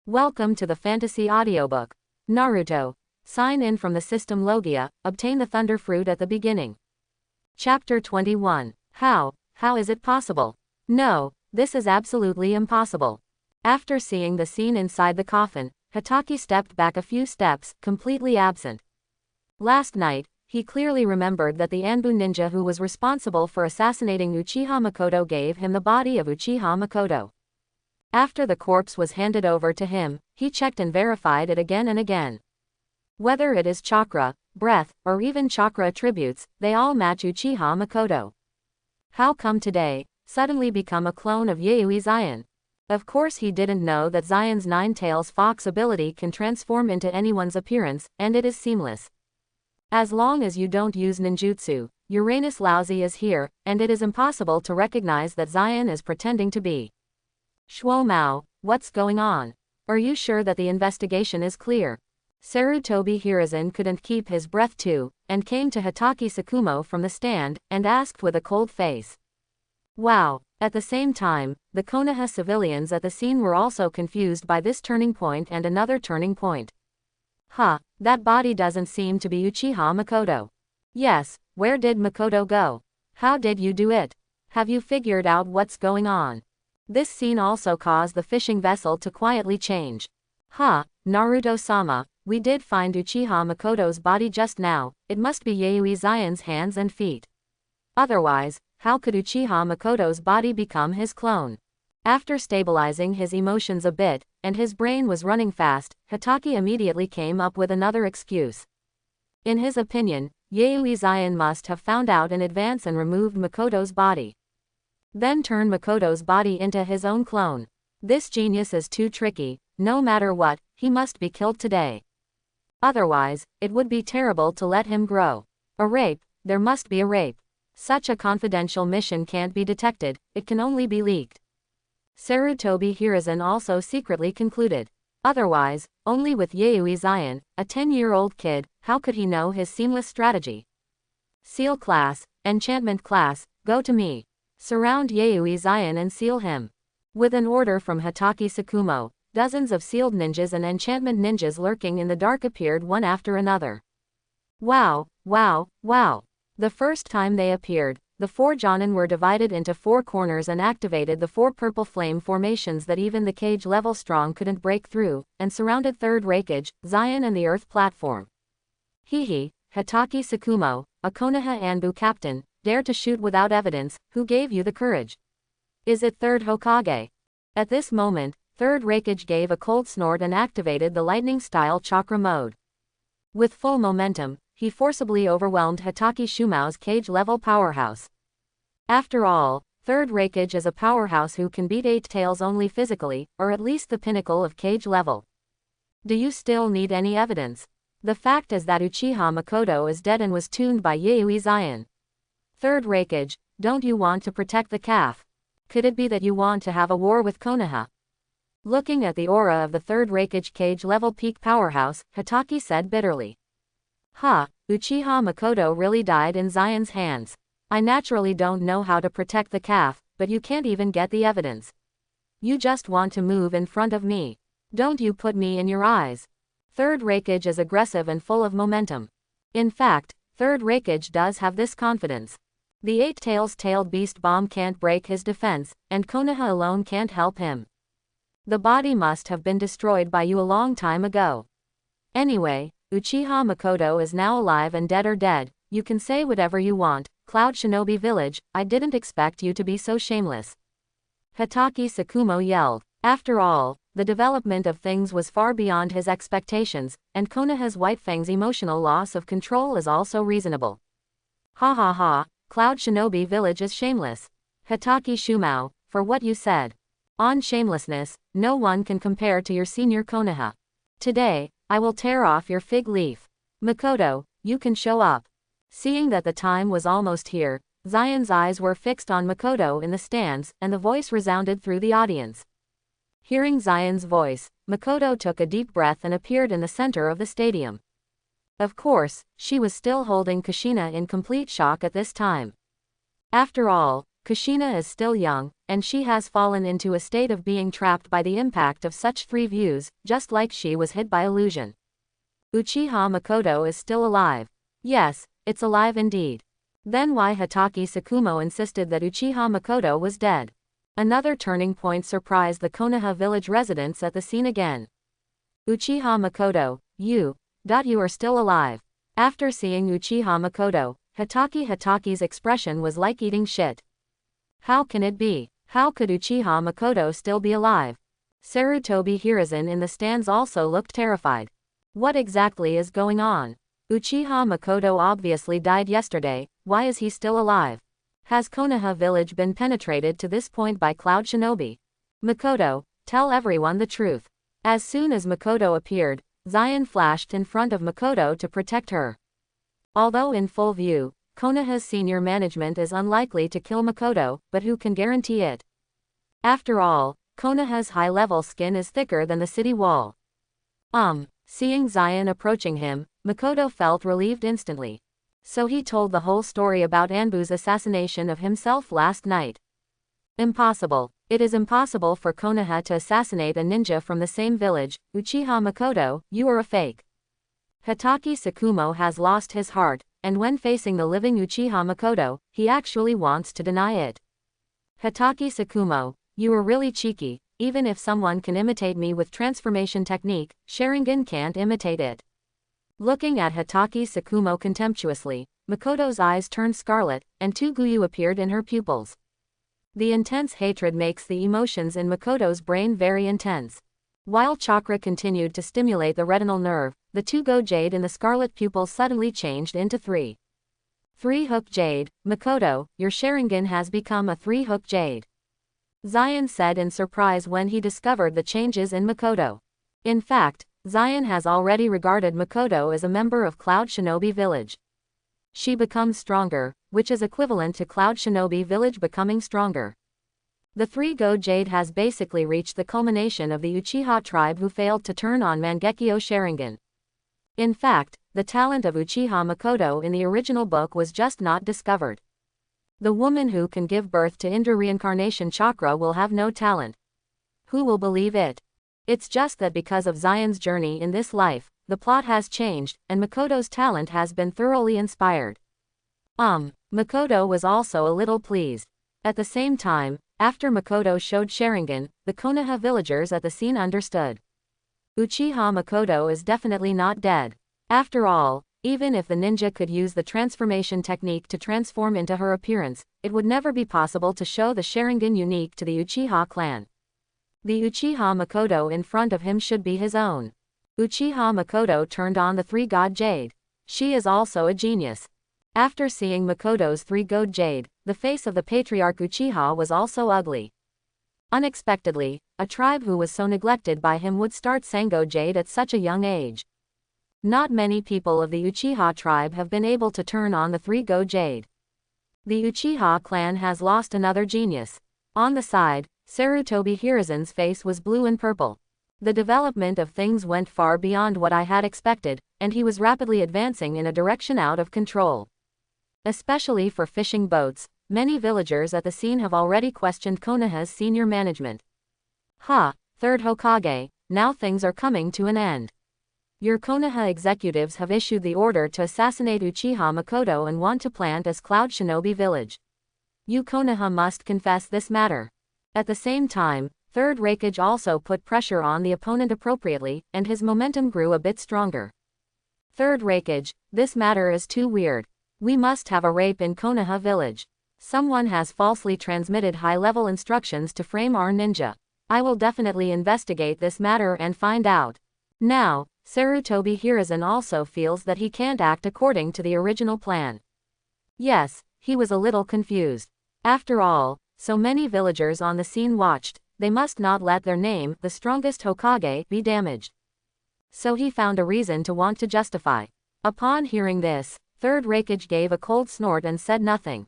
Welcome to the fantasy audiobook. Naruto. Sign in from the system-Logia, obtain the thunder fruit at the beginning. Chapter 21. How is it possible? No, this is absolutely impossible. After seeing the scene inside the coffin, Hatake stepped back a few steps, completely absent. Last night, he clearly remembered that the Anbu ninja who was responsible for assassinating Uchiha Makoto gave him the body of Uchiha Makoto. After the corpse was handed over to him, he checked and verified it again and again. Whether it is chakra, breath, or even chakra attributes, they all match Uchiha Makoto. How come today, suddenly become a clone of Yayoi Zion? Of course he didn't know that Zion's Nine-Tails Fox ability can transform into anyone's appearance, and it is seamless. As long as you don't use ninjutsu, Uranus Lousy is here, and it is impossible to recognize that Zion is pretending to be. Shuo Mao, what's going on? Are you sure that the investigation is clear? Sarutobi Hiruzen couldn't keep his breath too, and came to Hatake Tsukumo from the stand, and asked with a cold face. Wow. At the same time, the Konoha civilians at the scene were also confused by this turning point and another turning point. That body doesn't seem to be Uchiha Makoto. Yes, where did Makoto go? How did you do it? Have you figured out what's going on? This scene also caused the fishing vessel to quietly change. Naruto-sama, we did find Uchiha Makoto's body just now, it must be Yayoi Zion's hands and feet. Otherwise, how could Uchiha Makoto's body become his clone? After stabilizing his emotions a bit, and his brain was running fast, Hatake immediately came up with another excuse. In his opinion, Yayoi Zion must have found out in advance and removed Makoto's body. Then turn Makoto's body into his own clone. This genius is too tricky. No matter what, he must be killed today. Otherwise, it would be terrible to let him grow. A rape, there must be a rape. Such a confidential mission can't be detected, it can only be leaked. Sarutobi Hiruzen also secretly concluded. Otherwise, only with Yayoi Zion, a 10-year-old kid, how could he know his seamless strategy? Seal class, enchantment class, go to me. Surround Yayoi Zion and seal him. With an order from Hatake Tsukumo, dozens of sealed ninjas and enchantment ninjas lurking in the dark appeared one after another. Wow. The first time they appeared, the four Jonin were divided into four corners and activated the four purple flame formations that even the cage level strong couldn't break through, and surrounded third Raikage, Zion and the Earth platform. Hatake Tsukumo, a Konoha Anbu captain, dare to shoot without evidence, who gave you the courage? Is it third Hokage? At this moment, third Raikage gave a cold snort and activated the lightning-style chakra mode. With full momentum, he forcibly overwhelmed Hatake Shumao's cage-level powerhouse. After all, third Raikage is a powerhouse who can beat Eight Tails only physically, or at least the pinnacle of cage level. Do you still need any evidence? The fact is that Uchiha Makoto is dead and was tuned by Yayoi Zion. Third Raikage, don't you want to protect the calf? Could it be that you want to have a war with Konoha? Looking at the aura of the third Raikage cage-level peak powerhouse, Hatake said bitterly. Uchiha Makoto really died in Zion's hands. I naturally don't know how to protect the calf, but you can't even get the evidence. You just want to move in front of me. Don't you put me in your eyes. Third Raikage is aggressive and full of momentum. In fact, third Raikage does have this confidence. The Eight Tails tailed beast bomb can't break his defense, and Konoha alone can't help him. The body must have been destroyed by you a long time ago. Anyway, Uchiha Makoto is now alive and dead or dead, you can say whatever you want. Cloud Shinobi Village, I didn't expect you to be so shameless. Hatake Tsukumo yelled. After all, the development of things was far beyond his expectations, and Konoha's White Fang's emotional loss of control is also reasonable. Cloud Shinobi Village is shameless. Hatake Shumao, for what you said. On shamelessness, no one can compare to your senior Konoha. Today, I will tear off your fig leaf. Makoto, you can show up. Seeing that the time was almost here, Zion's eyes were fixed on Makoto in the stands, and the voice resounded through the audience. Hearing Zion's voice, Makoto took a deep breath and appeared in the center of the stadium. Of course, she was still holding Kushina in complete shock at this time. After all, Kushina is still young, and she has fallen into a state of being trapped by the impact of such 3 views, just like she was hit by illusion. Uchiha Makoto is still alive. Yes, it's alive indeed. Then why Hatake Tsukumo insisted that Uchiha Makoto was dead? Another turning point surprised the Konoha village residents at the scene again. Uchiha Makoto, you are still alive. After seeing Uchiha Makoto, Hatake's expression was like eating shit. How can it be? How could Uchiha Makoto still be alive? Sarutobi Hiruzen in the stands also looked terrified. What exactly is going on? Uchiha Makoto obviously died yesterday, why is he still alive? Has Konoha village been penetrated to this point by Cloud Shinobi? Makoto, tell everyone the truth. As soon as Makoto appeared, Zion flashed in front of Makoto to protect her. Although in full view, Konoha's senior management is unlikely to kill Makoto, but who can guarantee it? After all, Konoha's high-level skin is thicker than the city wall. Seeing Zion approaching him, Makoto felt relieved instantly. So he told the whole story about Anbu's assassination of himself last night. Impossible. It is impossible for Konoha to assassinate a ninja from the same village. Uchiha Makoto, you are a fake. Hatake Tsukumo has lost his heart, and when facing the living Uchiha Makoto, he actually wants to deny it. Hatake Tsukumo, you are really cheeky. Even if someone can imitate me with transformation technique, Sharingan can't imitate it. Looking at Hatake Tsukumo contemptuously, Makoto's eyes turned scarlet, and 2 guyu appeared in her pupils. The intense hatred makes the emotions in Makoto's brain very intense. While chakra continued to stimulate the retinal nerve, the 2 go jade in the scarlet pupils suddenly changed into 3. 3-hook jade. Makoto, your Sharingan has become a 3-hook jade. Zion said in surprise when he discovered the changes in Makoto. In fact, Zion has already regarded Makoto as a member of Cloud Shinobi Village. She becomes stronger, which is equivalent to Cloud Shinobi Village becoming stronger. The 3-go jade has basically reached the culmination of the Uchiha tribe who failed to turn on Mangekyo Sharingan. In fact, the talent of Uchiha Makoto in the original book was just not discovered. The woman who can give birth to Indra reincarnation chakra will have no talent. Who will believe it? It's just that because of Zion's journey in this life, the plot has changed, and Makoto's talent has been thoroughly inspired. Makoto was also a little pleased. At the same time, after Makoto showed Sharingan, the Konoha villagers at the scene understood. Uchiha Makoto is definitely not dead. After all, even if the ninja could use the transformation technique to transform into her appearance, it would never be possible to show the Sharingan unique to the Uchiha clan. The Uchiha Makoto in front of him should be his own. Uchiha Makoto turned on the 3-god jade. She is also a genius. After seeing Makoto's 3-go jade, the face of the patriarch Uchiha was also ugly. Unexpectedly, a tribe who was so neglected by him would start Sango jade at such a young age. Not many people of the Uchiha tribe have been able to turn on the 3-go jade. The Uchiha clan has lost another genius. On the side, Sarutobi Hiruzen's face was blue and purple. The development of things went far beyond what I had expected, and he was rapidly advancing in a direction out of control. Especially for fishing boats, many villagers at the scene have already questioned Konoha's senior management. Third Hokage, now things are coming to an end. Your Konoha executives have issued the order to assassinate Uchiha Makoto and want to plant as Cloud Shinobi Village. You Konoha must confess this matter. At the same time, Third Raikage also put pressure on the opponent appropriately, and his momentum grew a bit stronger. Third Raikage, this matter is too weird. We must have a rape in Konoha Village. Someone has falsely transmitted high-level instructions to frame our ninja. I will definitely investigate this matter and find out. Now, Sarutobi Hiruzen also feels that he can't act according to the original plan. Yes, he was a little confused. After all, so many villagers on the scene watched, they must not let their name, the strongest Hokage, be damaged. So he found a reason to want to justify. Upon hearing this, Third Raikage gave a cold snort and said nothing.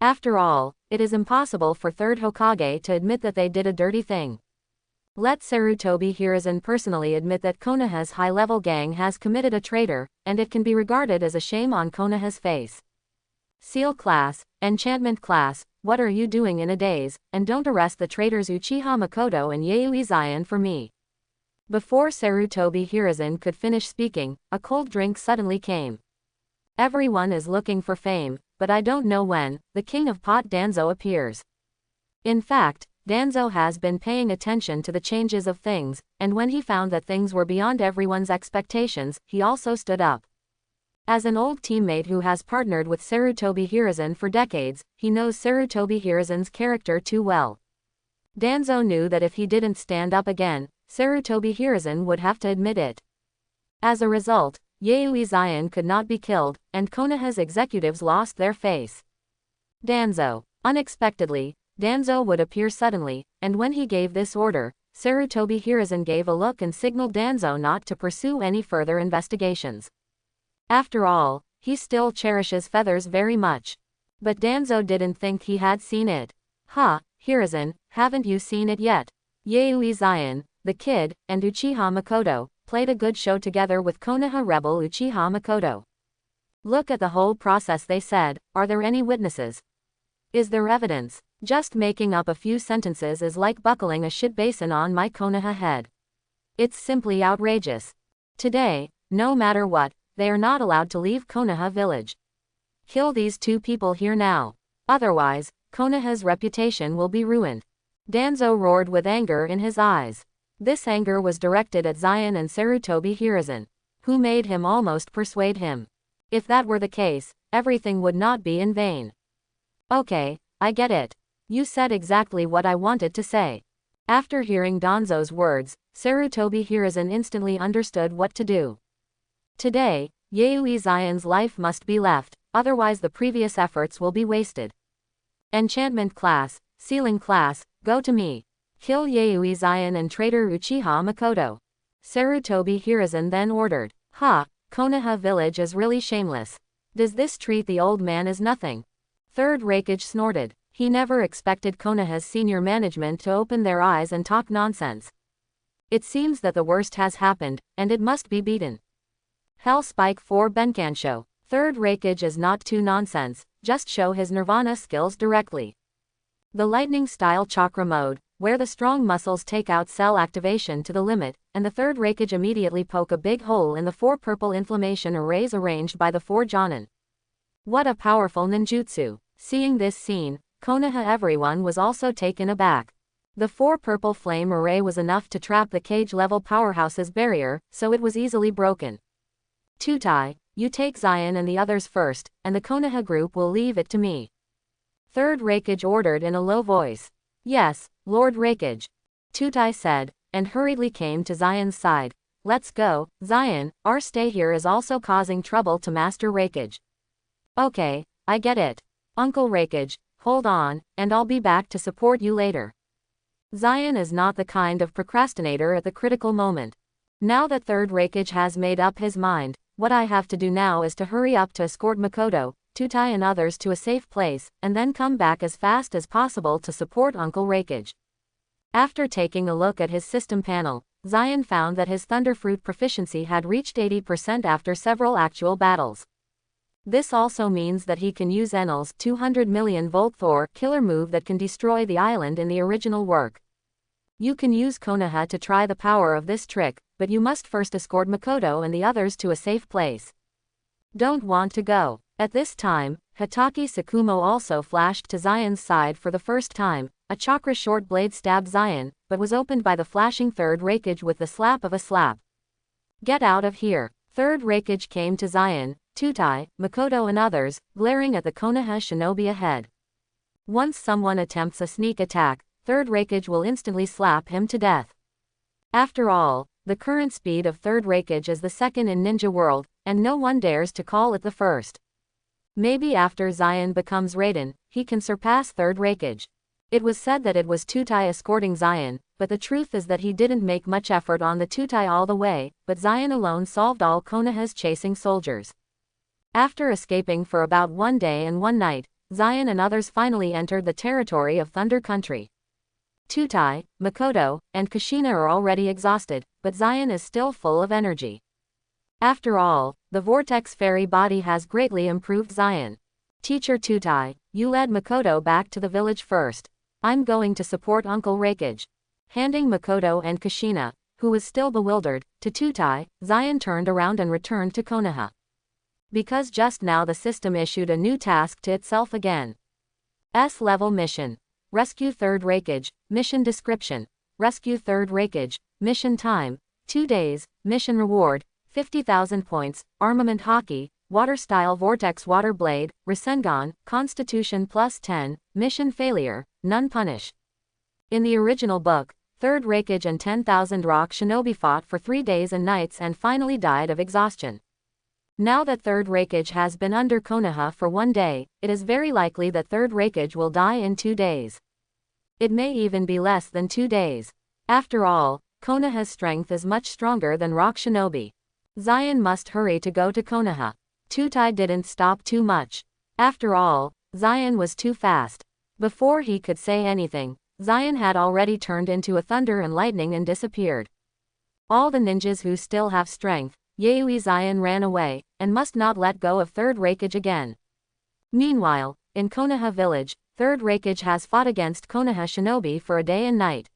After all, it is impossible for Third Hokage to admit that they did a dirty thing. Let Sarutobi Hiruzen personally admit that Konoha's high-level gang has committed a traitor, and it can be regarded as a shame on Konoha's face. Seal class, enchantment class, what are you doing in a daze, and don't arrest the traitors Uchiha Makoto and Yayoi Zion for me. Before Sarutobi Hiruzen could finish speaking, a cold drink suddenly came. Everyone is looking for fame, but I don't know when, the king of pot Danzo appears. In fact, Danzo has been paying attention to the changes of things, and when he found that things were beyond everyone's expectations, he also stood up. As an old teammate who has partnered with Sarutobi Hiruzen for decades, he knows Sarutobi Hiruzen's character too well. Danzo knew that if he didn't stand up again, Sarutobi Hiruzen would have to admit it. As a result, Yayoi Zion could not be killed, and Konoha's executives lost their face. Danzo. Unexpectedly, Danzo would appear suddenly, and when he gave this order, Sarutobi Hiruzen gave a look and signaled Danzo not to pursue any further investigations. After all, he still cherishes feathers very much. But Danzo didn't think he had seen it. Ha, Hiruzen, haven't you seen it yet? Yayoi Zion, the kid, and Uchiha Makoto played a good show together with Konoha rebel Uchiha Makoto. Look at the whole process, they said. Are there any witnesses? Is there evidence? Just making up a few sentences is like buckling a shit basin on my Konoha head. It's simply outrageous. Today, no matter what, they are not allowed to leave Konoha village. Kill these two people here now. Otherwise, Konoha's reputation will be ruined. Danzo roared with anger in his eyes. This anger was directed at Zion and Sarutobi Hiruzen, who made him almost persuade him. If that were the case, everything would not be in vain. Okay, I get it. You said exactly what I wanted to say. After hearing Danzo's words, Sarutobi Hiruzen instantly understood what to do. Today, Yayoi Zion's life must be left, otherwise the previous efforts will be wasted. Enchantment class, sealing class, go to me. Kill Yayoi Zion and traitor Uchiha Makoto. Sarutobi Hiruzen then ordered. Ha, Konoha village is really shameless. Does this treat the old man as nothing? Third Raikage snorted. He never expected Konoha's senior management to open their eyes and talk nonsense. It seems that the worst has happened, and it must be beaten. Hell Spike 4 Benkansho. Third Raikage is not too nonsense, just show his Nirvana skills directly. The lightning style chakra mode, where the strong muscles take out cell activation to the limit, and the third Raikage immediately poke a big hole in the 4 purple inflammation arrays arranged by the 4 Jonin. What a powerful ninjutsu. Seeing this scene, Konoha everyone was also taken aback. The 4 purple flame array was enough to trap the cage-level powerhouse's barrier, so it was easily broken. Tutai, you take Zion and the others first, and the Konoha group will leave it to me. Third Raikage ordered in a low voice. Yes, Lord Raikage. Tutai said, and hurriedly came to Zion's side. Let's go, Zion, our stay here is also causing trouble to Master Raikage. Okay, I get it. Uncle Raikage, hold on, and I'll be back to support you later. Zion is not the kind of procrastinator at the critical moment. Now that Third Raikage has made up his mind, what I have to do now is to hurry up to escort Makoto, Tutai and others to a safe place, and then come back as fast as possible to support Uncle Raikage. After taking a look at his system panel, Zion found that his Thunderfruit proficiency had reached 80% after several actual battles. This also means that he can use Enel's 200 million volt Thor killer move that can destroy the island in the original work. You can use Konoha to try the power of this trick, but you must first escort Makoto and the others to a safe place. Don't want to go. At this time, Hitaki Sakumo also flashed to Zion's side for the first time. A chakra short blade stabbed Zion, but was opened by the flashing Third Raikage with the slap of a slap. Get out of here. Third Raikage came to Zion, Tutai, Makoto and others, glaring at the Konoha shinobi ahead. Once someone attempts a sneak attack, Third Raikage will instantly slap him to death. After all, the current speed of Third Raikage is the second in Ninja World, and no one dares to call it the first. Maybe after Zion becomes Raiden, he can surpass Third Raikage. It was said that it was Tutai escorting Zion, but the truth is that he didn't make much effort on the Tutai all the way, but Zion alone solved all Konoha's chasing soldiers. After escaping for about 1 day and 1 night, Zion and others finally entered the territory of Thunder Country. Tutai, Makoto, and Kushina are already exhausted, but Zion is still full of energy. After all, the Vortex Fairy body has greatly improved Zion. Teacher Tutai, you led Makoto back to the village first. I'm going to support Uncle Rakage. Handing Makoto and Kushina, who was still bewildered, to Tutai, Zion turned around and returned to Konoha. Because just now the system issued a new task to itself again. S-level mission. Rescue 3rd Rakage, mission description. Rescue 3rd Rakage, mission time, 2 days, mission reward, 50,000 points, armament hockey, water style vortex water blade, Rasengan, constitution +10, mission failure, none punish. In the original book, 3rd Rakage and 10,000 rock shinobi fought for 3 days and nights and finally died of exhaustion. Now that 3rd Rakage has been under Konoha for 1 day, it is very likely that 3rd Rakage will die in 2 days. It may even be less than 2 days. After all, Konoha's strength is much stronger than rock shinobi. Zion must hurry to go to Konoha. Tutai didn't stop too much. After all, Zion was too fast. Before he could say anything, Zion had already turned into a thunder and lightning and disappeared. All the ninjas who still have strength, Yayoi Zion ran away, and must not let go of 3rd Rakage again. Meanwhile, in Konoha village, 3rd Rakage has fought against Konoha shinobi for a day and night.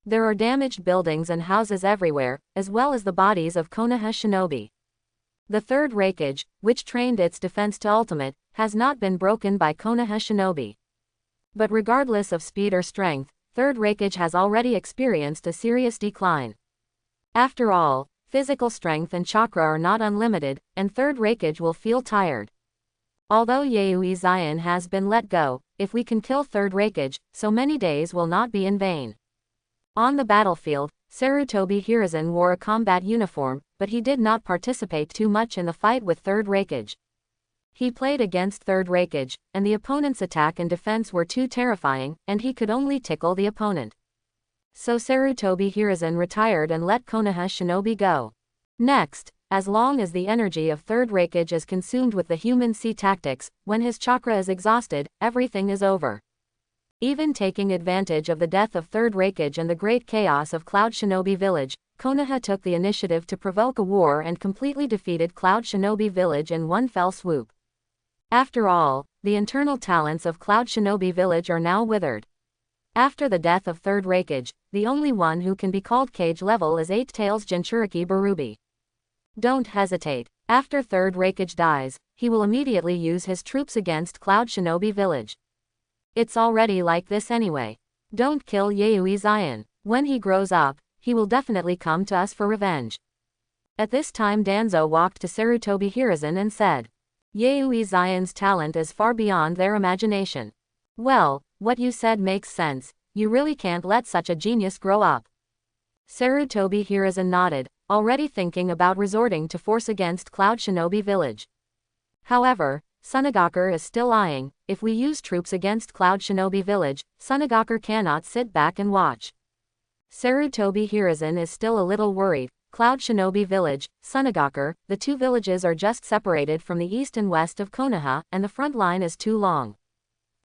There are damaged buildings and houses everywhere, as well as the bodies of Konoha shinobi. The 3rd Rakage, which trained its defense to ultimate, has not been broken by Konoha shinobi. But regardless of speed or strength, 3rd Rakage has already experienced a serious decline. After all, physical strength and chakra are not unlimited, and 3rd Rakage will feel tired. Although Yayoi Zion has been let go, if we can kill 3rd Rakage, so many days will not be in vain. On the battlefield, Sarutobi Hiruzen wore a combat uniform, but he did not participate too much in the fight with 3rd Rakage. He played against 3rd Rakage, and the opponent's attack and defense were too terrifying, and he could only tickle the opponent. So Sarutobi Hiruzen retired and let Konoha shinobi go. Next, as long as the energy of 3rd Rakage is consumed with the human sea tactics, when his chakra is exhausted, everything is over. Even taking advantage of the death of 3rd Rakage and the great chaos of Cloud Shinobi Village, Konoha took the initiative to provoke a war and completely defeated Cloud Shinobi Village in one fell swoop. After all, the internal talents of Cloud Shinobi Village are now withered. After the death of 3rd Rakage, the only one who can be called cage level is 8 Tails Jinchuriki Barubi. Don't hesitate. After 3rd Rakage dies, he will immediately use his troops against Cloud Shinobi Village. It's already like this anyway. Don't kill Yayoi Zion. When he grows up, he will definitely come to us for revenge. At this time Danzo walked to Sarutobi Hiruzen and said, Yayoi Zion's talent is far beyond their imagination. Well, what you said makes sense, you really can't let such a genius grow up. Sarutobi Hiruzen nodded, already thinking about resorting to force against Cloud Shinobi Village. However, Sunagakur is still eyeing, if we use troops against Cloud Shinobi Village, Sunagakur cannot sit back and watch. Sarutobi Hiruzen is still a little worried. Cloud Shinobi Village, Sunagakur, the two villages are just separated from the east and west of Konoha, and the front line is too long.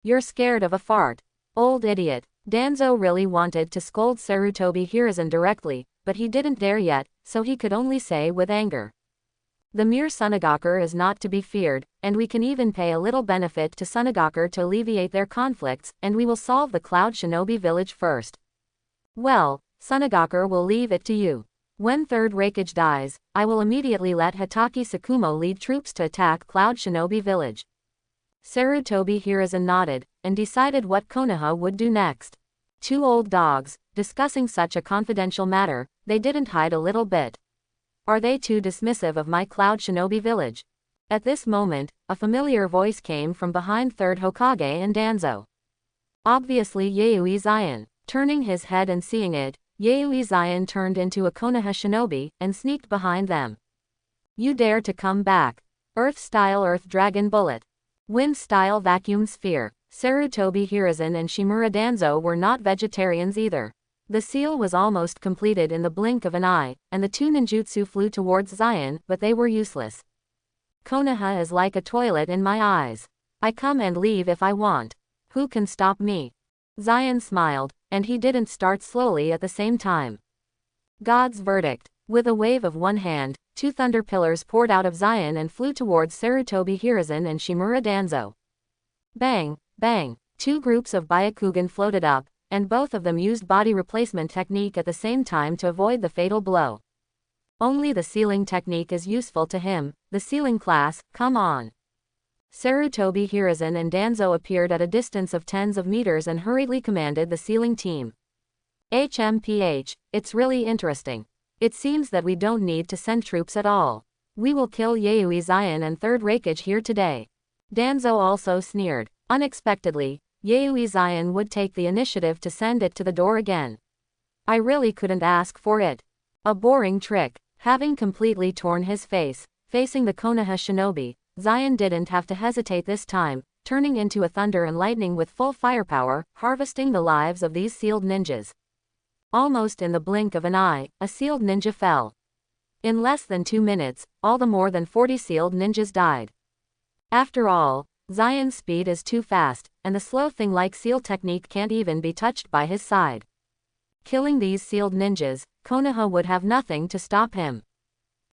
You're scared of a fart. Old idiot. Danzo really wanted to scold Sarutobi Hiruzen directly, but he didn't dare yet, so he could only say with anger. The mere Sunagakur is not to be feared, and we can even pay a little benefit to Sunagakur to alleviate their conflicts, and we will solve the Cloud Shinobi Village first. Well, Sunagakur will leave it to you. When 3rd Rakage dies, I will immediately let Hitaki Sakumo lead troops to attack Cloud Shinobi Village. Sarutobi Hiruzen nodded, and decided what Konoha would do next. Two old dogs, discussing such a confidential matter, they didn't hide a little bit. Are they too dismissive of my Cloud Shinobi Village? At this moment, a familiar voice came from behind 3rd Hokage and Danzo. Obviously Yayoi Zion. Turning his head and seeing it, Yayoi Zion turned into a Konoha shinobi, and sneaked behind them. You dare to come back. Earth-style Earth Dragon Bullet. Wind-style Vacuum Sphere. Sarutobi Hiruzen and Shimura Danzo were not vegetarians either. The seal was almost completed in the blink of an eye, and the two ninjutsu flew towards Zion, but they were useless. Konoha is like a toilet in my eyes. I come and leave if I want. Who can stop me? Zion smiled, and he didn't start slowly at the same time. God's verdict. With a wave of one hand, two thunder pillars poured out of Zion and flew towards Sarutobi Hiruzen and Shimura Danzo. Bang, bang. Two groups of Byakugan floated up, and both of them used body replacement technique at the same time to avoid the fatal blow. Only the sealing technique is useful to him, the sealing class, come on. Sarutobi Hiruzen and Danzo appeared at a distance of tens of meters and hurriedly commanded the sealing team. HMPH, it's really interesting. It seems that we don't need to send troops at all. We will kill Yayoi Zion and Third Raikage here today. Danzo also sneered. Unexpectedly, Yayoi Zion would take the initiative to send it to the door again. I really couldn't ask for it. A boring trick. Having completely torn his face, facing the Konoha shinobi, Zion didn't have to hesitate this time, turning into a thunder and lightning with full firepower, harvesting the lives of these sealed ninjas. Almost in the blink of an eye, a sealed ninja fell. In less than 2 minutes, all the more than 40 sealed ninjas died. After all, Zion's speed is too fast, and the slow thing like seal technique can't even be touched by his side. Killing these sealed ninjas, Konoha would have nothing to stop him.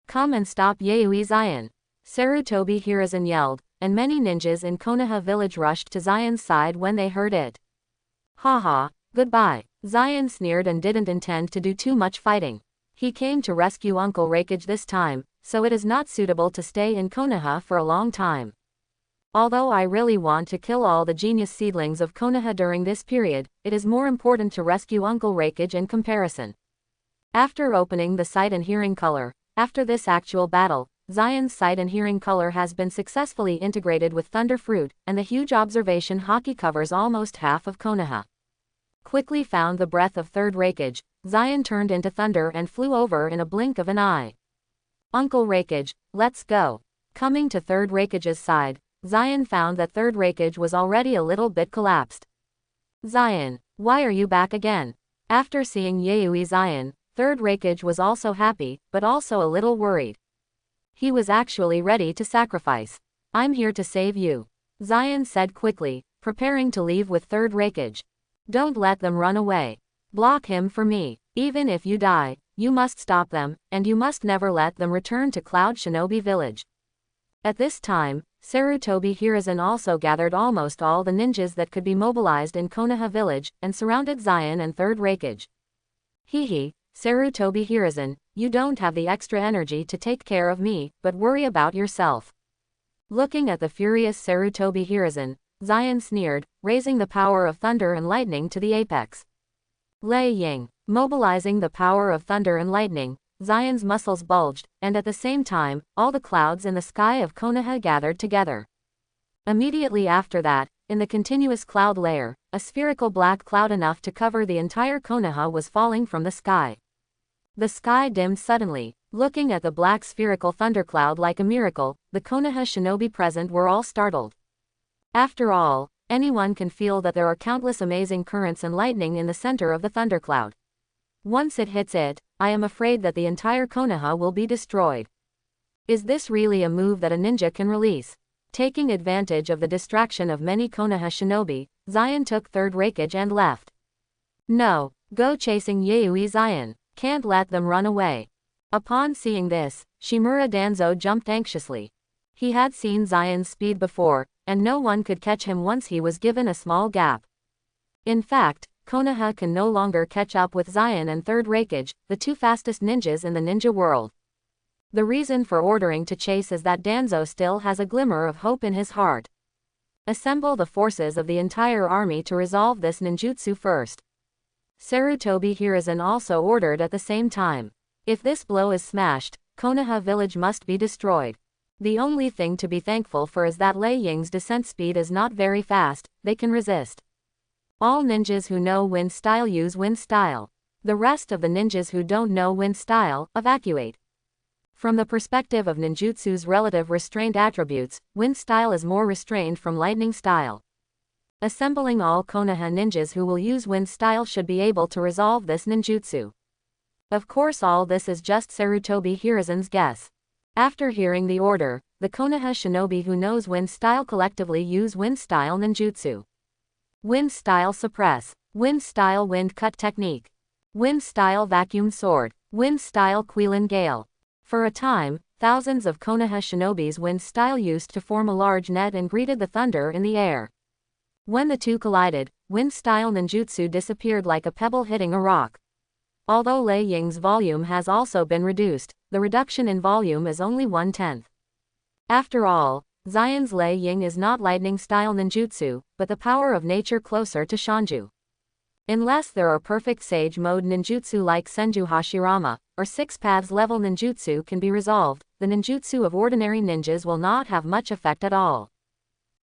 Come and stop Yayoi Zion. Sarutobi Hiruzen yelled, and many ninjas in Konoha village rushed to Zion's side when they heard it. Haha, goodbye. Zion sneered and didn't intend to do too much fighting. He came to rescue Uncle Raikage this time, so it is not suitable to stay in Konoha for a long time. Although I really want to kill all the genius seedlings of Konoha during this period, it is more important to rescue Uncle Raikage in comparison. After opening the sight and hearing color, after this actual battle, Zion's sight and hearing color has been successfully integrated with Thunder Fruit, and the huge observation haki covers almost half of Konoha. Quickly found the breath of Third Raikage, Zion turned into thunder and flew over in a blink of an eye. Uncle Raikage, let's go. Coming to Third Raikage's side, Zion found that Third Raikage was already a little bit collapsed. Zion, why are you back again? After seeing Yayoi Zion, Third Raikage was also happy, but also a little worried. He was actually ready to sacrifice. I'm here to save you, Zion said quickly, preparing to leave with Third Raikage. Don't let them run away. Block him for me. Even if you die, you must stop them, and you must never let them return to Cloud Shinobi Village. At this time, Sarutobi Hiruzen also gathered almost all the ninjas that could be mobilized in Konoha Village, and surrounded Zion and Third Raikage. Hehe, Sarutobi Hiruzen, you don't have the extra energy to take care of me, but worry about yourself. Looking at the furious Sarutobi Hiruzen, Zion sneered, raising the power of thunder and lightning to the apex. Lei Ying, mobilizing the power of thunder and lightning, Zion's muscles bulged, and at the same time, all the clouds in the sky of Konoha gathered together. Immediately after that, in the continuous cloud layer, a spherical black cloud enough to cover the entire Konoha was falling from the sky. The sky dimmed suddenly. Looking at the black spherical thundercloud like a miracle, the Konoha shinobi present were all startled. After all, anyone can feel that there are countless amazing currents and lightning in the center of the thundercloud. Once it hits it, I am afraid that the entire Konoha will be destroyed. Is this really a move that a ninja can release? Taking advantage of the distraction of many Konoha shinobi, Zion took Third Raikage and left. No, go chasing Yayoi Zion. Can't let them run away. Upon seeing this, Shimura Danzo jumped anxiously. He had seen Zion's speed before, and no one could catch him once he was given a small gap. In fact, Konoha can no longer catch up with Zion and Third Raikage, the two fastest ninjas in the ninja world. The reason for ordering to chase is that Danzo still has a glimmer of hope in his heart. Assemble the forces of the entire army to resolve this ninjutsu first. Sarutobi Hiruzen also ordered at the same time. If this blow is smashed, Konoha village must be destroyed. The only thing to be thankful for is that Lei Ying's descent speed is not very fast, they can resist. All ninjas who know wind style use wind style. The rest of the ninjas who don't know wind style, evacuate. From the perspective of ninjutsu's relative restraint attributes, wind style is more restrained from lightning style. Assembling all Konoha ninjas who will use wind style should be able to resolve this ninjutsu. Of course all this is just Sarutobi Hiruzen's guess. After hearing the order, the Konoha shinobi who knows wind style collectively use wind style ninjutsu. Wind style suppress. Wind style wind cut technique. Wind style vacuum sword. Wind style Quilin Gale. For a time, thousands of Konoha shinobis wind style used to form a large net and greeted the thunder in the air. When the two collided, wind-style ninjutsu disappeared like a pebble hitting a rock. Although Lei Ying's volume has also been reduced, the reduction in volume is only 1/10. After all, Zion's Lei Ying is not lightning-style ninjutsu, but the power of nature closer to Senju. Unless there are perfect sage mode ninjutsu like Senju Hashirama, or six paths level ninjutsu can be resolved, the ninjutsu of ordinary ninjas will not have much effect at all.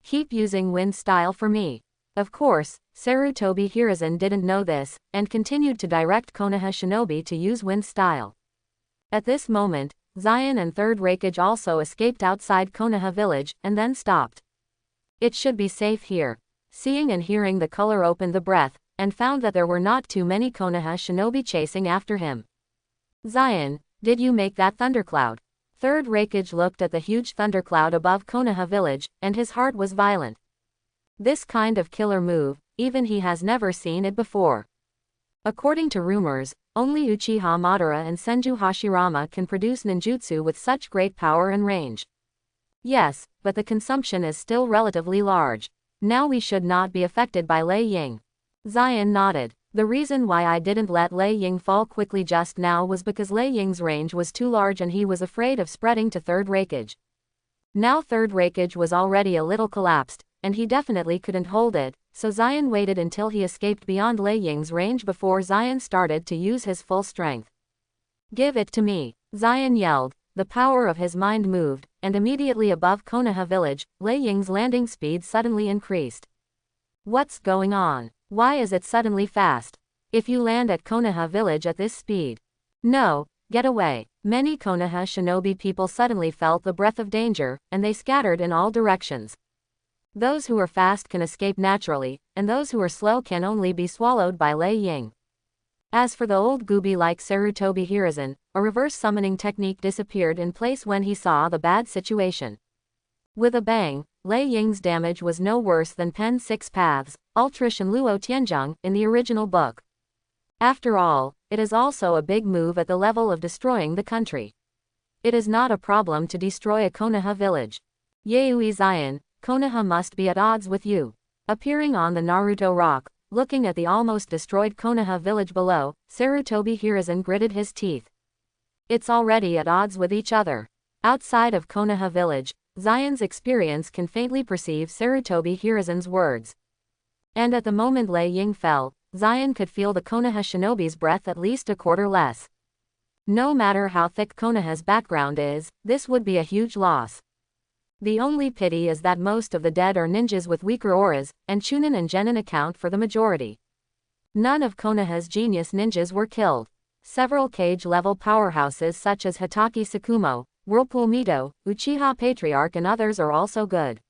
Keep using wind style for me. Of course, Sarutobi Hiruzen didn't know this, and continued to direct Konoha shinobi to use wind style. At this moment, Zion and Third Raikage also escaped outside Konoha village, and then stopped. It should be safe here. Seeing and hearing the color opened the breath, and found that there were not too many Konoha shinobi chasing after him. Zion, did you make that thundercloud? Third Raikage looked at the huge thundercloud above Konoha village, and his heart was violent. This kind of killer move, even he has never seen it before. According to rumors, only Uchiha Madara and Senju Hashirama can produce ninjutsu with such great power and range. Yes, but the consumption is still relatively large. Now we should not be affected by Lei Ying. Zion nodded. The reason why I didn't let Lei Ying fall quickly just now was because Lei Ying's range was too large and he was afraid of spreading to Third Raikage. Now Third Raikage was already a little collapsed, and he definitely couldn't hold it, so Zion waited until he escaped beyond Lei Ying's range before Zion started to use his full strength. Give it to me, Zion yelled. The power of his mind moved, and immediately above Konoha village, Lei Ying's landing speed suddenly increased. What's going on? Why is it suddenly fast? If you land at Konoha village at this speed. No, get away. Many Konoha shinobi people suddenly felt the breath of danger, and they scattered in all directions. Those who are fast can escape naturally, and those who are slow can only be swallowed by Lei Ying. As for the old gooby like Sarutobi Hiruzen, a reverse summoning technique disappeared in place when he saw the bad situation. With a bang, Lei Ying's damage was no worse than Pen 6 Paths, Ultra Shenluo Tianzhong, in the original book. After all, it is also a big move at the level of destroying the country. It is not a problem to destroy a Konoha village. Yaoi Zion, Konoha must be at odds with you. Appearing on the Naruto rock, looking at the almost destroyed Konoha village below, Sarutobi Hiruzen gritted his teeth. It's already at odds with each other. Outside of Konoha village, Zion's experience can faintly perceive Sarutobi Hiruzen's words. And at the moment Lei Ying fell, Zion could feel the Konoha shinobi's breath at least a quarter less. No matter how thick Konoha's background is, this would be a huge loss. The only pity is that most of the dead are ninjas with weaker auras, and Chunin and Genin account for the majority. None of Konoha's genius ninjas were killed. Several cage-level powerhouses such as Hitaki Tsukumo, Whirlpool Mito, Uchiha Patriarch and others are also good.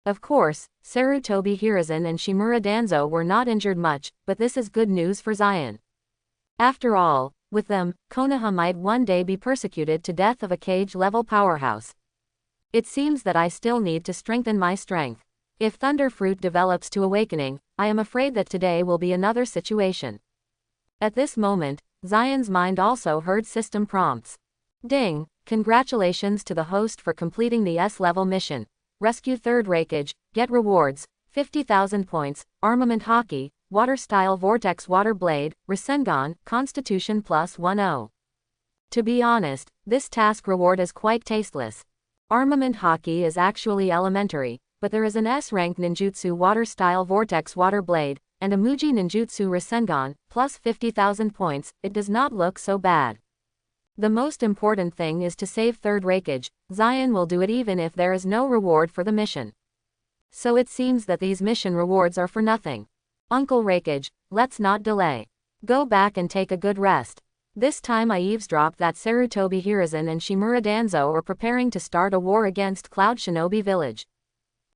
Of course, Sarutobi Hiruzen and Shimura Danzo were not injured much, but this is good news for Zion. After all, with them, Konoha might one day be persecuted to death of a cage-level powerhouse. It seems that I still need to strengthen my strength. If Thunder Fruit develops to awakening, I am afraid that today will be another situation. At this moment, Zion's mind also heard system prompts. Ding! Congratulations to the host for completing the S-level mission. Rescue Third Raikage, get rewards, 50,000 points, armament hockey, water style vortex water blade, Rasengan, constitution +10. To be honest, this task reward is quite tasteless. Armament hockey is actually elementary, but there is an S-rank ninjutsu water style vortex water blade, and a Muji ninjutsu Rasengan, plus 50,000 points, it does not look so bad. The most important thing is to save Third Raikage. Zion will do it even if there is no reward for the mission. So it seems that these mission rewards are for nothing. Uncle Raikage, let's not delay. Go back and take a good rest. This time I eavesdropped that Sarutobi Hiruzen and Shimura Danzo are preparing to start a war against Cloud Shinobi Village.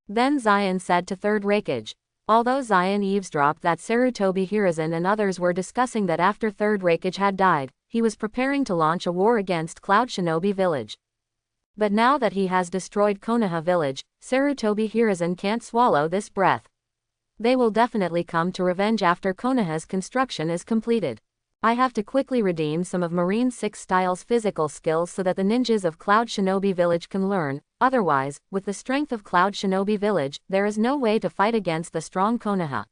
Then Zion said to Third Raikage. Although Zion eavesdropped that Sarutobi Hiruzen and others were discussing that after Third Raikage had died, he was preparing to launch a war against Cloud Shinobi Village. But now that he has destroyed Konoha Village, Sarutobi Hiruzen can't swallow this breath. They will definitely come to revenge after Konoha's construction is completed. I have to quickly redeem some of Marine 6 Style's physical skills so that the ninjas of Cloud Shinobi Village can learn, otherwise, with the strength of Cloud Shinobi Village, there is no way to fight against the strong Konoha.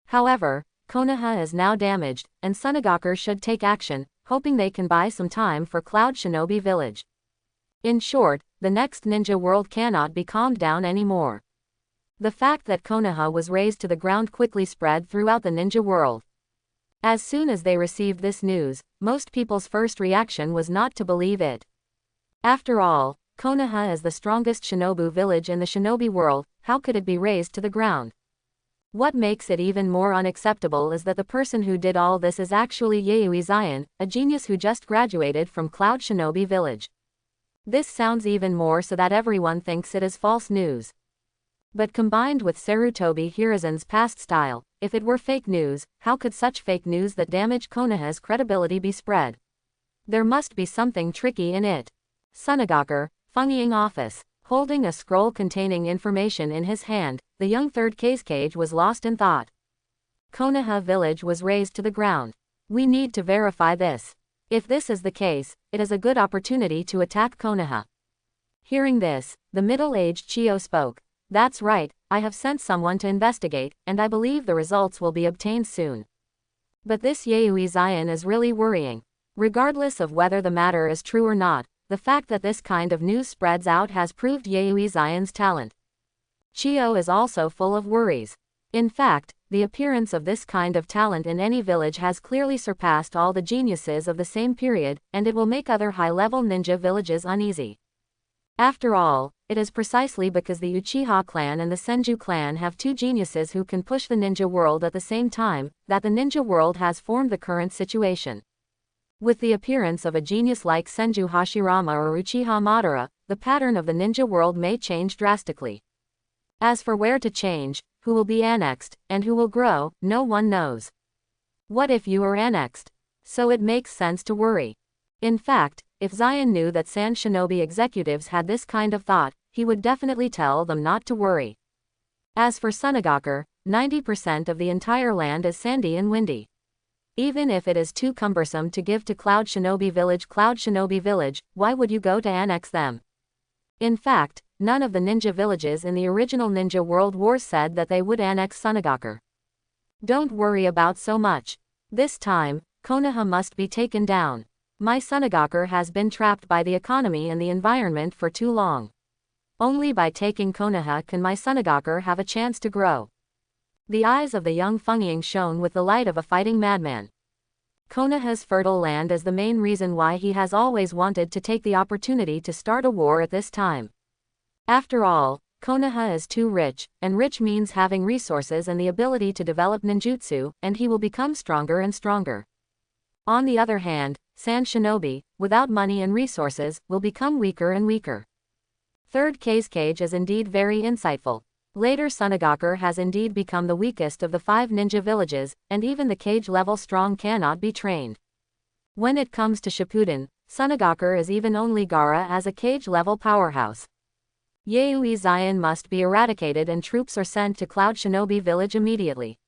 However, Konoha is now damaged, and Sunagaku should take action, hoping they can buy some time for Cloud Shinobi Village. In short, the next ninja world cannot be calmed down anymore. The fact that Konoha was razed to the ground quickly spread throughout the ninja world. As soon as they received this news, most people's first reaction was not to believe it. After all, Konoha is the strongest shinobu village in the shinobi world, how could it be razed to the ground? What makes it even more unacceptable is that the person who did all this is actually Yayoi Zion, a genius who just graduated from Cloud Shinobi Village. This sounds even more so that everyone thinks it is false news. But combined with Sarutobi Hiruzen's past style, if it were fake news, how could such fake news that damage Konoha's credibility be spread? There must be something tricky in it. Sunagaku, Funging office. Holding a scroll containing information in his hand, the young third Kazekage was lost in thought. Konoha village was razed to the ground. We need to verify this. If this is the case, it is a good opportunity to attack Konoha. Hearing this, the middle-aged Chiyo spoke. That's right, I have sent someone to investigate, and I believe the results will be obtained soon. But this Yayoi Zion is really worrying. Regardless of whether the matter is true or not, the fact that this kind of news spreads out has proved Yayoi Zion's talent. Chiyo is also full of worries. In fact, the appearance of this kind of talent in any village has clearly surpassed all the geniuses of the same period, and it will make other high-level ninja villages uneasy. After all, it is precisely because the Uchiha clan and the Senju clan have two geniuses who can push the ninja world at the same time, that the ninja world has formed the current situation. With the appearance of a genius like Senju Hashirama or Uchiha Madara, the pattern of the ninja world may change drastically. As for where to change, who will be annexed, and who will grow, no one knows. What if you are annexed? So it makes sense to worry. In fact, if Zion knew that Sand Shinobi executives had this kind of thought, he would definitely tell them not to worry. As for Sunagaku, 90% of the entire land is sandy and windy. Even if it is too cumbersome to give to Cloud Shinobi Village, why would you go to annex them? In fact, none of the ninja villages in the original Ninja World Wars said that they would annex Sunagaku. Don't worry about so much. This time, Konoha must be taken down. My Sunagaku has been trapped by the economy and the environment for too long. Only by taking Konoha can my Sunagaku have a chance to grow. The eyes of the young Fengying shone with the light of a fighting madman. Konoha's fertile land is the main reason why he has always wanted to take the opportunity to start a war at this time. After all, Konoha is too rich, and rich means having resources and the ability to develop ninjutsu, and he will become stronger and stronger. On the other hand, Sand Shinobi, without money and resources, will become weaker and weaker. Third Kazekage is indeed very insightful. Later Sunagaku has indeed become the weakest of the 5 ninja villages, and even the cage-level strong cannot be trained. When it comes to Shippuden, Sunagaku is even only Gaara as a cage-level powerhouse. Yayoi Zion must be eradicated and troops are sent to Cloud Shinobi Village immediately.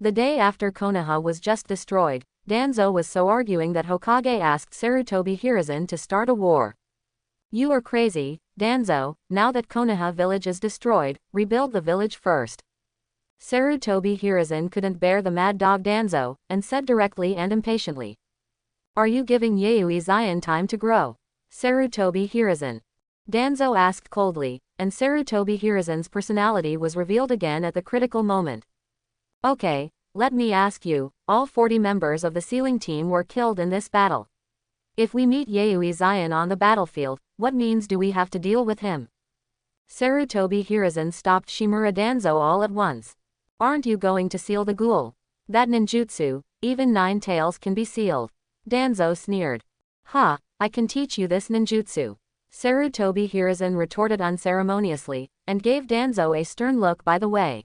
The day after Konoha was just destroyed, Danzo was so arguing that Hokage asked Sarutobi Hiruzen to start a war. You are crazy, Danzo, now that Konoha village is destroyed, rebuild the village first. Sarutobi Hiruzen couldn't bear the mad dog Danzo, and said directly and impatiently. Are you giving Yayoi Zion time to grow? Sarutobi Hiruzen. Danzo asked coldly, and Sarutobi Hiruzen's personality was revealed again at the critical moment. Okay, let me ask you, all 40 members of the sealing team were killed in this battle. If we meet Yayoi Zion on the battlefield, what means do we have to deal with him? Sarutobi Hiruzen stopped Shimura Danzo all at once. Aren't you going to seal the ghoul? That ninjutsu, even 9 tails can be sealed. Danzo sneered. Ha, I can teach you this ninjutsu. Sarutobi Hiruzen retorted unceremoniously, and gave Danzo a stern look by the way.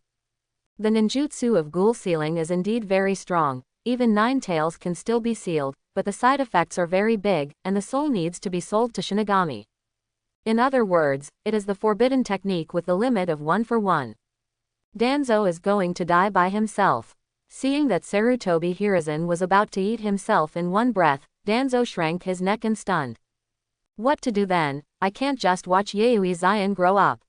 The ninjutsu of ghoul sealing is indeed very strong, even 9 tails can still be sealed, but the side effects are very big, and the soul needs to be sold to Shinigami. In other words, it is the forbidden technique with the limit of 1 for 1. Danzo is going to die by himself. Seeing that Sarutobi Hiruzen was about to eat himself in one breath, Danzo shrank his neck and stunned. What to do then? I can't just watch Yayoi Zion grow up.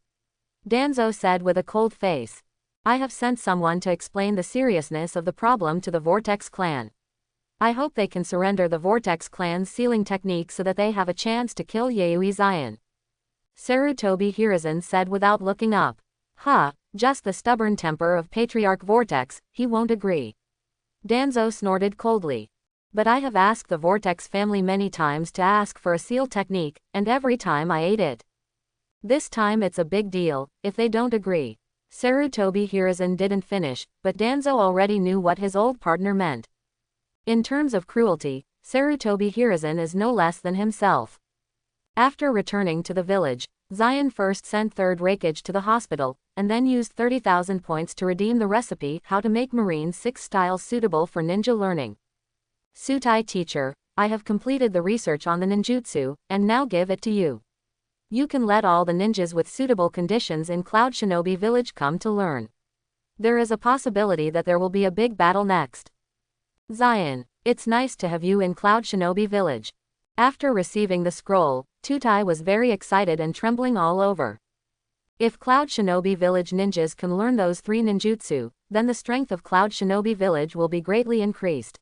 Danzo said with a cold face. I have sent someone to explain the seriousness of the problem to the Vortex clan. I hope they can surrender the Vortex clan's sealing technique so that they have a chance to kill Yayoi Zion. Sarutobi Hiruzen said without looking up. Just the stubborn temper of Patriarch Vortex, he won't agree. Danzo snorted coldly. But I have asked the Vortex family many times to ask for a seal technique, and every time I ate it. This time it's a big deal, if they don't agree. Sarutobi Hiruzen didn't finish, but Danzo already knew what his old partner meant. In terms of cruelty, Sarutobi Hiruzen is no less than himself. After returning to the village, Zion first sent Third Raikage to the hospital, and then used 30,000 points to redeem the recipe how to make Marine 6 styles suitable for ninja learning. Sutai teacher, I have completed the research on the ninjutsu, and now give it to you. You can let all the ninjas with suitable conditions in Cloud Shinobi Village come to learn. There is a possibility that there will be a big battle next. Zion, it's nice to have you in Cloud Shinobi Village. After receiving the scroll, Tutai was very excited and trembling all over. If Cloud Shinobi Village ninjas can learn those 3 ninjutsu, then the strength of Cloud Shinobi Village will be greatly increased.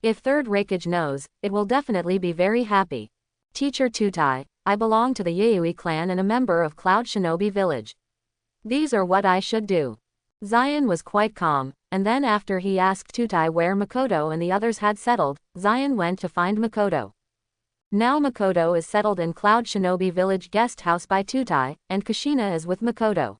If Third Raikage knows, it will definitely be very happy. Teacher Tutai, I belong to the Yayoi clan and a member of Cloud Shinobi Village. These are what I should do. Zion was quite calm, and then after he asked Tutai where Makoto and the others had settled, Zion went to find Makoto. Now Makoto is settled in Cloud Shinobi Village guest house by Tutai, and Kushina is with Makoto.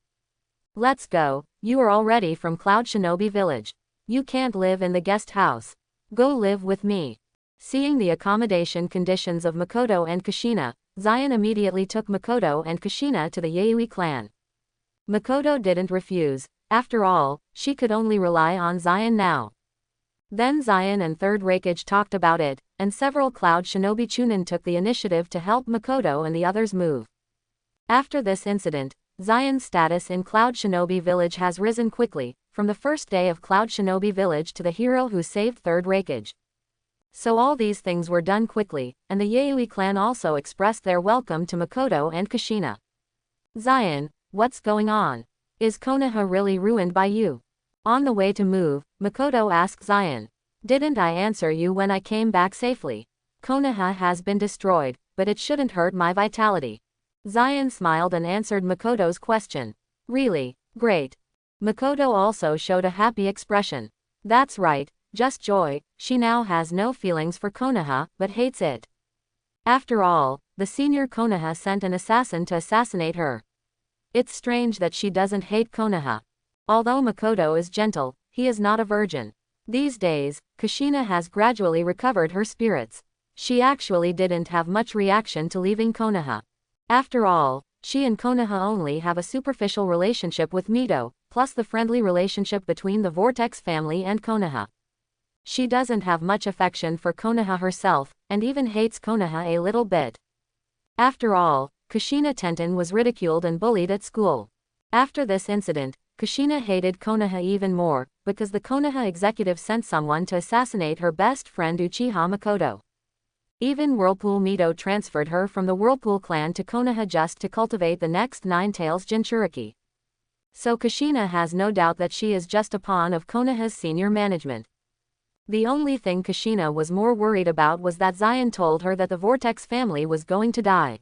Let's go, you are already from Cloud Shinobi Village. You can't live in the guest house. Go live with me. Seeing the accommodation conditions of Makoto and Kushina, Zion immediately took Makoto and Kushina to the Yayoi clan. Makoto didn't refuse, after all, she could only rely on Zion now. Then Zion and Third Raikage talked about it, and several Cloud Shinobi Chunin took the initiative to help Makoto and the others move. After this incident, Zion's status in Cloud Shinobi Village has risen quickly, from the first day of Cloud Shinobi Village to the hero who saved Third Raikage. So all these things were done quickly, and the Yayoi clan also expressed their welcome to Makoto and Kushina. Zion, what's going on? Is Konoha really ruined by you? On the way to move, Makoto asked Zion. Didn't I answer you when I came back safely? Konoha has been destroyed, but it shouldn't hurt my vitality. Zion smiled and answered Makoto's question. Really? Great. Makoto also showed a happy expression. That's right, just joy, she now has no feelings for Konoha, but hates it. After all, the senior Konoha sent an assassin to assassinate her. It's strange that she doesn't hate Konoha. Although Makoto is gentle, he is not a virgin. These days, Kushina has gradually recovered her spirits. She actually didn't have much reaction to leaving Konoha. After all, she and Konoha only have a superficial relationship with Mito, plus the friendly relationship between the Vortex family and Konoha. She doesn't have much affection for Konoha herself, and even hates Konoha a little bit. After all, Kushina Tenten was ridiculed and bullied at school. After this incident, Kushina hated Konoha even more, because the Konoha executive sent someone to assassinate her best friend Uchiha Makoto. Even Whirlpool Mito transferred her from the Whirlpool clan to Konoha just to cultivate the next Nine Tails Jinchuriki. So Kushina has no doubt that she is just a pawn of Konoha's senior management. The only thing Kushina was more worried about was that Zion told her that the Vortex family was going to die.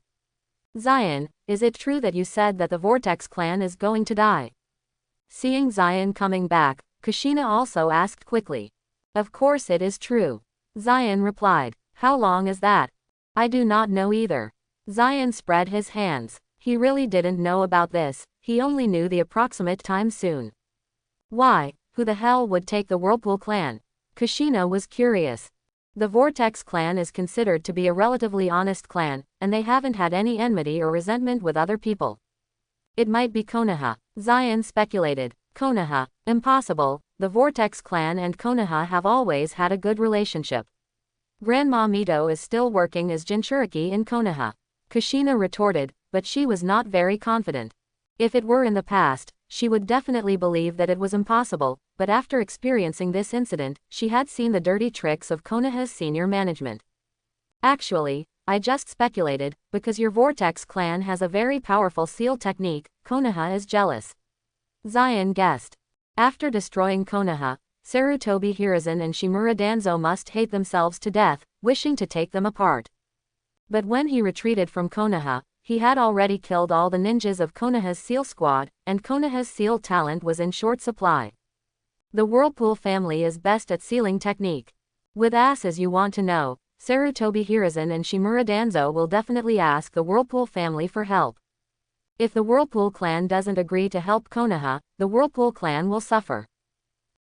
Zion, is it true that you said that the Vortex clan is going to die? Seeing Zion coming back, Kushina also asked quickly. Of course it is true. Zion replied. How long is that? I do not know either. Zion spread his hands. He really didn't know about this, he only knew the approximate time soon. Why, who the hell would take the Whirlpool clan? Kushina was curious. The Vortex clan is considered to be a relatively honest clan, and they haven't had any enmity or resentment with other people. It might be Konoha, Zion speculated. Konoha, impossible, the Vortex clan and Konoha have always had a good relationship. Grandma Mito is still working as Jinchuriki in Konoha. Kushina retorted, but she was not very confident. If it were in the past, she would definitely believe that it was impossible, but after experiencing this incident, she had seen the dirty tricks of Konoha's senior management. Actually, I just speculated, because your Vortex clan has a very powerful seal technique, Konoha is jealous. Zion guessed. After destroying Konoha, Sarutobi Hiruzen and Shimura Danzo must hate themselves to death, wishing to take them apart. But when he retreated from Konoha, he had already killed all the ninjas of Konoha's seal squad, and Konoha's seal talent was in short supply. The Whirlpool family is best at sealing technique. With asses you want to know, Sarutobi Hiruzen and Shimura Danzo will definitely ask the Whirlpool family for help. If the Whirlpool clan doesn't agree to help Konoha, the Whirlpool clan will suffer.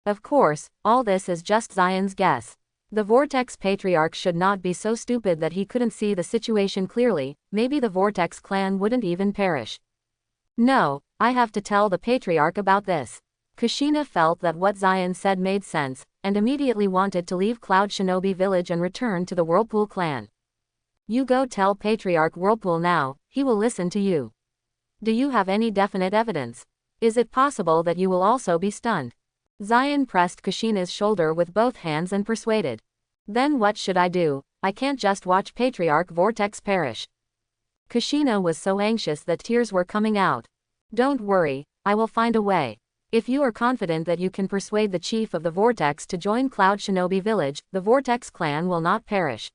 Of course, all this is just Zion's guess. The Vortex Patriarch should not be so stupid that he couldn't see the situation clearly, maybe the Vortex clan wouldn't even perish. No, I have to tell the Patriarch about this. Kushina felt that what Zion said made sense, and immediately wanted to leave Cloud Shinobi Village and return to the Whirlpool clan. You go tell Patriarch Whirlpool now, he will listen to you. Do you have any definite evidence? Is it possible that you will also be stunned? Zion pressed Kushina's shoulder with both hands and persuaded. Then what should I do? I can't just watch Patriarch Vortex perish. Kushina was so anxious that tears were coming out. Don't worry, I will find a way. If you are confident that you can persuade the chief of the Vortex to join Cloud Shinobi Village, the Vortex clan will not perish.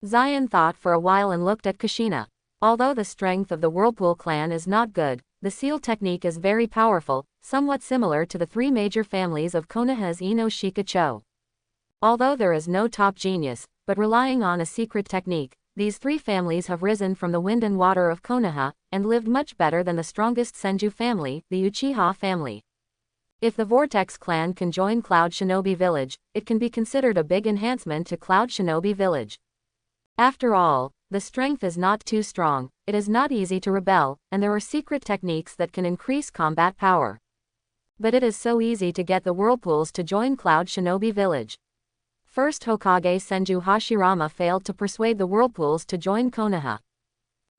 Zion thought for a while and looked at Kushina. Although the strength of the Whirlpool clan is not good, the seal technique is very powerful, somewhat similar to the three major families of Konoha's Ino Shikacho. Although there is no top genius, but relying on a secret technique, these three families have risen from the wind and water of Konoha, and lived much better than the strongest Senju family, the Uchiha family. If the Vortex clan can join Cloud Shinobi Village, it can be considered a big enhancement to Cloud Shinobi Village. After all, the strength is not too strong, it is not easy to rebel, and there are secret techniques that can increase combat power. But it is so easy to get the Whirlpools to join Cloud Shinobi Village. First Hokage Senju Hashirama failed to persuade the Whirlpools to join Konoha.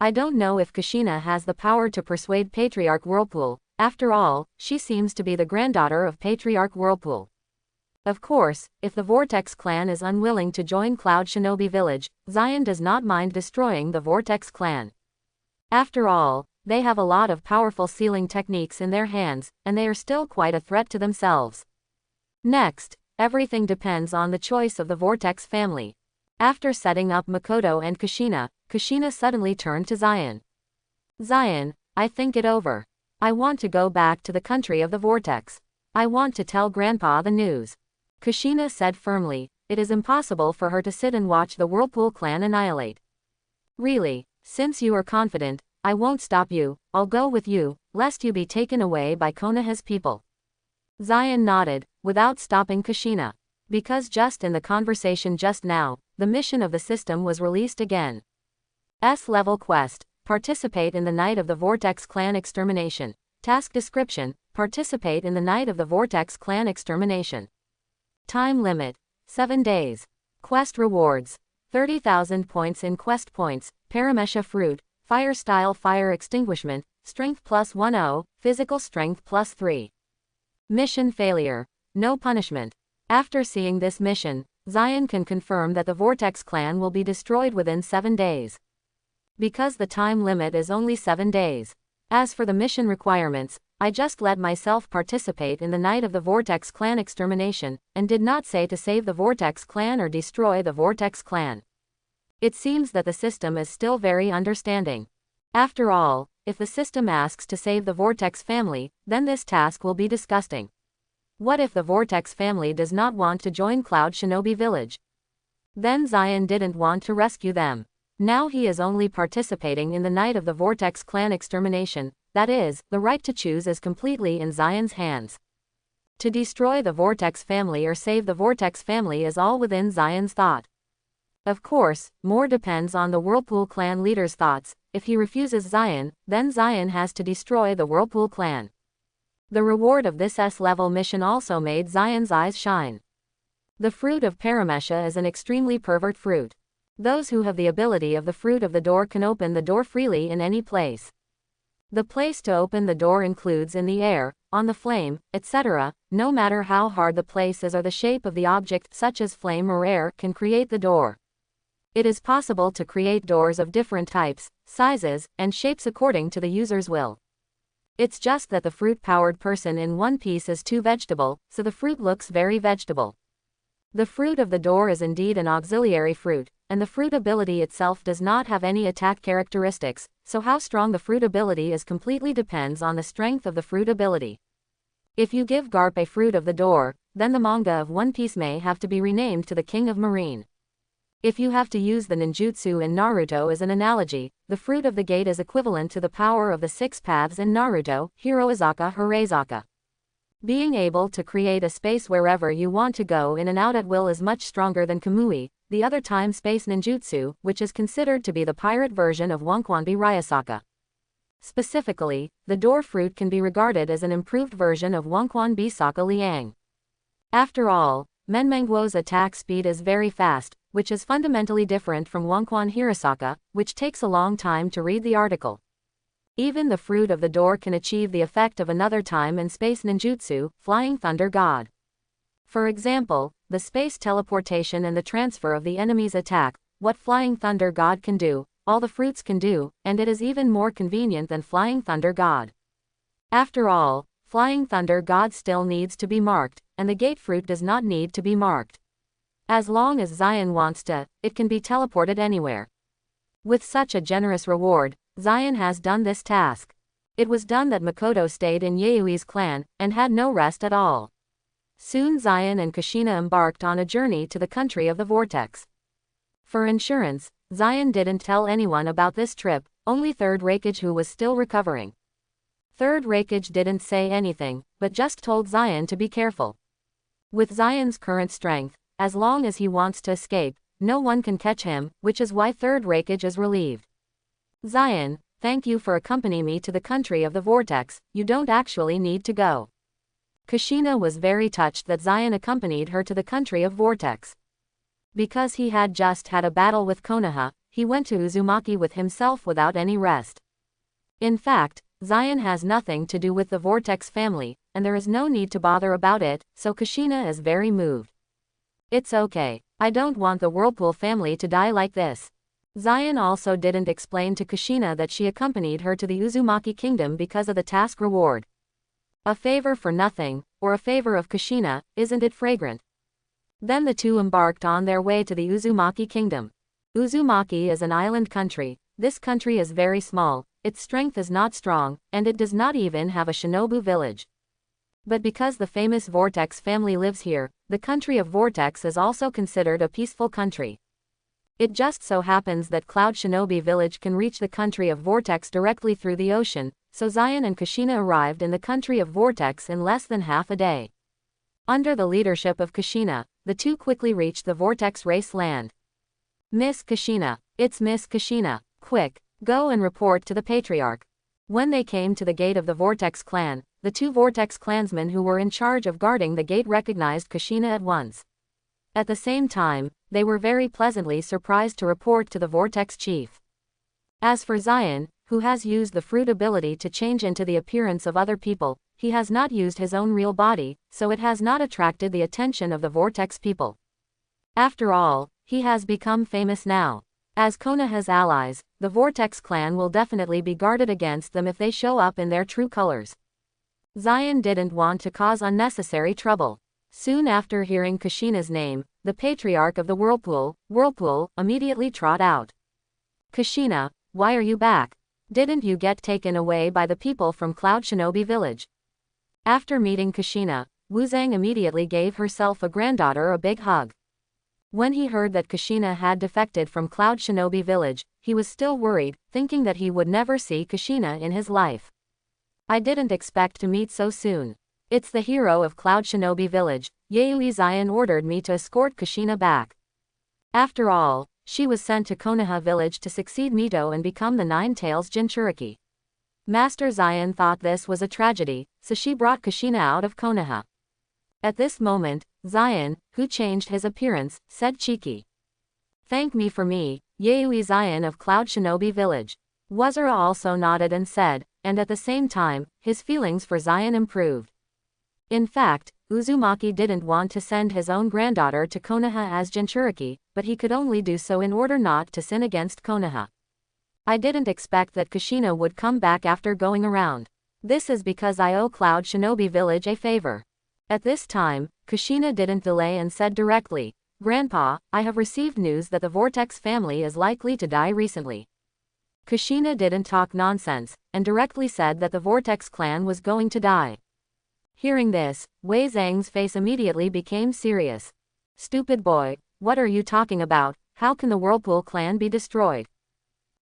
I don't know if Kushina has the power to persuade Patriarch Whirlpool, after all, she seems to be the granddaughter of Patriarch Whirlpool. Of course, if the Vortex clan is unwilling to join Cloud Shinobi Village, Zion does not mind destroying the Vortex clan. After all, they have a lot of powerful sealing techniques in their hands, and they are still quite a threat to themselves. Next, everything depends on the choice of the Vortex family. After setting up Makoto and Kushina, Kushina suddenly turned to Zion. Zion, I think it over. I want to go back to the country of the Vortex. I want to tell Grandpa the news. Kushina said firmly, it is impossible for her to sit and watch the Whirlpool clan annihilate. Really, since you are confident, I won't stop you, I'll go with you, lest you be taken away by Konoha's people. Zion nodded, without stopping Kushina. Because just in the conversation just now, the mission of the system was released again. S-level quest, participate in the night of the Vortex clan extermination. Task description, participate in the night of the Vortex clan extermination. Time limit, 7 days. Quest rewards, 30,000 points in quest points, Paramesha fruit, fire style fire extinguishment, strength plus 10, physical strength plus 3. Mission failure, no punishment. After seeing this mission, Zion can confirm that the Vortex clan will be destroyed within 7 days. Because the time limit is only 7 days. As for the mission requirements, I just let myself participate in the night of the Vortex clan extermination, and did not say to save the Vortex clan or destroy the Vortex clan. It seems that the system is still very understanding. After all, if the system asks to save the Vortex family, then this task will be disgusting. What if the Vortex family does not want to join Cloud Shinobi Village? Then Zion didn't want to rescue them. Now he is only participating in the night of the Vortex clan extermination, that is, the right to choose is completely in Zion's hands. To destroy the Vortex family or save the Vortex family is all within Zion's thought. Of course, more depends on the Whirlpool clan leader's thoughts. If he refuses Zion, then Zion has to destroy the Whirlpool clan. The reward of this S-level mission also made Zion's eyes shine. The fruit of Paramesha is an extremely pervert fruit. Those who have the ability of the fruit of the door can open the door freely in any place. The place to open the door includes in the air, on the flame, etc. No matter how hard the place is or the shape of the object such as flame or air can create the door. It is possible to create doors of different types, sizes, and shapes according to the user's will. It's just that the fruit-powered person in One Piece is too vegetable, so the fruit looks very vegetable. The fruit of the door is indeed an auxiliary fruit, and the fruit ability itself does not have any attack characteristics, so how strong the fruit ability is completely depends on the strength of the fruit ability. If you give Garp a fruit of the door, then the manga of One Piece may have to be renamed to the King of Marine. If you have to use the ninjutsu in Naruto as an analogy, the fruit of the gate is equivalent to the power of the 6 paths in Naruto, Hiroizaka Hireizaka. Being able to create a space wherever you want to go in and out at will is much stronger than Kamui, the other time-space ninjutsu, which is considered to be the pirate version of Wankwanbi Ryasaka. Specifically, the door fruit can be regarded as an improved version of Wankwanbi Saka Liang. After all, Menmenguo's attack speed is very fast, which is fundamentally different from Wankwan Hirasaka, which takes a long time to read the article. Even the fruit of the door can achieve the effect of another time and space ninjutsu, Flying Thunder God. For example, the space teleportation and the transfer of the enemy's attack, what Flying Thunder God can do, all the fruits can do, and it is even more convenient than Flying Thunder God. After all, Flying Thunder God still needs to be marked, and the gate fruit does not need to be marked. As long as Zion wants to, it can be teleported anywhere. With such a generous reward, Zion has done this task. It was done that Makoto stayed in Yayui's clan, and had no rest at all. Soon Zion and Kushina embarked on a journey to the country of the vortex. For insurance, Zion didn't tell anyone about this trip, only Third Raikage, who was still recovering. Third Raikage didn't say anything, but just told Zion to be careful. With Zion's current strength, as long as he wants to escape, no one can catch him, which is why Third Raikage is relieved. Zion, thank you for accompanying me to the country of the vortex, you don't actually need to go. Kushina was very touched that Zion accompanied her to the country of vortex. Because he had just had a battle with Konoha, he went to Uzumaki with himself without any rest. In fact, Zion has nothing to do with the vortex family, and there is no need to bother about it, so Kushina is very moved. It's okay, I don't want the Whirlpool family to die like this. Zion also didn't explain to Kushina that she accompanied her to the Uzumaki kingdom because of the task reward. A favor for nothing, or a favor of Kushina, isn't it fragrant? Then the two embarked on their way to the Uzumaki kingdom. Uzumaki is an island country. This country is very small, its strength is not strong, and it does not even have a shinobu village. But because the famous Vortex family lives here, the country of Vortex is also considered a peaceful country. It just so happens that Cloud Shinobi Village can reach the country of Vortex directly through the ocean, so Zion and Kushina arrived in the country of Vortex in less than half a day. Under the leadership of Kushina, the two quickly reached the Vortex race land. Miss Kushina, it's Miss Kushina, quick, go and report to the Patriarch. When they came to the gate of the Vortex clan, the two Vortex clansmen who were in charge of guarding the gate recognized Kushina at once. At the same time, they were very pleasantly surprised to report to the Vortex chief. As for Zion, who has used the fruit ability to change into the appearance of other people, he has not used his own real body, so it has not attracted the attention of the Vortex people. After all, he has become famous now. As Konoha's allies, the Vortex clan will definitely be guarded against them if they show up in their true colors. Zion didn't want to cause unnecessary trouble. Soon after hearing Kushina's name, the Patriarch of the Whirlpool, immediately trot out. Kushina, why are you back? Didn't you get taken away by the people from Cloud Shinobi Village? After meeting Kushina, Wuzang immediately gave herself a granddaughter a big hug. When he heard that Kushina had defected from Cloud Shinobi Village, he was still worried, thinking that he would never see Kushina in his life. I didn't expect to meet so soon. It's the hero of Cloud Shinobi Village, Yayui Zion ordered me to escort Kushina back. After all, she was sent to Konoha Village to succeed Mito and become the Nine Tails Jinchuriki. Master Zion thought this was a tragedy, so she brought Kushina out of Konoha. At this moment, Zion, who changed his appearance, said cheeky. Thank me for me, Yayui Zion of Cloud Shinobi Village. Wazura also nodded and said, and at the same time, his feelings for Zion improved. In fact, Uzumaki didn't want to send his own granddaughter to Konoha as Jinchuriki, but he could only do so in order not to sin against Konoha. I didn't expect that Kushina would come back after going around. This is because I owe Cloud Shinobi Village a favor. At this time, Kushina didn't delay and said directly, Grandpa, I have received news that the Vortex family is likely to die recently. Kushina didn't talk nonsense, and directly said that the Vortex clan was going to die. Hearing this, Wei Zhang's face immediately became serious. Stupid boy, what are you talking about? How can the Whirlpool clan be destroyed?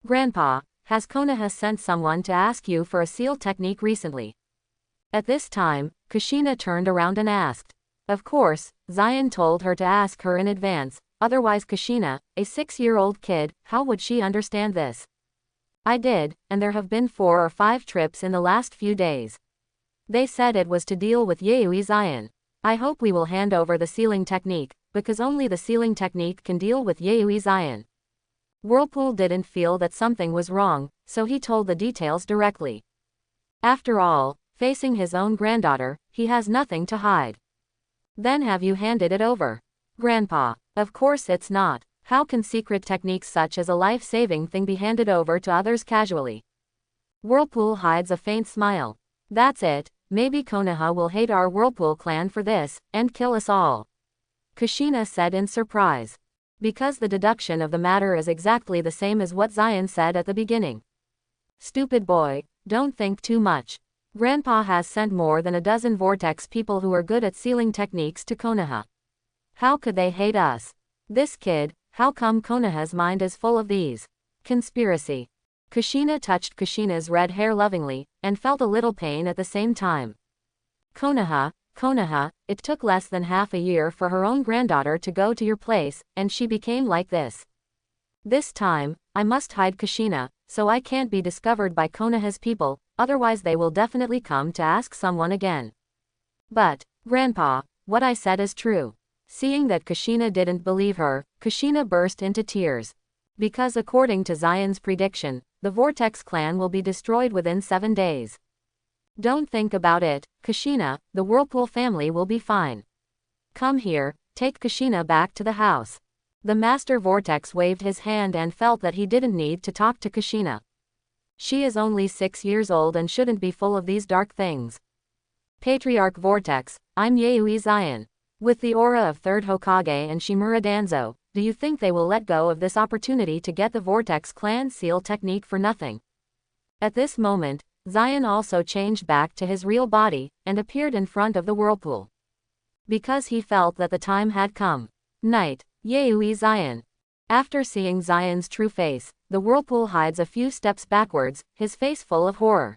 Grandpa, has Konoha sent someone to ask you for a seal technique recently? At this time, Kushina turned around and asked. Of course, Zion told her to ask her in advance, otherwise Kushina, a 6-year-old kid, how would she understand this? I did, and there have been 4 or 5 trips in the last few days. They said it was to deal with Yui Zion. I hope we will hand over the sealing technique, because only the sealing technique can deal with Yui Zion. Whirlpool didn't feel that something was wrong, so he told the details directly. After all, facing his own granddaughter, he has nothing to hide. Then have you handed it over? Grandpa, of course it's not. How can secret techniques such as a life-saving thing be handed over to others casually? Whirlpool hides a faint smile. That's it, maybe Konoha will hate our Whirlpool clan for this, and kill us all. Kushina said in surprise. Because the deduction of the matter is exactly the same as what Zion said at the beginning. Stupid boy, don't think too much. Grandpa has sent more than a dozen Vortex people who are good at sealing techniques to Konoha. How could they hate us? This kid, how come Konoha's mind is full of these? Conspiracy. Kushina touched Kushina's red hair lovingly, and felt a little pain at the same time. Konoha, it took less than half a year for her own granddaughter to go to your place, and she became like this. This time, I must hide Kushina, so I can't be discovered by Konoha's people, otherwise they will definitely come to ask someone again. But, Grandpa, what I said is true. Seeing that Kushina didn't believe her, Kushina burst into tears. Because according to Zion's prediction, the Vortex clan will be destroyed within 7 days. Don't think about it, Kushina, the Whirlpool family will be fine. Come here, take Kushina back to the house. The Master Vortex waved his hand and felt that he didn't need to talk to Kushina. She is only 6 years old and shouldn't be full of these dark things. Patriarch Vortex, I'm Yui Zion. With the aura of 3rd Hokage and Shimura Danzo, do you think they will let go of this opportunity to get the Vortex clan seal technique for nothing? At this moment, Zion also changed back to his real body, and appeared in front of the Whirlpool. Because he felt that the time had come. Night, Yui Zion. After seeing Zion's true face, the Whirlpool hides a few steps backwards, his face full of horror.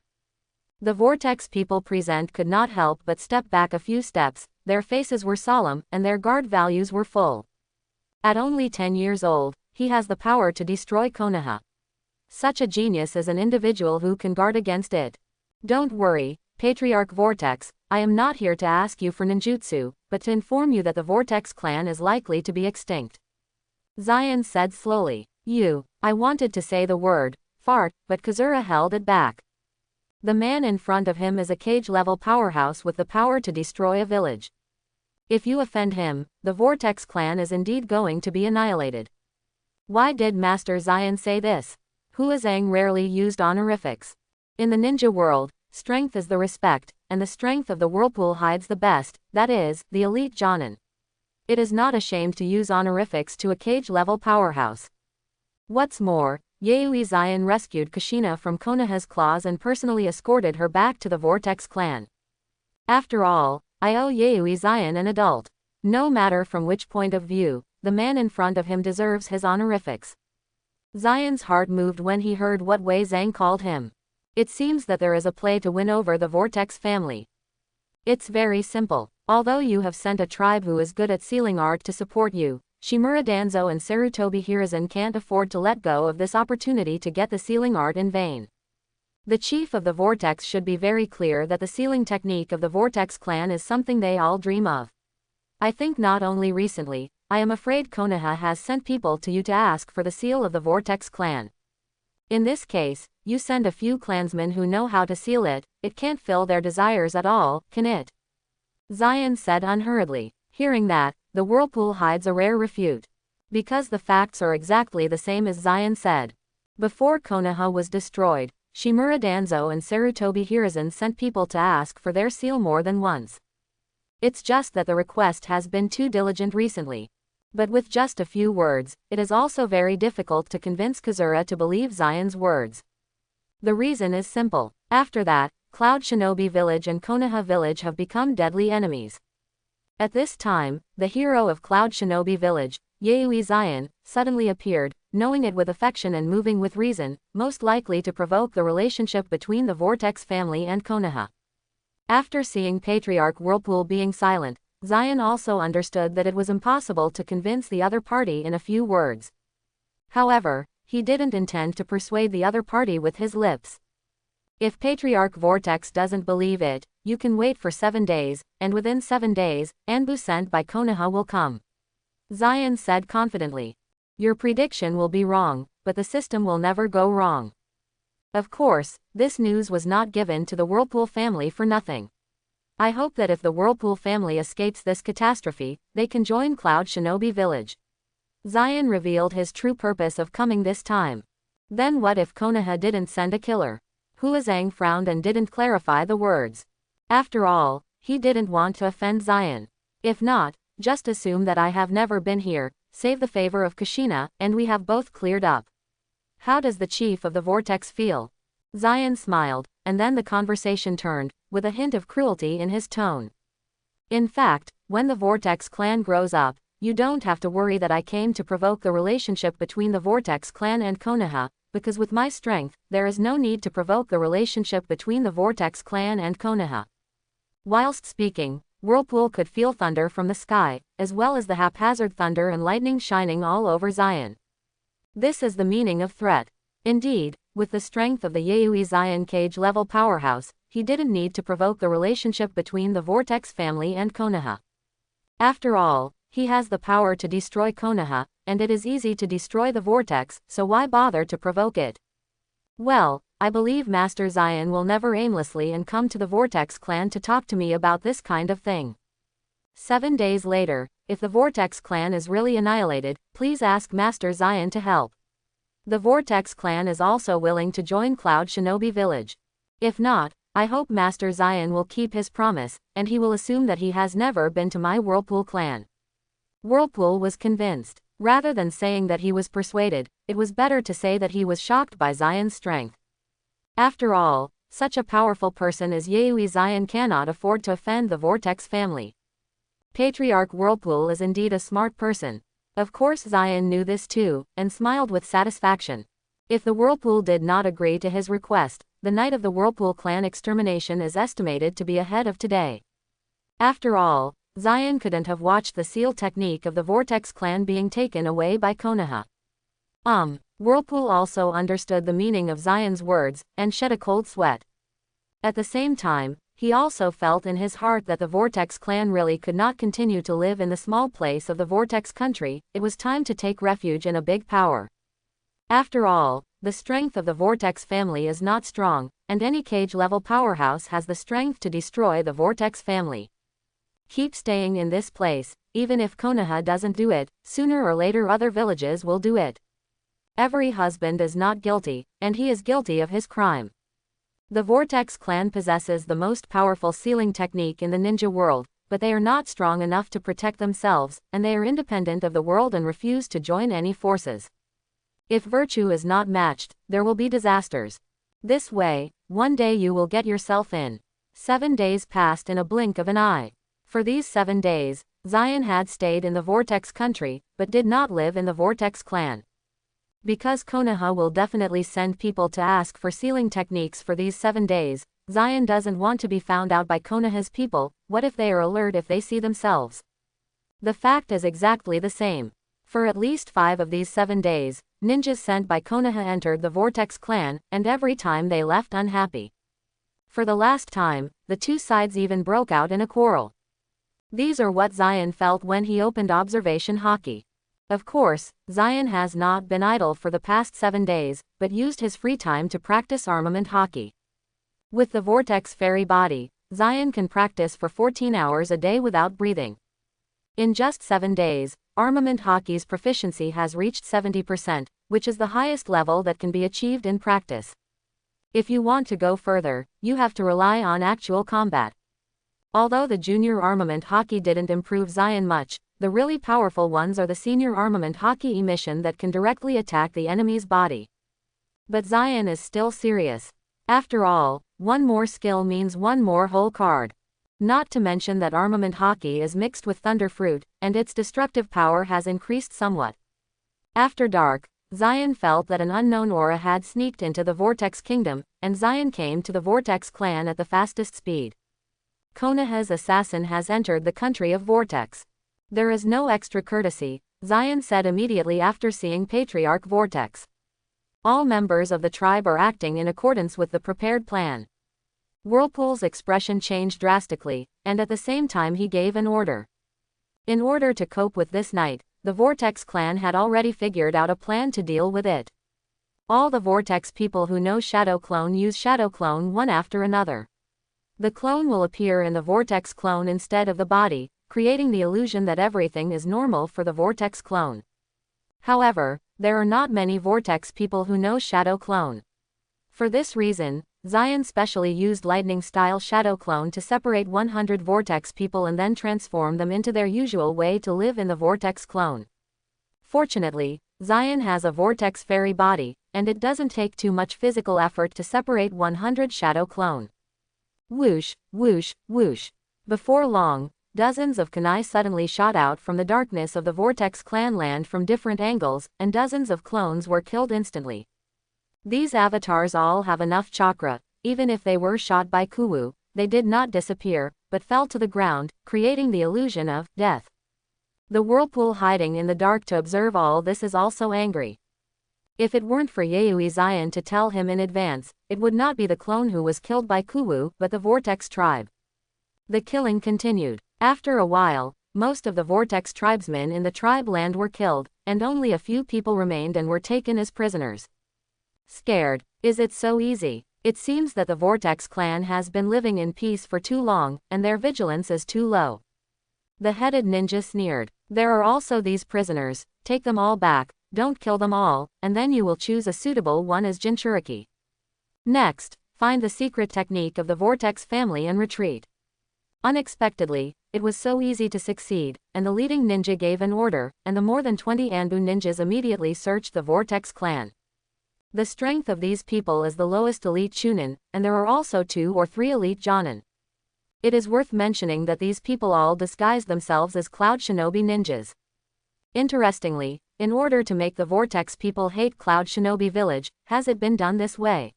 The Vortex people present could not help but step back a few steps, their faces were solemn, and their guard values were full. At only 10 years old, he has the power to destroy Konoha. Such a genius is an individual who can guard against it. Don't worry, Patriarch Vortex, I am not here to ask you for ninjutsu, but to inform you that the Vortex clan is likely to be extinct. Zion said slowly. I wanted to say the word, fart, but Kazura held it back. The man in front of him is a cage-level powerhouse with the power to destroy a village. If you offend him, the Vortex clan is indeed going to be annihilated. Why did Master Zion say this? Huazang rarely used honorifics. In the ninja world, strength is the respect, and the strength of the Whirlpool hides the best, that is, the elite Jonin. It is not ashamed to use honorifics to a cage-level powerhouse. What's more, Yui Zion rescued Kushina from Konoha's claws and personally escorted her back to the Vortex clan. After all, I owe Yui Zion an adult. No matter from which point of view, the man in front of him deserves his honorifics. Zion's heart moved when he heard what Wei Zhang called him. It seems that there is a play to win over the Vortex family. It's very simple. Although you have sent a tribe who is good at sealing art to support you, Shimura Danzo and Sarutobi Hiruzen can't afford to let go of this opportunity to get the sealing art in vain. The chief of the Vortex should be very clear that the sealing technique of the Vortex clan is something they all dream of. I think not only recently, I am afraid Konoha has sent people to you to ask for the seal of the Vortex clan. In this case, you send a few clansmen who know how to seal it. It can't fill their desires at all, can it? Zion said unhurriedly. Hearing that, the whirlpool hides a rare refute. Because the facts are exactly the same as Zion said. Before Konoha was destroyed, Shimura Danzo and Sarutobi Hiruzen sent people to ask for their seal more than once. It's just that the request has been too diligent recently. But with just a few words, it is also very difficult to convince Kazura to believe Zion's words. The reason is simple. After that, Cloud Shinobi Village and Konoha Village have become deadly enemies. At this time, the hero of Cloud Shinobi Village, Yayoi Zion, suddenly appeared, knowing it with affection and moving with reason, most likely to provoke the relationship between the Vortex family and Konoha. After seeing Patriarch Whirlpool being silent, Zion also understood that it was impossible to convince the other party in a few words. However, he didn't intend to persuade the other party with his lips. If Patriarch Vortex doesn't believe it, you can wait for 7 days, and within 7 days, Anbu sent by Konoha will come. Zion said confidently. Your prediction will be wrong, but the system will never go wrong. Of course, this news was not given to the Whirlpool family for nothing. I hope that if the Whirlpool family escapes this catastrophe, they can join Cloud Shinobi Village. Zion revealed his true purpose of coming this time. Then what if Konoha didn't send a killer? Huazang frowned and didn't clarify the words. After all, he didn't want to offend Zion. If not, just assume that I have never been here, save the favor of Kushina, and we have both cleared up. How does the chief of the Vortex feel? Zion smiled, and then the conversation turned, with a hint of cruelty in his tone. In fact, when the Vortex clan grows up, you don't have to worry that I came to provoke the relationship between the Vortex clan and Konoha, because with my strength, there is no need to provoke the relationship between the Vortex clan and Konoha. Whilst speaking, Whirlpool could feel thunder from the sky, as well as the haphazard thunder and lightning shining all over Zion. This is the meaning of threat. Indeed, with the strength of the Yayoi Zion cage-level powerhouse, he didn't need to provoke the relationship between the Vortex family and Konoha. After all, he has the power to destroy Konoha, and it is easy to destroy the Vortex, so why bother to provoke it? Well, I believe Master Zion will never aimlessly and come to the Vortex clan to talk to me about this kind of thing. 7 days later, if the Vortex clan is really annihilated, please ask Master Zion to help. The Vortex clan is also willing to join Cloud Shinobi Village. If not, I hope Master Zion will keep his promise, and he will assume that he has never been to my Whirlpool clan. Whirlpool was convinced. Rather than saying that he was persuaded, it was better to say that he was shocked by Zion's strength. After all, such a powerful person as Yayoi Zion cannot afford to offend the Vortex family. Patriarch Whirlpool is indeed a smart person. Of course Zion knew this too, and smiled with satisfaction. If the Whirlpool did not agree to his request, the night of the Whirlpool clan extermination is estimated to be ahead of today. After all, Zion couldn't have watched the seal technique of the Vortex clan being taken away by Konoha. Whirlpool also understood the meaning of Zion's words, and shed a cold sweat. At the same time, he also felt in his heart that the Vortex clan really could not continue to live in the small place of the Vortex country. It was time to take refuge in a big power. After all, the strength of the Vortex family is not strong, and any cage-level powerhouse has the strength to destroy the Vortex family. Keep staying in this place, even if Konoha doesn't do it, sooner or later other villages will do it. Every husband is not guilty, and he is guilty of his crime. The Vortex clan possesses the most powerful sealing technique in the ninja world, but they are not strong enough to protect themselves, and they are independent of the world and refuse to join any forces. If virtue is not matched, there will be disasters. This way, one day you will get yourself in. 7 days passed in a blink of an eye. For these 7 days, Zion had stayed in the Vortex country, but did not live in the Vortex clan. Because Konoha will definitely send people to ask for sealing techniques for these 7 days, Zion doesn't want to be found out by Konoha's people. What if they are alert if they see themselves? The fact is exactly the same. For at least 5 of these 7 days, ninjas sent by Konoha entered the Vortex clan, and every time they left unhappy. For the last time, the two sides even broke out in a quarrel. These are what Zion felt when he opened observation hockey. Of course, Zion has not been idle for the past 7 days, but used his free time to practice armament hockey. With the Vortex Fairy body, Zion can practice for 14 hours a day without breathing. In just 7 days, armament hockey's proficiency has reached 70%, which is the highest level that can be achieved in practice. If you want to go further, you have to rely on actual combat. Although the junior armament hockey didn't improve Zion much, the really powerful ones are the senior armament hockey emission that can directly attack the enemy's body. But Zion is still serious. After all, one more skill means one more whole card. Not to mention that armament hockey is mixed with thunder fruit, and its destructive power has increased somewhat. After dark, Zion felt that an unknown aura had sneaked into the Vortex Kingdom, and Zion came to the Vortex clan at the fastest speed. Konoha's assassin has entered the country of Vortex. There is no extra courtesy, Zion said immediately after seeing Patriarch Vortex. All members of the tribe are acting in accordance with the prepared plan. Whirlpool's expression changed drastically, and at the same time he gave an order. In order to cope with this night, the Vortex clan had already figured out a plan to deal with it. All the Vortex people who know Shadow Clone use Shadow Clone one after another. The clone will appear in the Vortex clone instead of the body, creating the illusion that everything is normal for the Vortex clone. However, there are not many Vortex people who know Shadow Clone. For this reason, Zion specially used lightning-style Shadow Clone to separate 100 Vortex people and then transform them into their usual way to live in the Vortex clone. Fortunately, Zion has a Vortex Fairy body, and it doesn't take too much physical effort to separate 100 Shadow Clone. Whoosh, whoosh, whoosh. Before long, dozens of kunai suddenly shot out from the darkness of the Vortex clan land from different angles, and dozens of clones were killed instantly. These avatars all have enough chakra. Even if they were shot by Kuwu, they did not disappear, but fell to the ground, creating the illusion of death. The Whirlpool hiding in the dark to observe all this is also angry. If it weren't for Yaoi Zion to tell him in advance, it would not be the clone who was killed by Kuwu, but the Vortex tribe. The killing continued. After a while, most of the Vortex tribesmen in the tribe land were killed, and only a few people remained and were taken as prisoners. Scared. Is it so easy? It seems that the Vortex clan has been living in peace for too long, and their vigilance is too low. The headed ninja sneered. There are also these prisoners, take them all back, don't kill them all, and then you will choose a suitable one as Jinchuriki. Next, find the secret technique of the Vortex family and retreat. Unexpectedly, it was so easy to succeed, and the leading ninja gave an order, and the more than 20 Anbu ninjas immediately searched the Vortex clan. The strength of these people is the lowest elite Chunin, and there are also 2 or 3 elite Jonin. It is worth mentioning that these people all disguise themselves as Cloud Shinobi ninjas. Interestingly, in order to make the Vortex people hate Cloud Shinobi Village, has it been done this way?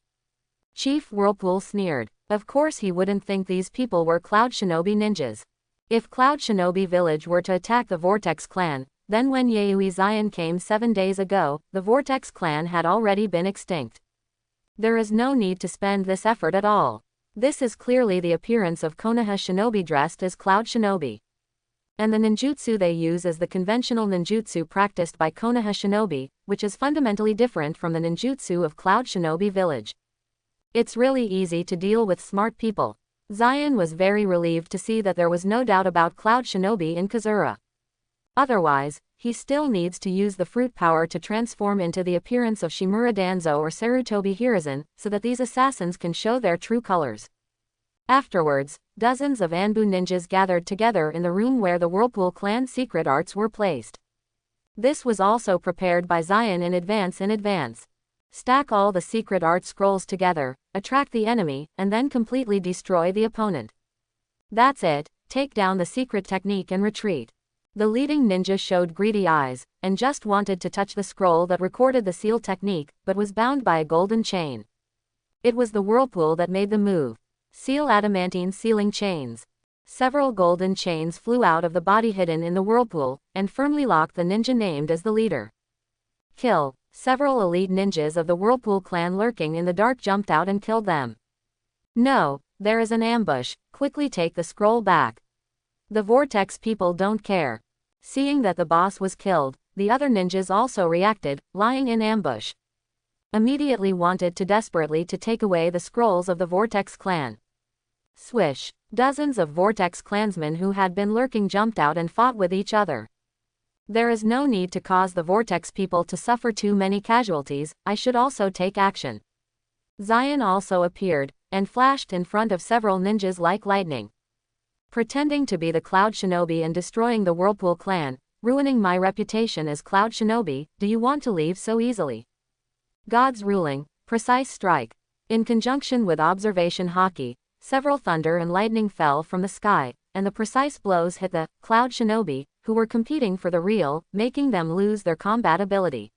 Chief Whirlpool sneered. Of course he wouldn't think these people were Cloud Shinobi ninjas. If Cloud Shinobi Village were to attack the Vortex clan, then when Yaoi Zion came 7 days ago, the Vortex clan had already been extinct. There is no need to spend this effort at all. This is clearly the appearance of Konoha Shinobi dressed as Cloud Shinobi. And the ninjutsu they use is the conventional ninjutsu practiced by Konoha Shinobi, which is fundamentally different from the ninjutsu of Cloud Shinobi Village. It's really easy to deal with smart people. Zion was very relieved to see that there was no doubt about Cloud Shinobi in Kazura. Otherwise, he still needs to use the fruit power to transform into the appearance of Shimura Danzo or Sarutobi Hiruzen, so that these assassins can show their true colors. Afterwards, dozens of Anbu ninjas gathered together in the room where the Whirlpool clan secret arts were placed. This was also prepared by Zion in advance. Stack all the secret art scrolls together, attract the enemy, and then completely destroy the opponent. That's it, take down the secret technique and retreat. The leading ninja showed greedy eyes, and just wanted to touch the scroll that recorded the seal technique, but was bound by a golden chain. It was the Whirlpool that made the move. Seal adamantine sealing chains. Several golden chains flew out of the body hidden in the Whirlpool, and firmly locked the ninja named as the leader. Kill. Several elite ninjas of the Whirlpool clan lurking in the dark jumped out and killed them. No, there is an ambush, quickly take the scroll back. The Vortex people don't care. Seeing that the boss was killed, the other ninjas also reacted, lying in ambush. Immediately wanted to desperately to take away the scrolls of the Vortex clan. Swish! Dozens of Vortex clansmen who had been lurking jumped out and fought with each other. There is no need to cause the Vortex people to suffer too many casualties, I should also take action. Zion also appeared, and flashed in front of several ninjas like lightning. Pretending to be the Cloud Shinobi and destroying the Whirlpool clan, ruining my reputation as Cloud Shinobi, do you want to leave so easily? God's ruling, precise strike. In conjunction with observation hockey, several thunder and lightning fell from the sky, and the precise blows hit the Cloud Shinobi, who were competing for the real, making them lose their combat ability.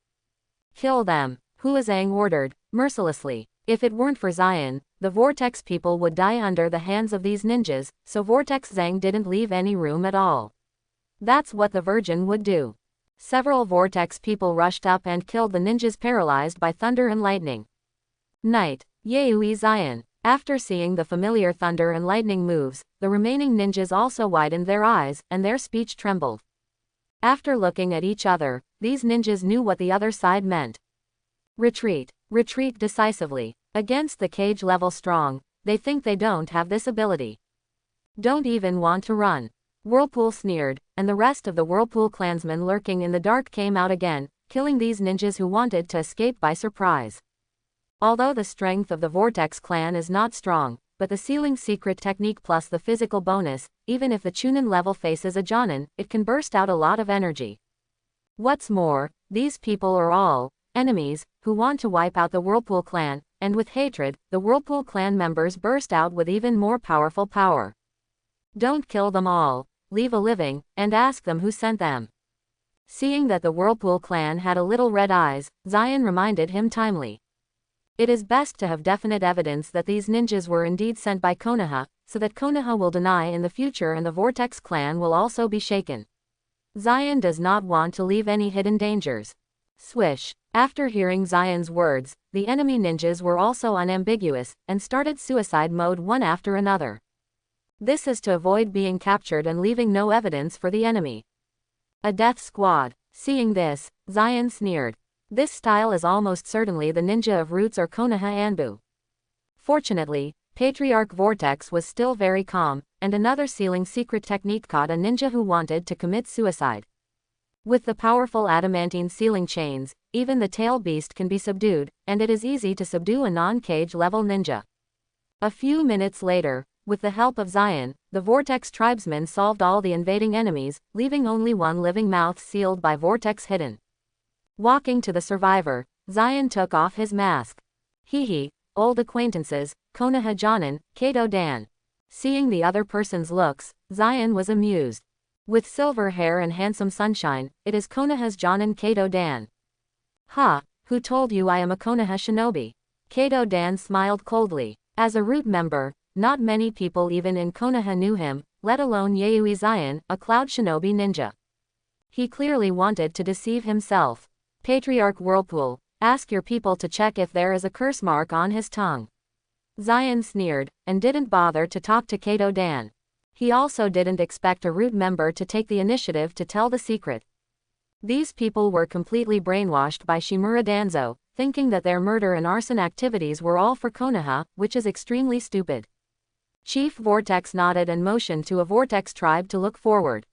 Kill them, Huazang ordered, mercilessly. If it weren't for Zion, the Vortex people would die under the hands of these ninjas, so Vortex Zhang didn't leave any room at all. That's what the Virgin would do. Several Vortex people rushed up and killed the ninjas paralyzed by thunder and lightning. Night, Yui Zion. After seeing the familiar thunder and lightning moves, the remaining ninjas also widened their eyes, and their speech trembled. After looking at each other, these ninjas knew what the other side meant. Retreat. Retreat decisively. Against the cage level strong, they think they don't have this ability. Don't even want to run. Whirlpool sneered, and the rest of the Whirlpool clansmen lurking in the dark came out again, killing these ninjas who wanted to escape by surprise. Although the strength of the Vortex clan is not strong, but the sealing secret technique plus the physical bonus, even if the Chunin level faces a Jonin, it can burst out a lot of energy. What's more, these people are all enemies who want to wipe out the Whirlpool clan, and with hatred, the Whirlpool clan members burst out with even more powerful power. Don't kill them all, leave a living, and ask them who sent them. Seeing that the Whirlpool clan had a little red eyes, Zion reminded him timely. It is best to have definite evidence that these ninjas were indeed sent by Konoha, so that Konoha will deny in the future and the Vortex clan will also be shaken. Zion does not want to leave any hidden dangers. Swish. After hearing Zion's words, the enemy ninjas were also unambiguous, and started suicide mode one after another. This is to avoid being captured and leaving no evidence for the enemy. A death squad. Seeing this, Zion sneered. This style is almost certainly the ninja of Roots or Konoha Anbu. Fortunately, Patriarch Vortex was still very calm, and another sealing secret technique caught a ninja who wanted to commit suicide. With the powerful adamantine sealing chains, even the tail beast can be subdued, and it is easy to subdue a non-cage level ninja. A few minutes later, with the help of Zion, the Vortex tribesmen solved all the invading enemies, leaving only one living mouth sealed by Vortex hidden. Walking to the survivor, Zion took off his mask. Hee, old acquaintances, Konoha Jonin, Kato Dan. Seeing the other person's looks, Zion was amused. With silver hair and handsome sunshine, it is Konoha's Jonin Kato Dan. Ha, who told you I am a Konoha shinobi? Kato Dan smiled coldly. As a root member, not many people even in Konoha knew him, let alone Yui Zion, a cloud shinobi ninja. He clearly wanted to deceive himself. Patriarch Whirlpool, ask your people to check if there is a curse mark on his tongue. Zion sneered, and didn't bother to talk to Kato Dan. He also didn't expect a root member to take the initiative to tell the secret. These people were completely brainwashed by Shimura Danzo, thinking that their murder and arson activities were all for Konoha, which is extremely stupid. Chief Vortex nodded and motioned to a Vortex tribe to look forward.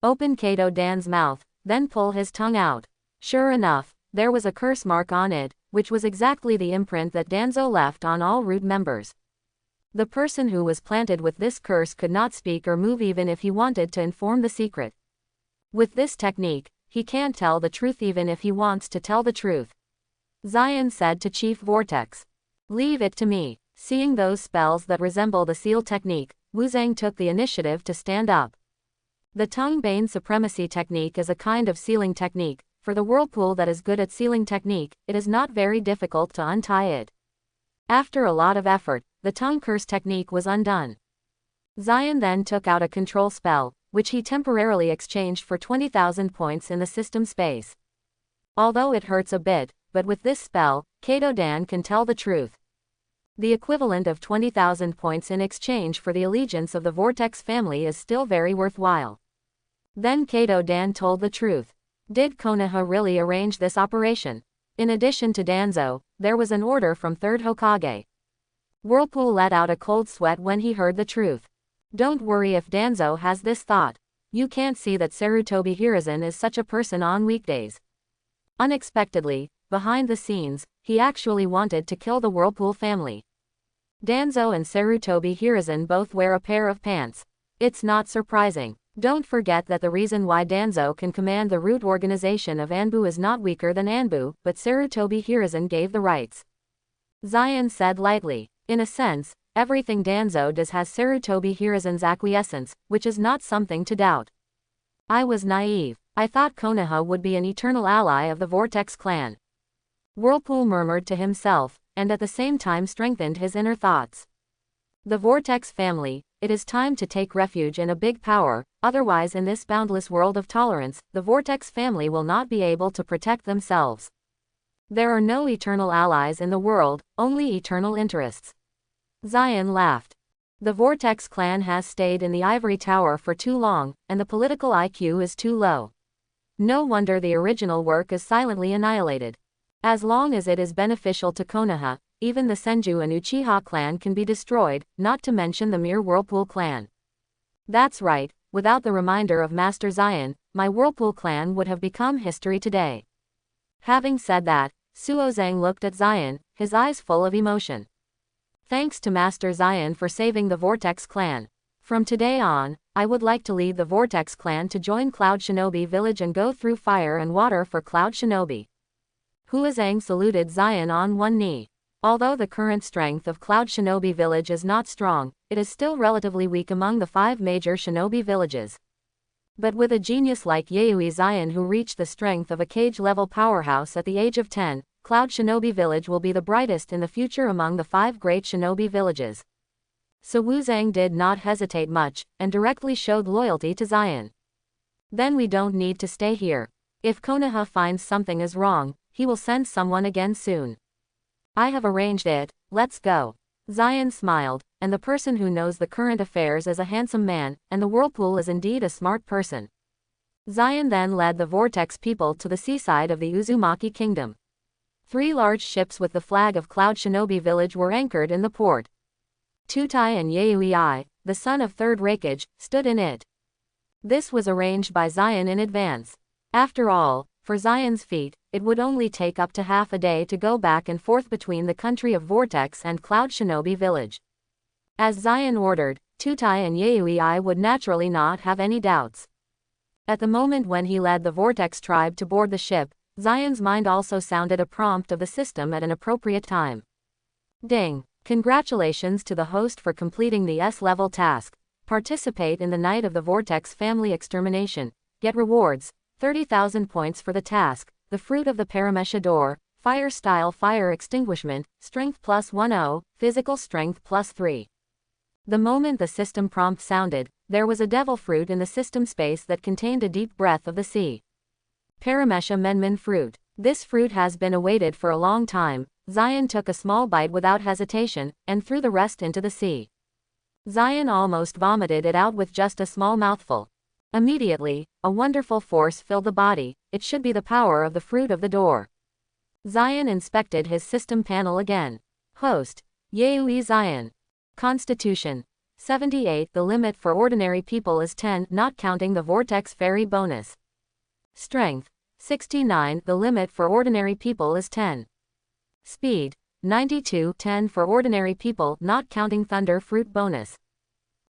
Open Kato Dan's mouth, then pull his tongue out. Sure enough, there was a curse mark on it, which was exactly the imprint that Danzo left on all root members. The person who was planted with this curse could not speak or move even if he wanted to inform the secret. With this technique, he can't tell the truth even if he wants to tell the truth. Zion said to Chief Vortex. Leave it to me. Seeing those spells that resemble the seal technique, Wuzang took the initiative to stand up. The tongue bane supremacy technique is a kind of sealing technique. For the whirlpool that is good at sealing technique, it is not very difficult to untie it. After a lot of effort, the tongue curse technique was undone. Zion then took out a control spell, which he temporarily exchanged for 20,000 points in the system space. Although it hurts a bit, but with this spell, Kato Dan can tell the truth. The equivalent of 20,000 points in exchange for the allegiance of the Vortex family is still very worthwhile. Then Kato Dan told the truth. Did Konoha really arrange this operation? In addition to Danzo, there was an order from 3rd Hokage. Whirlpool let out a cold sweat when he heard the truth. Don't worry if Danzo has this thought. You can't see that Sarutobi Hiruzen is such a person on weekdays. Unexpectedly, behind the scenes, he actually wanted to kill the Whirlpool family. Danzo and Sarutobi Hiruzen both wear a pair of pants. It's not surprising. Don't forget that the reason why Danzo can command the root organization of Anbu is not weaker than Anbu, but Sarutobi Hiruzen gave the rights. Zion said lightly. In a sense, everything Danzo does has Sarutobi Hiruzen's acquiescence, which is not something to doubt. I was naive. I thought Konoha would be an eternal ally of the Vortex clan. Whirlpool murmured to himself, and at the same time strengthened his inner thoughts. The Vortex family, it is time to take refuge in a big power, otherwise in this boundless world of tolerance, the Vortex family will not be able to protect themselves. There are no eternal allies in the world, only eternal interests. Zion laughed. The Vortex clan has stayed in the ivory tower for too long, and the political IQ is too low. No wonder the original work is silently annihilated. As long as it is beneficial to Konoha, even the Senju and Uchiha clan can be destroyed, not to mention the mere Whirlpool clan. That's right, without the reminder of Master Zion, my Whirlpool clan would have become history today. Having said that, Suozang looked at Zion, his eyes full of emotion. Thanks to Master Zion for saving the Vortex clan. From today on, I would like to lead the Vortex clan to join Cloud Shinobi village and go through fire and water for Cloud Shinobi. Huazang saluted Zion on one knee. Although the current strength of Cloud Shinobi village is not strong, it is still relatively weak among the 5 major shinobi villages. But with a genius like Yayoi Zion who reached the strength of a cage-level powerhouse at the age of 10, Cloud Shinobi village will be the brightest in the future among the 5 great shinobi villages. So Wuzang did not hesitate much, and directly showed loyalty to Zion. Then we don't need to stay here. If Konoha finds something is wrong, he will send someone again soon. I have arranged it, let's go. Zion smiled, and the person who knows the current affairs is a handsome man, and the Whirlpool is indeed a smart person. Zion then led the Vortex people to the seaside of the Uzumaki kingdom. 3 large ships with the flag of Cloud Shinobi village were anchored in the port. Tutai and Yayoi, the son of 3rd Raikage, stood in it. This was arranged by Zion in advance. After all, for Zion's feat, it would only take up to half a day to go back and forth between the country of Vortex and Cloud Shinobi village. As Zion ordered, Tutai and Yayoi would naturally not have any doubts. At the moment when he led the Vortex tribe to board the ship, Zion's mind also sounded a prompt of the system at an appropriate time. Ding! Congratulations to the host for completing the S-level task. Participate in the Night of the Vortex Family Extermination. Get rewards, 30,000 points for the task, the fruit of the Paramesha door, fire style fire extinguishment, strength plus 10, physical strength plus 3. The moment the system prompt sounded, there was a devil fruit in the system space that contained a deep breath of the sea. Paramesha Menmen fruit. This fruit has been awaited for a long time. Zion took a small bite without hesitation, and threw the rest into the sea. Zion almost vomited it out with just a small mouthful. Immediately, a wonderful force filled the body. It should be the power of the fruit of the door. Zion inspected his system panel again. Host, Yayoi Zion. Constitution, 78. The limit for ordinary people is 10, not counting the Vortex Fairy bonus. Strength, 69. The limit for ordinary people is 10. Speed, 92, 10 for ordinary people, not counting Thunder Fruit bonus.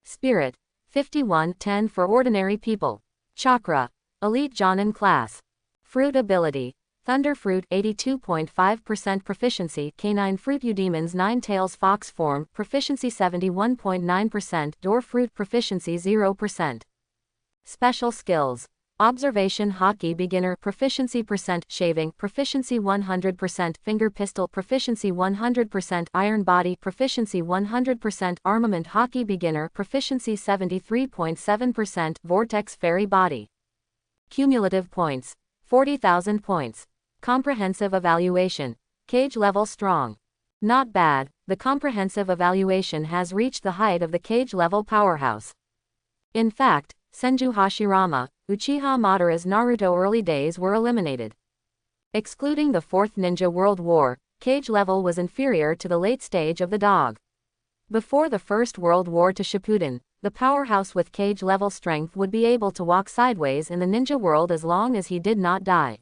Spirit, 51, 10 for ordinary people. Chakra, Elite Jonin class. Fruit ability, Thunder Fruit 82.5% proficiency, Canine Fruit Eudemons 9 Tails Fox form, proficiency 71.9%, Door Fruit proficiency 0%. Special skills. Observation Hockey Beginner proficiency percent, Shaving proficiency 100%, Finger Pistol proficiency 100%, Iron Body proficiency 100%, Armament Hockey Beginner proficiency 73.7%, Vortex Fairy Body. Cumulative points, 40,000 points. Comprehensive evaluation, Cage level strong. Not bad, the comprehensive evaluation has reached the height of the cage level powerhouse. In fact, Senju Hashirama, Uchiha Madara's Naruto early days were eliminated. Excluding the Fourth Ninja World War, cage level was inferior to the late stage of the dog. Before the First World War to Shippuden, the powerhouse with cage level strength would be able to walk sideways in the ninja world as long as he did not die.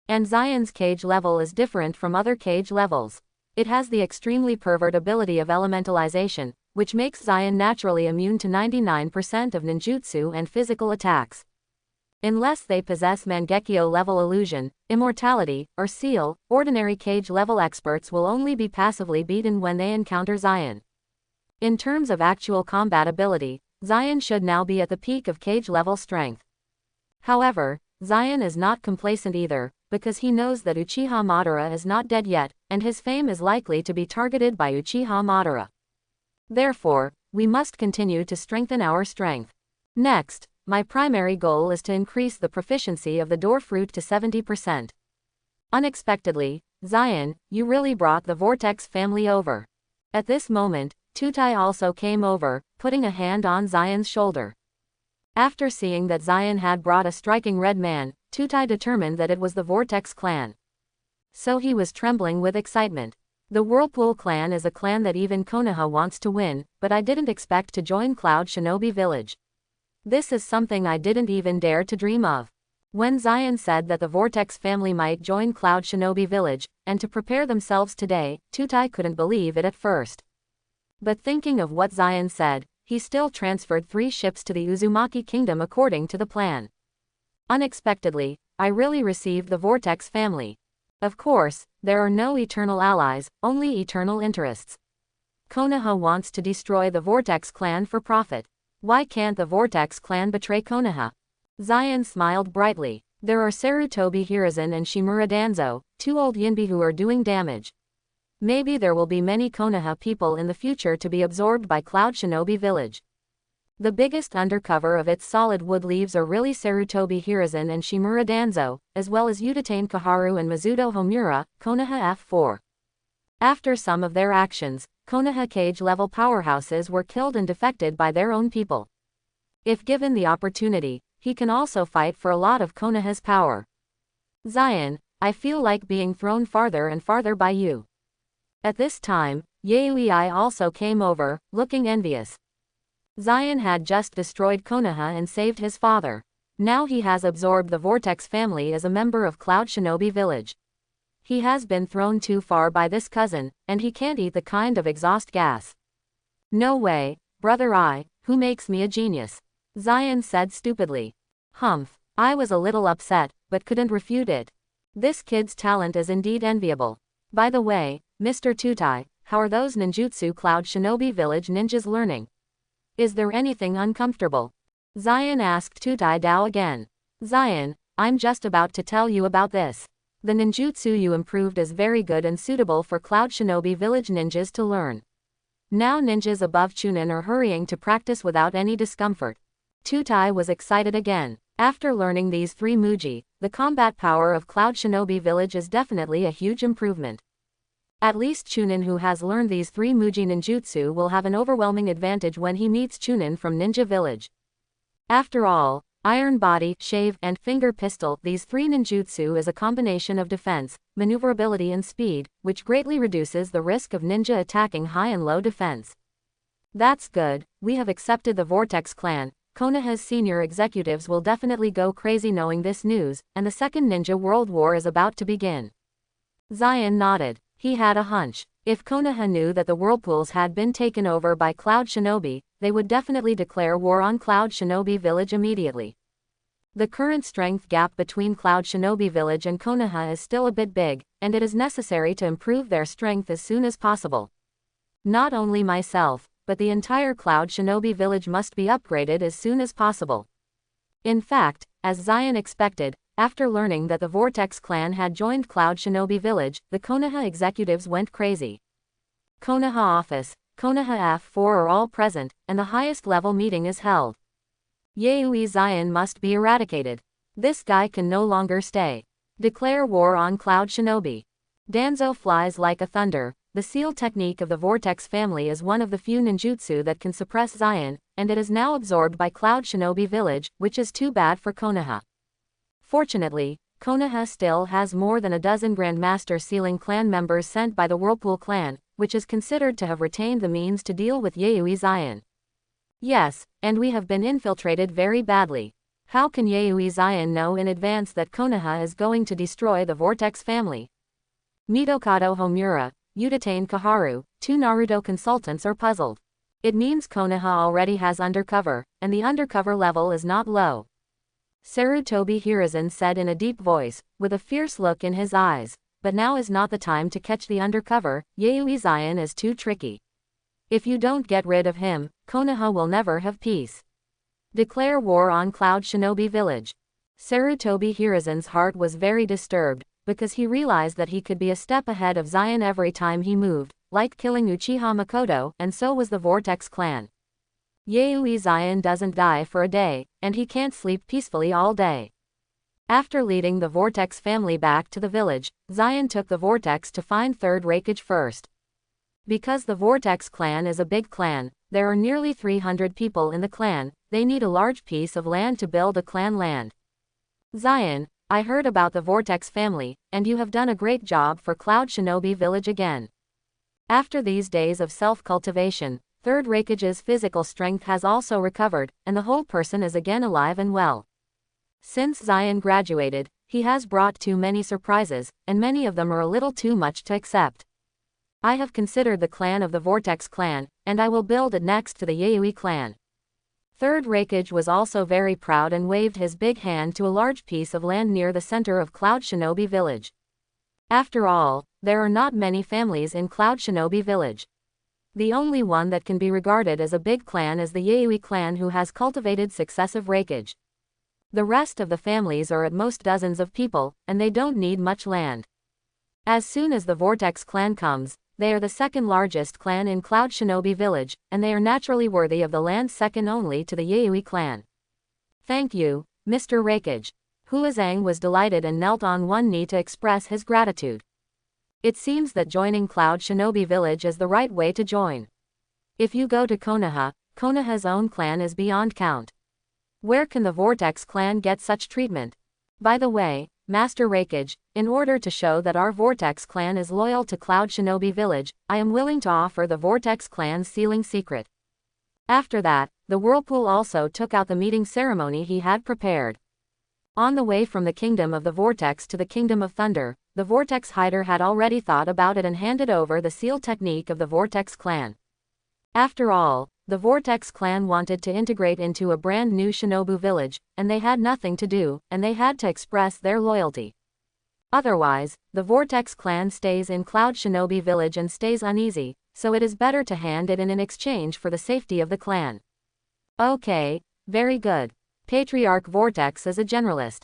And Zion's cage level is different from other cage levels. It has the extremely pervert ability of elementalization, which makes Zion naturally immune to 99% of ninjutsu and physical attacks. Unless they possess Mangekyo level illusion, immortality, or seal, ordinary cage level experts will only be passively beaten when they encounter Zion. In terms of actual combat ability, Zion should now be at the peak of cage level strength. However, Zion is not complacent either, because he knows that Uchiha Madara is not dead yet, and his fame is likely to be targeted by Uchiha Madara. Therefore, we must continue to strengthen our strength. Next, my primary goal is to increase the proficiency of the door fruit to 70%. Unexpectedly, Zion, you really brought the Vortex family over. At this moment, Tutai also came over, putting a hand on Zion's shoulder. After seeing that Zion had brought a striking red man, Tutai determined that it was the Vortex clan. So he was trembling with excitement. The Whirlpool clan is a clan that even Konoha wants to win, but I didn't expect to join Cloud Shinobi Village. This is something I didn't even dare to dream of. When Zion said that the Vortex family might join Cloud Shinobi Village, and to prepare themselves today, Tutai couldn't believe it at first. But thinking of what Zion said, he still transferred 3 ships to the Uzumaki kingdom according to the plan. Unexpectedly, I really received the Vortex family. Of course, there are no eternal allies, only eternal interests. Konoha wants to destroy the Vortex clan for profit. Why can't the Vortex clan betray Konoha? Zion smiled brightly. There are Sarutobi Hiruzen and Shimura Danzo, 2 old Yinbi who are doing damage. Maybe there will be many Konoha people in the future to be absorbed by Cloud Shinobi Village. The biggest undercover of its solid wood leaves are really Sarutobi Hiruzen and Shimura Danzo, as well as Utatane Kaharu and Mizuto Homura, Konoha F4. After some of their actions, Konoha cage-level powerhouses were killed and defected by their own people. If given the opportunity, he can also fight for a lot of Konoha's power. Zion, I feel like being thrown farther and farther by you. At this time, Yaoi also came over, looking envious. Zion had just destroyed Konoha and saved his father. Now he has absorbed the Vortex family as a member of Cloud Shinobi Village. He has been thrown too far by this cousin, and he can't eat the kind of exhaust gas. No way, brother who makes me a genius? Zion said stupidly. Humph, I was a little upset, but couldn't refute it. This kid's talent is indeed enviable. By the way, Mr. Tutai, how are those ninjutsu Cloud Shinobi Village ninjas learning? Is there anything uncomfortable? Zion asked Tutai Dao again. Zion, I'm just about to tell you about this. The ninjutsu you improved is very good and suitable for Cloud Shinobi Village ninjas to learn. Now ninjas above Chunin are hurrying to practice without any discomfort. Tutai was excited again. After learning these 3 Muji, the combat power of Cloud Shinobi Village is definitely a huge improvement. At least Chunin who has learned these 3 Muji ninjutsu will have an overwhelming advantage when he meets Chunin from Ninja Village. After all, Iron Body, Shave, and Finger Pistol, these 3 ninjutsu is a combination of defense, maneuverability and speed, which greatly reduces the risk of ninja attacking high and low defense. That's good, we have accepted the Vortex clan. Konoha's senior executives will definitely go crazy knowing this news, and the Second Ninja World War is about to begin. Zion nodded. He had a hunch. If Konoha knew that the Whirlpools had been taken over by Cloud Shinobi, they would definitely declare war on Cloud Shinobi Village immediately. The current strength gap between Cloud Shinobi Village and Konoha is still a bit big, and it is necessary to improve their strength as soon as possible. Not only myself, but the entire Cloud Shinobi Village must be upgraded as soon as possible. In fact, as Zion expected, after learning that the Vortex clan had joined Cloud Shinobi Village, the Konoha executives went crazy. Konoha office, Konoha F4 are all present, and the highest level meeting is held. Yaoi Zion must be eradicated. This guy can no longer stay. Declare war on Cloud Shinobi. Danzo flies like a thunder, the seal technique of the Vortex family is one of the few ninjutsu that can suppress Zion, and it is now absorbed by Cloud Shinobi Village, which is too bad for Konoha. Fortunately, Konoha still has more than a dozen Grandmaster Sealing clan members sent by the Whirlpool clan, which is considered to have retained the means to deal with Yayoi Zion. Yes, and we have been infiltrated very badly. How can Yayoi Zion know in advance that Konoha is going to destroy the Vortex family? Mitokado Homura, Utatane Kaharu, two Naruto consultants are puzzled. It means Konoha already has undercover, and the undercover level is not low. Sarutobi Hiruzen said in a deep voice, with a fierce look in his eyes, but now is not the time to catch the undercover, Yayoi Zion is too tricky. If you don't get rid of him, Konoha will never have peace. Declare war on Cloud Shinobi Village. Sarutobi Hiruzen's heart was very disturbed, because he realized that he could be a step ahead of Zion every time he moved, like killing Uchiha Makoto, and so was the Vortex clan. Yayoi Zion doesn't die for a day, and he can't sleep peacefully all day. After leading the Vortex family back to the village, Zion took the Vortex to find Third Raikage first. Because the Vortex clan is a big clan, there are nearly 300 people in the clan, they need a large piece of land to build a clan land. Zion, I heard about the Vortex family, and you have done a great job for Cloud Shinobi Village again. After these days of self-cultivation, Third Raikage's physical strength has also recovered, and the whole person is again alive and well. Since Zion graduated, he has brought too many surprises, and many of them are a little too much to accept. I have considered the clan of the Vortex clan, and I will build it next to the Yayoi clan. Third Raikage was also very proud and waved his big hand to a large piece of land near the center of Cloud Shinobi Village. After all, there are not many families in Cloud Shinobi Village. The only one that can be regarded as a big clan is the Yayoi clan, who has cultivated successive Raikage. The rest of the families are at most dozens of people, and they don't need much land. As soon as the Vortex clan comes, they are the second largest clan in Cloud Shinobi Village, and they are naturally worthy of the land, second only to the Yayoi clan. Thank you, Mr. Raikage. Huazang was delighted and knelt on one knee to express his gratitude. It seems that joining Cloud Shinobi Village is the right way to join. If you go to Konoha, Konoha's own clan is beyond count. Where can the Vortex clan get such treatment? By the way, Master Raikage, in order to show that our Vortex clan is loyal to Cloud Shinobi Village, I am willing to offer the Vortex clan's sealing secret. After that, the Whirlpool also took out the meeting ceremony he had prepared. On the way from the Kingdom of the Vortex to the Kingdom of Thunder, the Vortex Hider had already thought about it and handed over the seal technique of the Vortex clan. After all, the Vortex clan wanted to integrate into a brand new Shinobu village, and they had nothing to do, and they had to express their loyalty. Otherwise, the Vortex clan stays in Cloud Shinobi Village and stays uneasy, so it is better to hand it in exchange for the safety of the clan. Okay, very good. Patriarch Vortex is a generalist.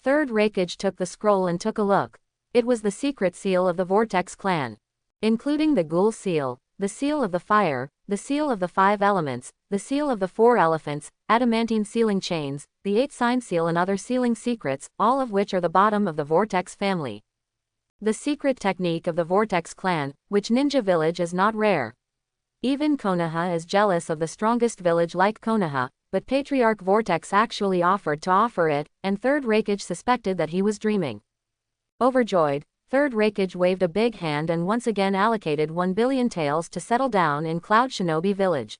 Third Raikage took the scroll and took a look. It was the secret seal of the Vortex clan. Including the Ghoul seal, the seal of the fire, the seal of the 5 elements, the seal of the 4 elephants, adamantine sealing chains, the 8-sign seal, and other sealing secrets, all of which are the bottom of the Vortex family. The secret technique of the Vortex clan, which Ninja Village is not rare. Even Konoha is jealous of the strongest village like Konoha, but Patriarch Vortex actually offered to offer it, and Third Raikage suspected that he was dreaming. Overjoyed, Third Raikage waved a big hand and once again allocated 1 billion taels to settle down in Cloud Shinobi Village.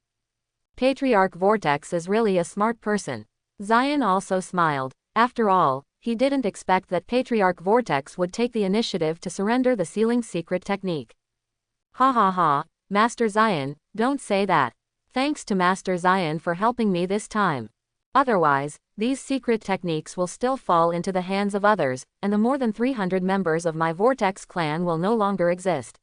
Patriarch Vortex is really a smart person. Zion also smiled. After all, he didn't expect that Patriarch Vortex would take the initiative to surrender the sealing secret technique. Ha ha ha, Master Zion, don't say that. Thanks to Master Zion for helping me this time. Otherwise, these secret techniques will still fall into the hands of others, and the more than 300 members of my Vortex clan will no longer exist.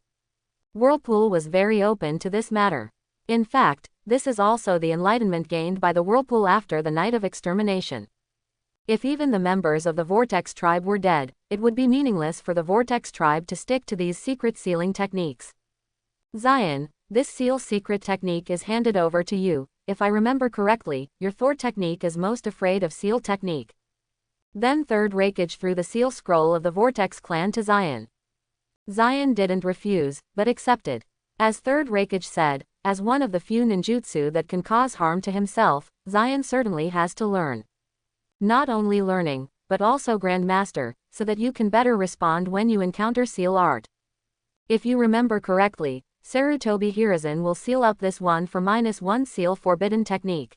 Whirlpool was very open to this matter. In fact, this is also the enlightenment gained by the Whirlpool after the night of extermination. If even the members of the Vortex tribe were dead, it would be meaningless for the Vortex tribe to stick to these secret sealing techniques. Zion, this seal secret technique is handed over to you. If I remember correctly, your Thor technique is most afraid of seal technique. Then Third Raikage threw the seal scroll of the Vortex clan to Zion. Zion didn't refuse, but accepted. As Third Raikage said, as one of the few ninjutsu that can cause harm to himself, Zion certainly has to learn. Not only learning, but also Grandmaster, so that you can better respond when you encounter seal art. If you remember correctly, Sarutobi Hiruzen will seal up this 1 for -1 seal forbidden technique.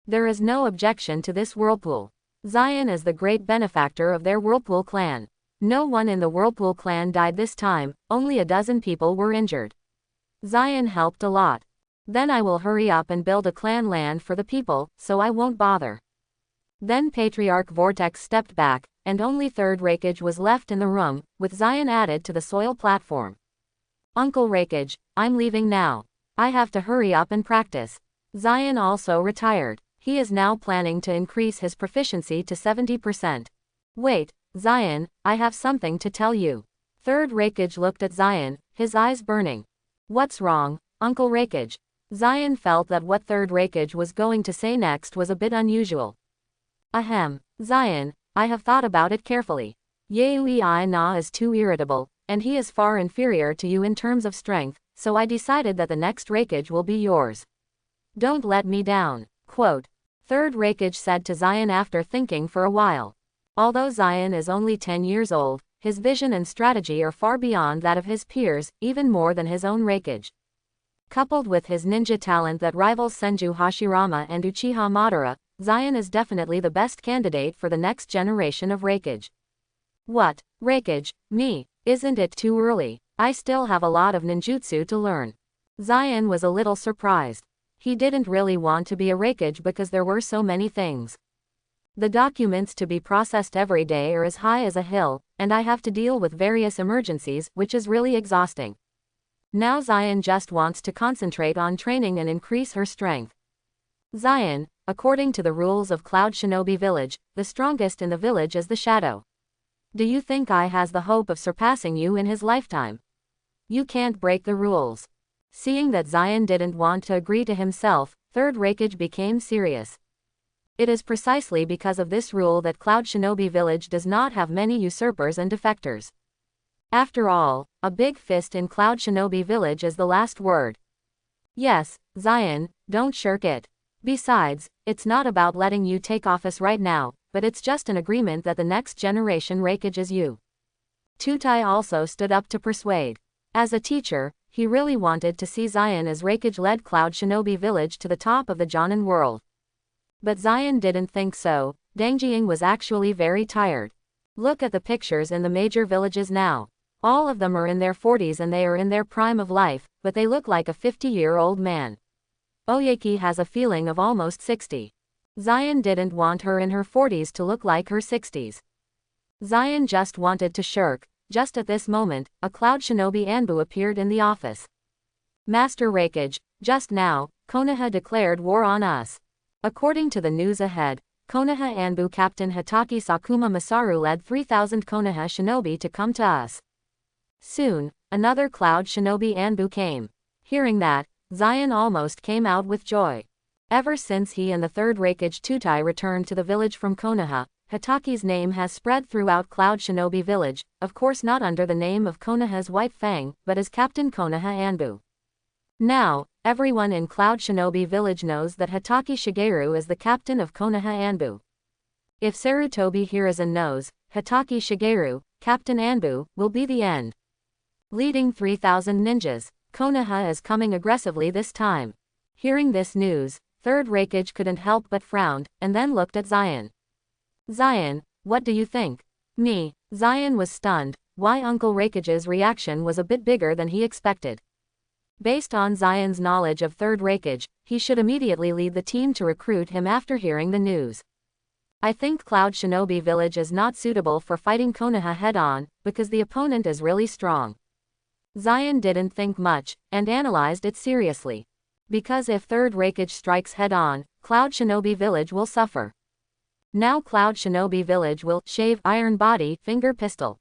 There is no objection to this whirlpool. Zion is the great benefactor of their Whirlpool clan. No one in the Whirlpool clan died this time, only a dozen people were injured. Zion helped a lot. Then I will hurry up and build a clan land for the people, so I won't bother. Then Patriarch Vortex stepped back, and only Third Raikage was left in the room, with Zion added to the soil platform. Uncle Raikage, I'm leaving now. I have to hurry up and practice. Zion also retired. He is now planning to increase his proficiency to 70%. Wait, Zion, I have something to tell you. Third Raikage looked at Zion, his eyes burning. What's wrong, Uncle Raikage? Zion felt that what Third Raikage was going to say next was a bit unusual. Ahem, Zion, I have thought about it carefully. Yaoi Na is too irritable, and he is far inferior to you in terms of strength, so I decided that the next Raikage will be yours. Don't let me down. Quote. Third Raikage said to Zion after thinking for a while. Although Zion is only 10 years old, his vision and strategy are far beyond that of his peers, even more than his own Raikage. Coupled with his ninja talent that rivals Senju Hashirama and Uchiha Madara, Zion is definitely the best candidate for the next generation of Raikage. What, Raikage, me, isn't it too early? I still have a lot of ninjutsu to learn. Zion was a little surprised. He didn't really want to be a Raikage because there were so many things. The documents to be processed every day are as high as a hill, and I have to deal with various emergencies, which is really exhausting. Now Zion just wants to concentrate on training and increase her strength. Zion, according to the rules of Cloud Shinobi Village, the strongest in the village is the Shadow. Do you think I has the hope of surpassing you in his lifetime? You can't break the rules. Seeing that Zion didn't want to agree to himself, Third Raikage became serious. It is precisely because of this rule that Cloud Shinobi Village does not have many usurpers and defectors. After all, a big fist in Cloud Shinobi Village is the last word. Yes, Zion, don't shirk it. Besides, it's not about letting you take office right now, but it's just an agreement that the next generation Raikage is you. Tutai also stood up to persuade. As a teacher, he really wanted to see Zion as Raikage-led Cloud Shinobi Village to the top of the Jonin world. But Zion didn't think so. Dangjing was actually very tired. Look at the pictures in the major villages now. All of them are in their 40s and they are in their prime of life, but they look like a 50-year-old man. Oyeki has a feeling of almost 60. Zion didn't want her in her 40s to look like her 60s. Zion just wanted to shirk. Just at this moment, a Cloud Shinobi Anbu appeared in the office. Master Raikage, just now, Konoha declared war on us. According to the news ahead, Konoha Anbu Captain Hitaki Sakuma Masaru led 3,000 Konoha shinobi to come to us. Soon, another Cloud Shinobi Anbu came. Hearing that, Zion almost came out with joy. Ever since he and the Third Raikage Tutai returned to the village from Konoha, Hitaki's name has spread throughout Cloud Shinobi Village, of course not under the name of Konoha's White Fang, but as Captain Konoha Anbu. Now, everyone in Cloud Shinobi Village knows that Hitaki Shigeru is the captain of Konoha Anbu. If Sarutobi Hiruzen knows, Hitaki Shigeru, Captain Anbu, will be the end. Leading 3,000 ninjas, Konoha is coming aggressively this time. Hearing this news, Third Raikage couldn't help but frown, and then looked at Zion. Zion, what do you think? Me. Zion was stunned. Why Uncle Raikage's reaction was a bit bigger than he expected. Based on Zion's knowledge of Third Raikage, he should immediately lead the team to recruit him after hearing the news. I think Cloud Shinobi Village is not suitable for fighting Konoha head-on, because the opponent is really strong. Zion didn't think much, and analyzed it seriously. Because if Third Raikage strikes head-on, Cloud Shinobi Village will suffer. Now Cloud Shinobi Village will shave iron body finger pistol.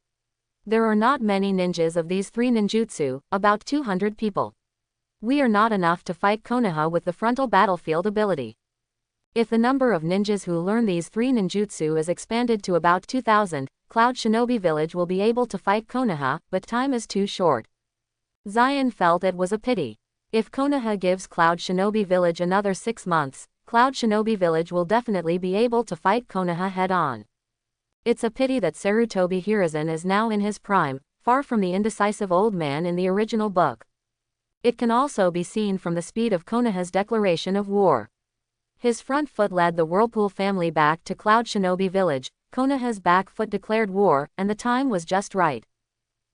There are not many ninjas of these three ninjutsu, about 200 people. We are not enough to fight Konoha with the frontal battlefield ability. If the number of ninjas who learn these three ninjutsu is expanded to about 2,000, Cloud Shinobi Village will be able to fight Konoha, but time is too short. Zion felt it was a pity. If Konoha gives Cloud Shinobi Village another 6 months, Cloud Shinobi Village will definitely be able to fight Konoha head-on. It's a pity that Sarutobi Hiruzen is now in his prime, far from the indecisive old man in the original book. It can also be seen from the speed of Konoha's declaration of war. His front foot led the Whirlpool family back to Cloud Shinobi Village, Konoha's back foot declared war, and the time was just right.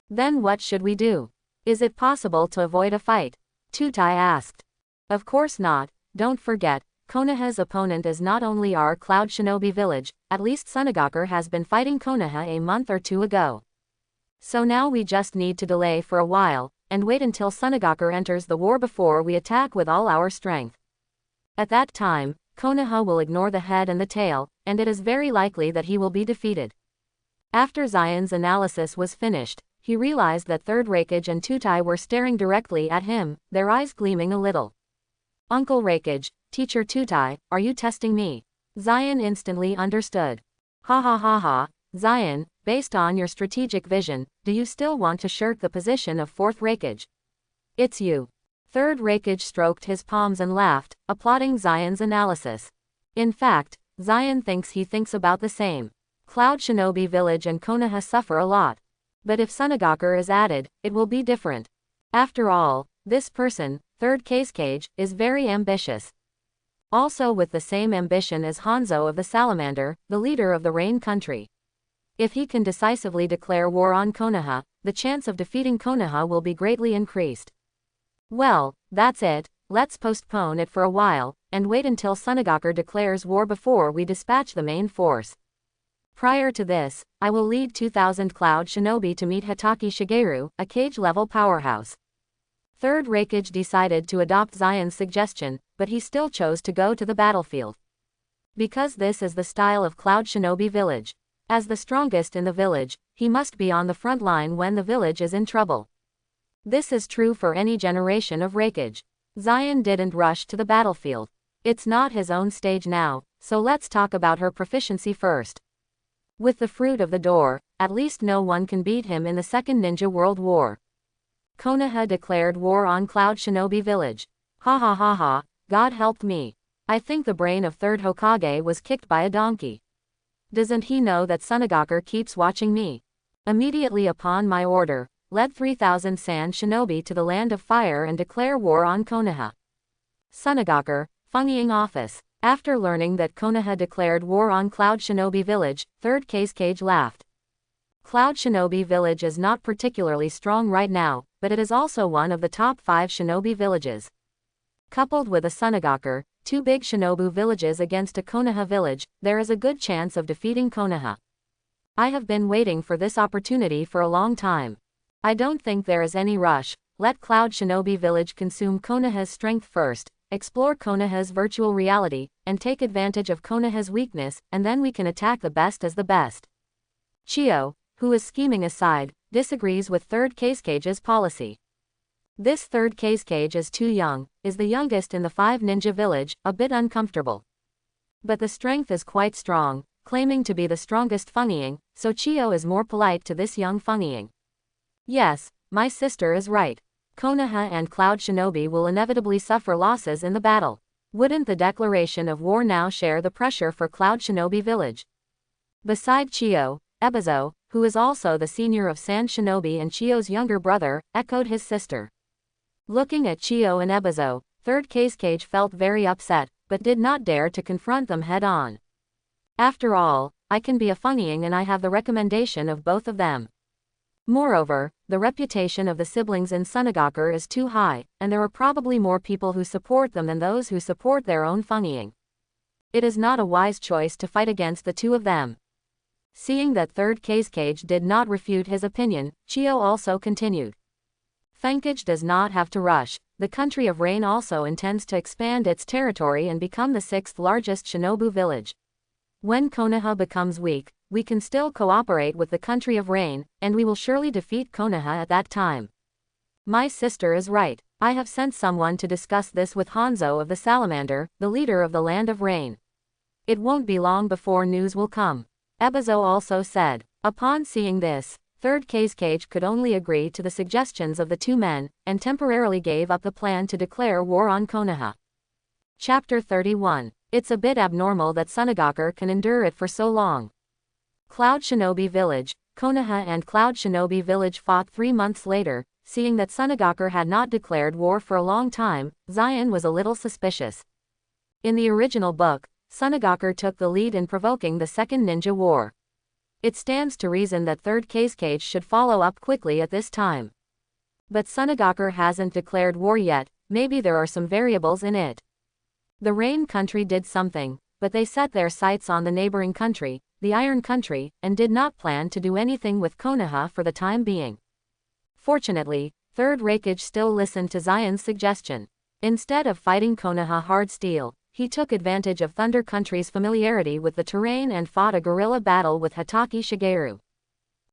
Then what should we do? Is it possible to avoid a fight? Tutai asked. Of course not, don't forget, Konoha's opponent is not only our Cloud Shinobi Village, at least Sunagakur has been fighting Konoha a month or 2 ago. So now we just need to delay for a while, and wait until Sunagakur enters the war before we attack with all our strength. At that time, Konoha will ignore the head and the tail, and it is very likely that he will be defeated. After Zion's analysis was finished, he realized that Third Raikage and Tutai were staring directly at him, their eyes gleaming a little. Uncle Raikage, Teacher Tutai, are you testing me? Zion instantly understood. Ha ha ha ha, Zion, based on your strategic vision, do you still want to shirk the position of Fourth Raikage? It's you. Third Raikage stroked his palms and laughed, applauding Zion's analysis. In fact, Zion thinks he thinks about the same. Cloud Shinobi Village and Konoha suffer a lot. But if Sunagakur is added, it will be different. After all, this person, Third Raikage, is very ambitious. Also with the same ambition as Hanzo of the Salamander, the leader of the Rain Country. If he can decisively declare war on Konoha, the chance of defeating Konoha will be greatly increased. Well, that's it, let's postpone it for a while, and wait until Sunagakur declares war before we dispatch the main force. Prior to this, I will lead 2,000 Cloud Shinobi to meet Hitaki Shigeru, a cage-level powerhouse. Third Raikage decided to adopt Zion's suggestion, but he still chose to go to the battlefield. Because this is the style of Cloud Shinobi Village. As the strongest in the village, he must be on the front line when the village is in trouble. This is true for any generation of Raikage. Zion didn't rush to the battlefield. It's not his own stage now, so let's talk about her proficiency first. With the fruit of the door, at least no one can beat him in the Second Ninja World War. Konoha declared war on Cloud Shinobi Village. Ha ha ha ha, God help me. I think the brain of Third Hokage was kicked by a donkey. Doesn't he know that Sunagakur keeps watching me? Immediately upon my order, led 3,000 Sand Shinobi to the Land of Fire and declare war on Konoha. Sunagakur, Funging Office. After learning that Konoha declared war on Cloud Shinobi Village, Third Raikage laughed. Cloud Shinobi Village is not particularly strong right now, but it is also one of the top 5 Shinobi villages. Coupled with a Sunagakur, 2 big Shinobu villages against a Konoha village, there is a good chance of defeating Konoha. I have been waiting for this opportunity for a long time. I don't think there is any rush. Let Cloud Shinobi Village consume Konoha's strength first, explore Konoha's virtual reality, and take advantage of Konoha's weakness, and then we can attack the best as the best. Chio, who is scheming aside, disagrees with Third Raikage's policy. This Third Raikage is too young, is the youngest in the 5 ninja village, a bit uncomfortable. But the strength is quite strong, claiming to be the strongest Funging, so Chio is more polite to this young Funging. Yes, my sister is right. Konoha and Cloud Shinobi will inevitably suffer losses in the battle. Wouldn't the declaration of war now share the pressure for Cloud Shinobi Village? Beside Chio, Ebizo, who is also the senior of Sand Shinobi and Chio's younger brother, echoed his sister. Looking at Chio and Ebizo, Third Raikage felt very upset, but did not dare to confront them head-on. After all, I can be a Funging and I have the recommendation of both of them. Moreover, the reputation of the siblings in Sunagakur is too high, and there are probably more people who support them than those who support their own Funging. It is not a wise choice to fight against the two of them. Seeing that Third Raikage did not refute his opinion, Chio also continued. Fenkage does not have to rush. The country of Rain also intends to expand its territory and become the 6th largest Shinobu village. When Konoha becomes weak, we can still cooperate with the country of Rain, and we will surely defeat Konoha at that time. My sister is right. I have sent someone to discuss this with Hanzo of the Salamander, the leader of the Land of Rain. It won't be long before news will come. Ebizo also said. Upon seeing this, 3rd Kazekage could only agree to the suggestions of the two men, and temporarily gave up the plan to declare war on Konoha. Chapter 31. It's a bit abnormal that Sunagaku can endure it for so long. Cloud Shinobi Village. Konoha and Cloud Shinobi Village fought 3 months later. Seeing that Sunagaku had not declared war for a long time, Zion was a little suspicious. In the original book, Sunagaku took the lead in provoking the Second Ninja War. It stands to reason that 3rd Kazekage should follow up quickly at this time. But Sunagaku hasn't declared war yet, maybe there are some variables in it. The Rain Country did something, but they set their sights on the neighboring country, the Iron Country, and did not plan to do anything with Konoha for the time being. Fortunately, 3rd Raikage still listened to Zion's suggestion. Instead of fighting Konoha hard steel, he took advantage of Thunder Country's familiarity with the terrain and fought a guerrilla battle with Hatake Shigeru.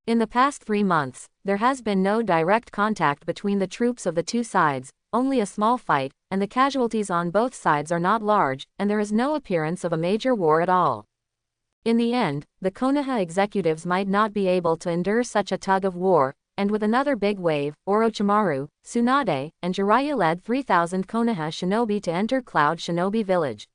In the past 3 months, there has been no direct contact between the troops of the two sides, only a small fight, and the casualties on both sides are not large, and there is no appearance of a major war at all. In the end, the Konoha executives might not be able to endure such a tug of war, and with another big wave, Orochimaru, Tsunade, and Jiraiya led 3,000 Konoha shinobi to enter Cloud Shinobi Village.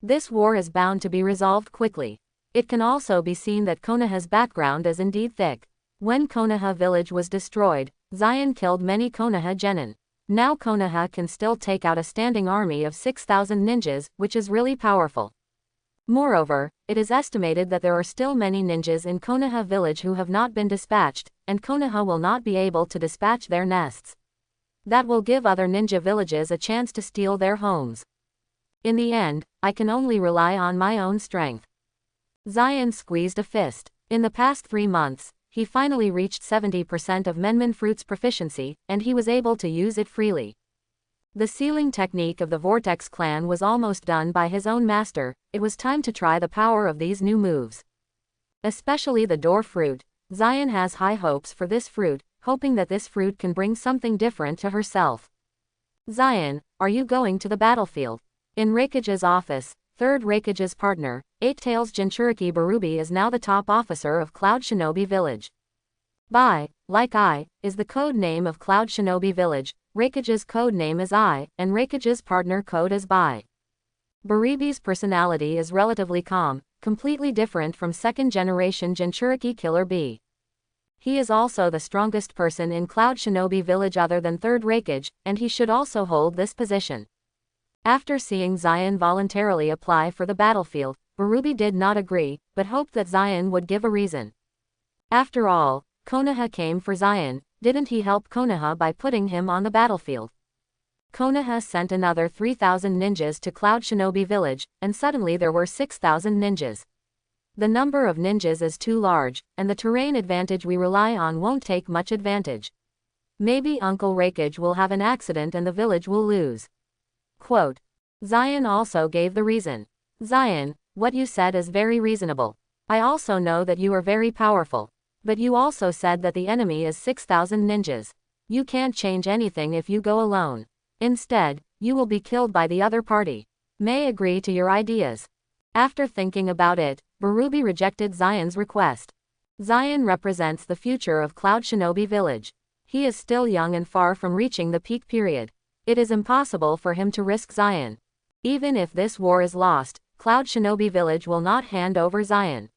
This war is bound to be resolved quickly. It can also be seen that Konoha's background is indeed thick. When Konoha Village was destroyed, Zion killed many Konoha genin. Now Konoha can still take out a standing army of 6,000 ninjas, which is really powerful. Moreover, it is estimated that there are still many ninjas in Konoha Village who have not been dispatched, and Konoha will not be able to dispatch their nests. That will give other ninja villages a chance to steal their homes. In the end, I can only rely on my own strength. Zion squeezed a fist. In the past 3 months, he finally reached 70% of Menman Fruit's proficiency, and he was able to use it freely. The sealing technique of the Vortex clan was almost done by his own master. It was time to try the power of these new moves. Especially the door fruit. Zion has high hopes for this fruit, hoping that this fruit can bring something different to herself. Zion, are you going to the battlefield? In Raikage's office, 3rd Raikage's partner, 8-Tails Jinchuriki Barubi is now the top officer of Cloud Shinobi Village. Bai, like I, is the code name of Cloud Shinobi Village. Raikage's code name is I, and Raikage's partner code is Bai. Barubi's personality is relatively calm, completely different from 2nd generation Jinchuriki Killer B. He is also the strongest person in Cloud Shinobi Village other than 3rd Raikage, and he should also hold this position. After seeing Zion voluntarily apply for the battlefield, Barubi did not agree, but hoped that Zion would give a reason. After all, Konoha came for Zion. Didn't he help Konoha by putting him on the battlefield? Konoha sent another 3,000 ninjas to Cloud Shinobi Village, and suddenly there were 6,000 ninjas. The number of ninjas is too large, and the terrain advantage we rely on won't take much advantage. Maybe Uncle Raikage will have an accident and the village will lose. Quote. Zion also gave the reason. Zion, what you said is very reasonable. I also know that you are very powerful. But you also said that the enemy is 6,000 ninjas. You can't change anything if you go alone. Instead, you will be killed by the other party. May agree to your ideas. After thinking about it, Barubi rejected Zion's request. Zion represents the future of Cloud Shinobi Village. He is still young and far from reaching the peak period. It is impossible for him to risk Zion. Even if this war is lost, Cloud Shinobi Village will not hand over Zion.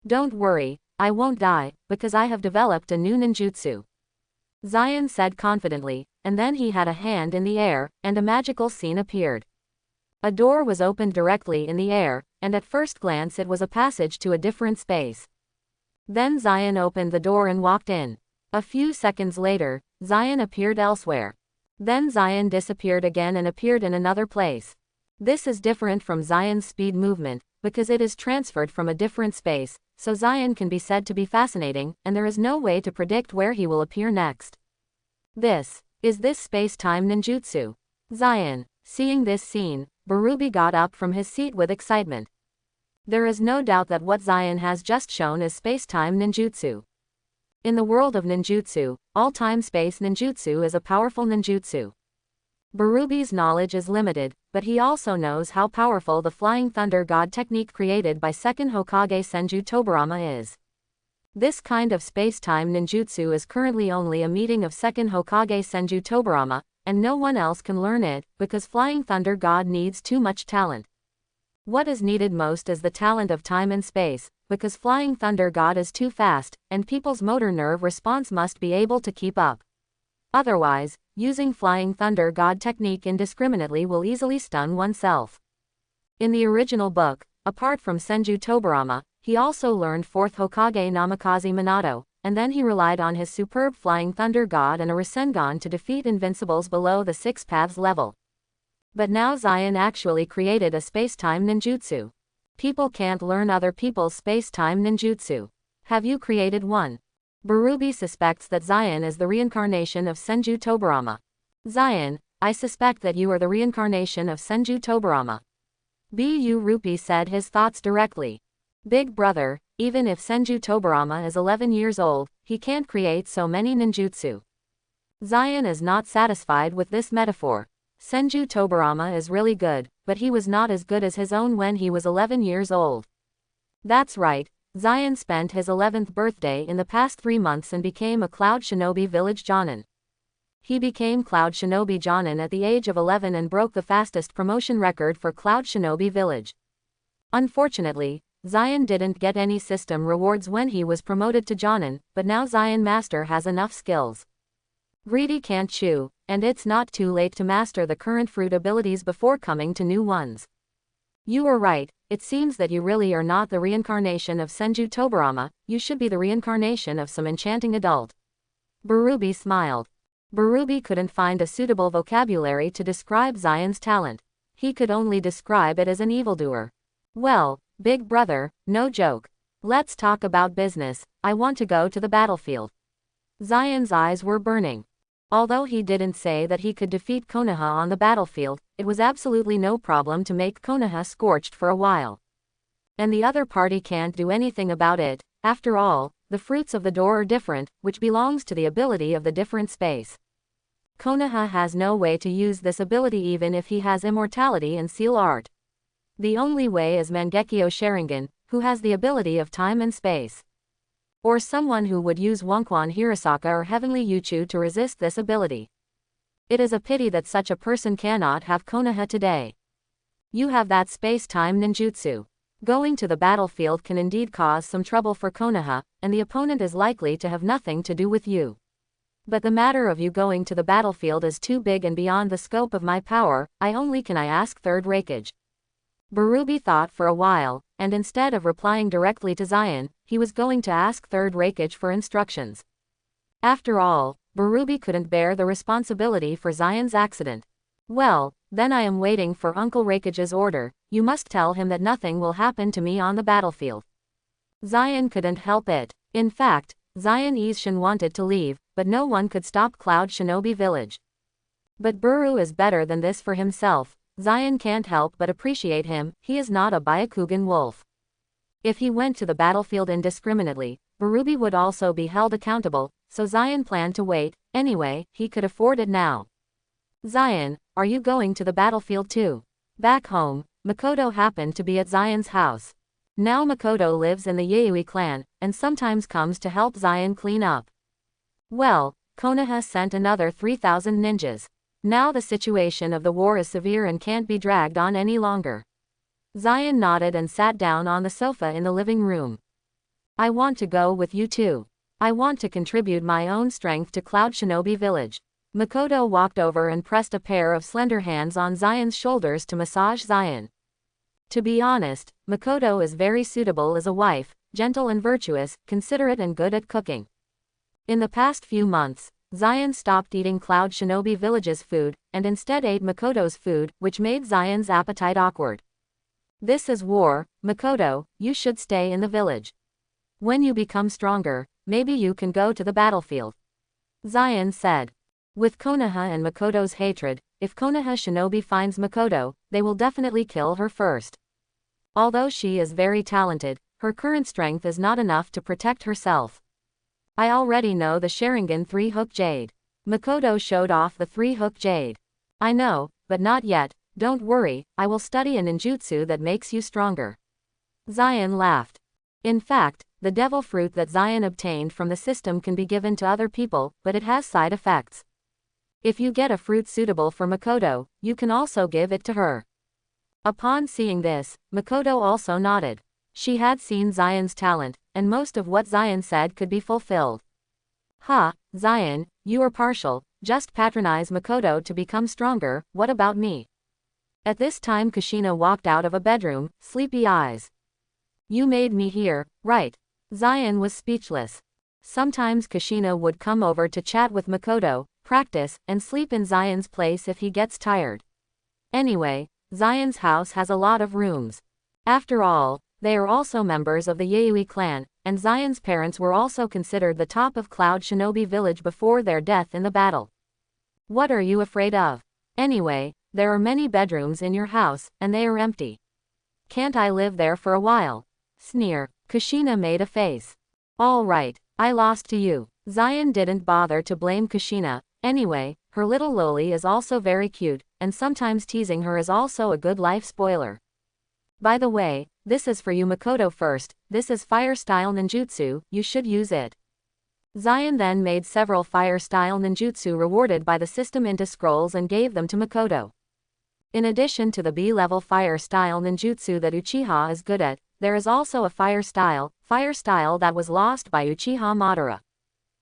Don't worry. I won't die, because I have developed a new ninjutsu. Zion said confidently, and then he had a hand in the air, and a magical scene appeared. A door was opened directly in the air, and at first glance it was a passage to a different space. Then Zion opened the door and walked in. A few seconds later, Zion appeared elsewhere. Then Zion disappeared again and appeared in another place. This is different from Zion's speed movement, because it is transferred from a different space, so Zion can be said to be fascinating, and there is no way to predict where he will appear next. Is this space-time ninjutsu? Zion, seeing this scene, Barubi got up from his seat with excitement. There is no doubt that what Zion has just shown is space-time ninjutsu. In the world of ninjutsu, all-time space ninjutsu is a powerful ninjutsu. Barubi's knowledge is limited, but he also knows how powerful the Flying Thunder God technique created by second Hokage Senju Tobarama is. This kind of space-time ninjutsu is currently only a meeting of second Hokage Senju Tobirama, and no one else can learn it, because Flying Thunder God needs too much talent. What is needed most is the talent of time and space, because Flying Thunder God is too fast, and people's motor nerve response must be able to keep up. Otherwise, using Flying Thunder God technique indiscriminately will easily stun oneself. In the original book, apart from Senju Tobirama, he also learned 4th Hokage Namikaze Minato, and then he relied on his superb Flying Thunder God and a Rasengan to defeat invincibles below the 6 paths level. But now Zion actually created a space-time ninjutsu. People can't learn other people's space-time ninjutsu. Have you created one? Barubi suspects that Zion is the reincarnation of Senju Tobirama. Zion, I suspect that you are the reincarnation of Senju Tobirama. Bu Rupi said his thoughts directly. Big brother, even if Senju Tobirama is 11 years old, he can't create so many ninjutsu. Zion is not satisfied with this metaphor. Senju Tobirama is really good, but he was not as good as his own when he was 11 years old. That's right, Zion spent his 11th birthday in the past 3 months and became a Cloud Shinobi Village Jonin. He became Cloud Shinobi Jonin at the age of 11 and broke the fastest promotion record for Cloud Shinobi Village. Unfortunately, Zion didn't get any system rewards when he was promoted to Jonin, but now Zion Master has enough skills. Greedy can't chew, and it's not too late to master the current fruit abilities before coming to new ones. You are right, it seems that you really are not the reincarnation of Senju Tobirama, you should be the reincarnation of some enchanting adult. Barubi smiled. Barubi couldn't find a suitable vocabulary to describe Zion's talent. He could only describe it as an evildoer. Well, big brother, no joke. Let's talk about business, I want to go to the battlefield. Zion's eyes were burning. Although he didn't say that he could defeat Konoha on the battlefield, it was absolutely no problem to make Konoha scorched for a while. And the other party can't do anything about it. After all, the fruits of the door are different, which belongs to the ability of the different space. Konoha has no way to use this ability even if he has immortality and seal art. The only way is Mangekyo Sharingan, who has the ability of time and space. Or someone who would use Wonkwan Hirasaka or Heavenly Yuchu to resist this ability. It is a pity that such a person cannot have Konoha today. You have that space-time ninjutsu. Going to the battlefield can indeed cause some trouble for Konoha, and the opponent is likely to have nothing to do with you. But the matter of you going to the battlefield is too big and beyond the scope of my power, can I ask third Raikage. Barubi thought for a while, and instead of replying directly to Zion, he was going to ask third Raikage for instructions. After all, Barubi couldn't bear the responsibility for Zion's accident. Well, then I am waiting for Uncle Raikage's order, you must tell him that nothing will happen to me on the battlefield. Zion couldn't help it. In fact, Zion Izshin wanted to leave, but no one could stop Cloud Shinobi Village. But Buru is better than this for himself. Zion can't help but appreciate him, he is not a Byakugan wolf. If he went to the battlefield indiscriminately, Barubi would also be held accountable, so Zion planned to wait. Anyway, he could afford it now. Zion, are you going to the battlefield too? Back home, Makoto happened to be at Zion's house. Now Makoto lives in the Yayoi clan, and sometimes comes to help Zion clean up. Well, Konoha sent another 3,000 ninjas. Now the situation of the war is severe and can't be dragged on any longer. Zion nodded and sat down on the sofa in the living room. I want to go with you too. I want to contribute my own strength to Cloud Shinobi Village. Makoto walked over and pressed a pair of slender hands on Zion's shoulders to massage Zion. To be honest, Makoto is very suitable as a wife, gentle and virtuous, considerate and good at cooking. In the past few months, Zion stopped eating Cloud Shinobi Village's food, and instead ate Makoto's food, which made Zion's appetite awkward. This is war, Makoto, you should stay in the village. When you become stronger, maybe you can go to the battlefield. Zion said. With Konoha and Makoto's hatred, if Konoha Shinobi finds Makoto, they will definitely kill her first. Although she is very talented, her current strength is not enough to protect herself. I already know the Sharingan 3-hook jade. Makoto showed off the 3-hook jade. I know, but not yet, don't worry, I will study a ninjutsu that makes you stronger. Zion laughed. In fact, the devil fruit that Zion obtained from the system can be given to other people, but it has side effects. If you get a fruit suitable for Makoto, you can also give it to her. Upon seeing this, Makoto also nodded. She had seen Zion's talent, and most of what Zion said could be fulfilled. Ha, Zion, you are partial, just patronize Makoto to become stronger, what about me? At this time Kushina walked out of a bedroom, sleepy eyes. You made me here, right? Zion was speechless. Sometimes Kushina would come over to chat with Makoto, practice, and sleep in Zion's place if he gets tired. Anyway, Zion's house has a lot of rooms. After all, they are also members of the Yayoi clan, and Zion's parents were also considered the top of Cloud Shinobi Village before their death in the battle. What are you afraid of? Anyway, there are many bedrooms in your house, and they are empty. Can't I live there for a while? Sneer. Kushina made a face. All right, I lost to you. Zion didn't bother to blame Kushina. Anyway, her little loli is also very cute, and sometimes teasing her is also a good life spoiler. By the way, this is for you Makoto first, this is fire-style ninjutsu, you should use it. Zion then made several fire-style ninjutsu rewarded by the system into scrolls and gave them to Makoto. In addition to the B-level fire-style ninjutsu that Uchiha is good at, there is also a fire-style that was lost by Uchiha Madara.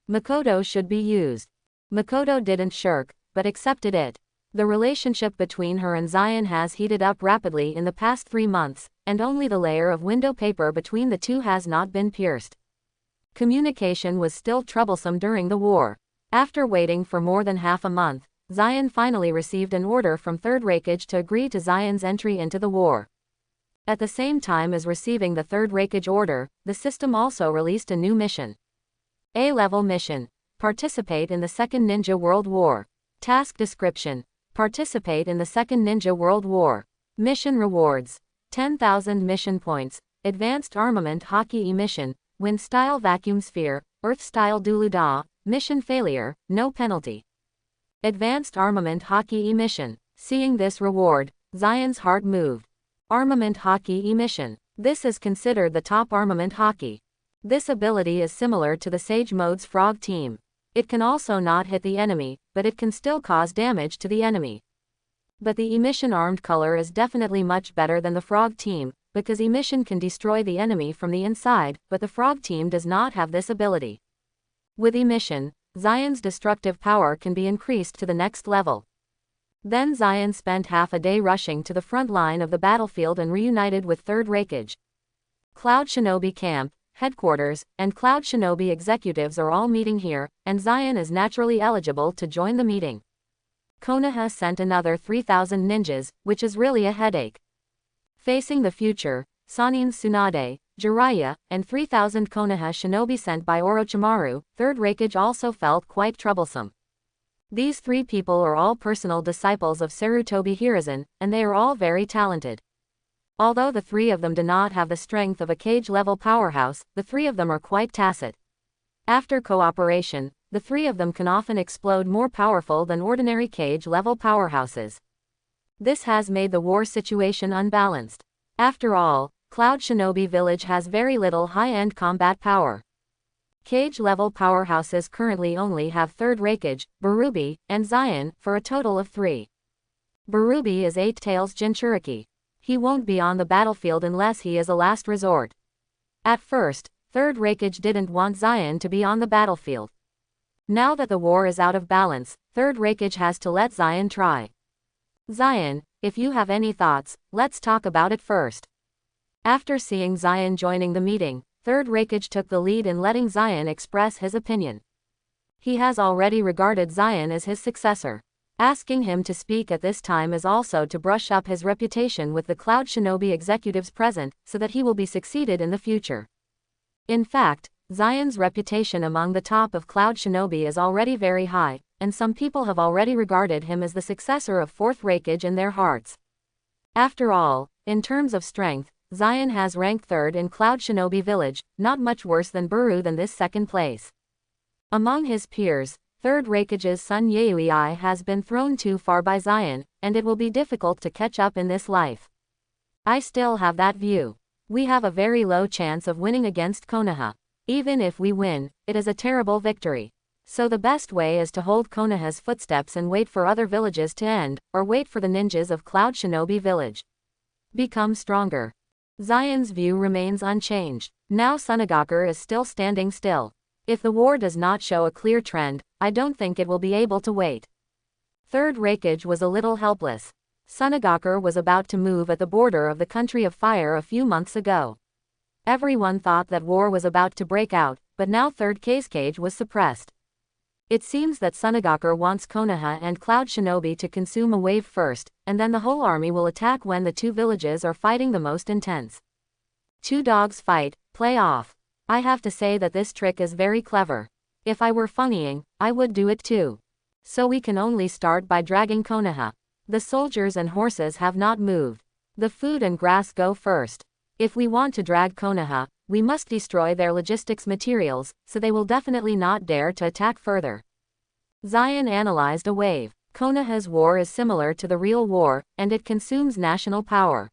Makoto should be used. Makoto didn't shirk, but accepted it. The relationship between her and Zion has heated up rapidly in the past 3 months, and only the layer of window paper between the two has not been pierced. Communication was still troublesome during the war. After waiting for more than half a month, Zion finally received an order from Third Raikage to agree to Zion's entry into the war. At the same time as receiving the Third Raikage order, the system also released a new mission. A-level mission. Participate in the Second Ninja World War. Task description. Participate in the Second Ninja World War. Mission rewards. 10,000 mission points. Advanced Armament Hockey mission. Wind-style Vacuum Sphere. Earth-style Duluda. Mission failure, no penalty. Advanced Armament Hockey mission. Seeing this reward, Zion's heart moved. Armament Hockey mission. This is considered the top armament hockey. This ability is similar to the Sage Mode's Frog Team. It can also not hit the enemy, but it can still cause damage to the enemy. But the emission armed color is definitely much better than the Frog Team, because emission can destroy the enemy from the inside, but the Frog Team does not have this ability. With emission, Zion's destructive power can be increased to the next level. Then Zion spent half a day rushing to the front line of the battlefield and reunited with Third Raikage. Cloud Shinobi Camp, Headquarters, and Cloud Shinobi executives are all meeting here, and Zion is naturally eligible to join the meeting. Konoha sent another 3,000 ninjas, which is really a headache. Facing the future, Sanin Tsunade, Jiraiya, and 3,000 Konoha shinobi sent by Orochimaru, Third Raikage also felt quite troublesome. These 3 people are all personal disciples of Sarutobi Hiruzen, and they are all very talented. Although the 3 of them do not have the strength of a cage-level powerhouse, the 3 of them are quite tacit. After cooperation, the 3 of them can often explode more powerful than ordinary cage-level powerhouses. This has made the war situation unbalanced. After all, Cloud Shinobi Village has very little high-end combat power. Cage-level powerhouses currently only have Third Raikage, Barubi, and Zion, for a total of 3. Barubi is 8 Tails Jinchuriki. He won't be on the battlefield unless he is a last resort. At first, Third Raikage didn't want Zion to be on the battlefield. Now that the war is out of balance, Third Raikage has to let Zion try. Zion, if you have any thoughts, let's talk about it first. After seeing Zion joining the meeting, Third Raikage took the lead in letting Zion express his opinion. He has already regarded Zion as his successor. Asking him to speak at this time is also to brush up his reputation with the Cloud Shinobi executives present, so that he will be succeeded in the future. In fact, Zion's reputation among the top of Cloud Shinobi is already very high, and some people have already regarded him as the successor of Fourth Raikage in their hearts. After all, in terms of strength, Zion has ranked 3rd in Cloud Shinobi Village, not much worse than Buru than this 2nd place. Among his peers, Third Raikage's son Yayoi has been thrown too far by Zion, and it will be difficult to catch up in this life. I still have that view. We have a very low chance of winning against Konoha. Even if we win, it is a terrible victory. So the best way is to hold Konoha's footsteps and wait for other villages to end, or wait for the ninjas of Cloud Shinobi Village. Become stronger. Zion's view remains unchanged. Now Sunagakur is still standing still. If the war does not show a clear trend, I don't think it will be able to wait. Third Raikage was a little helpless. Sunagakur was about to move at the border of the country of fire a few months ago. Everyone thought that war was about to break out, but now Third Raikage was suppressed. It seems that Sunagakur wants Konoha and Cloud Shinobi to consume a wave first, and then the whole army will attack when the two villages are fighting the most intense. Two dogs fight, play off. I have to say that this trick is very clever. If I were funnying, I would do it too. So we can only start by dragging Konoha. The soldiers and horses have not moved. The food and grass go first. If we want to drag Konoha, we must destroy their logistics materials, so they will definitely not dare to attack further. Zion analyzed a wave. Konoha's war is similar to the real war, and it consumes national power.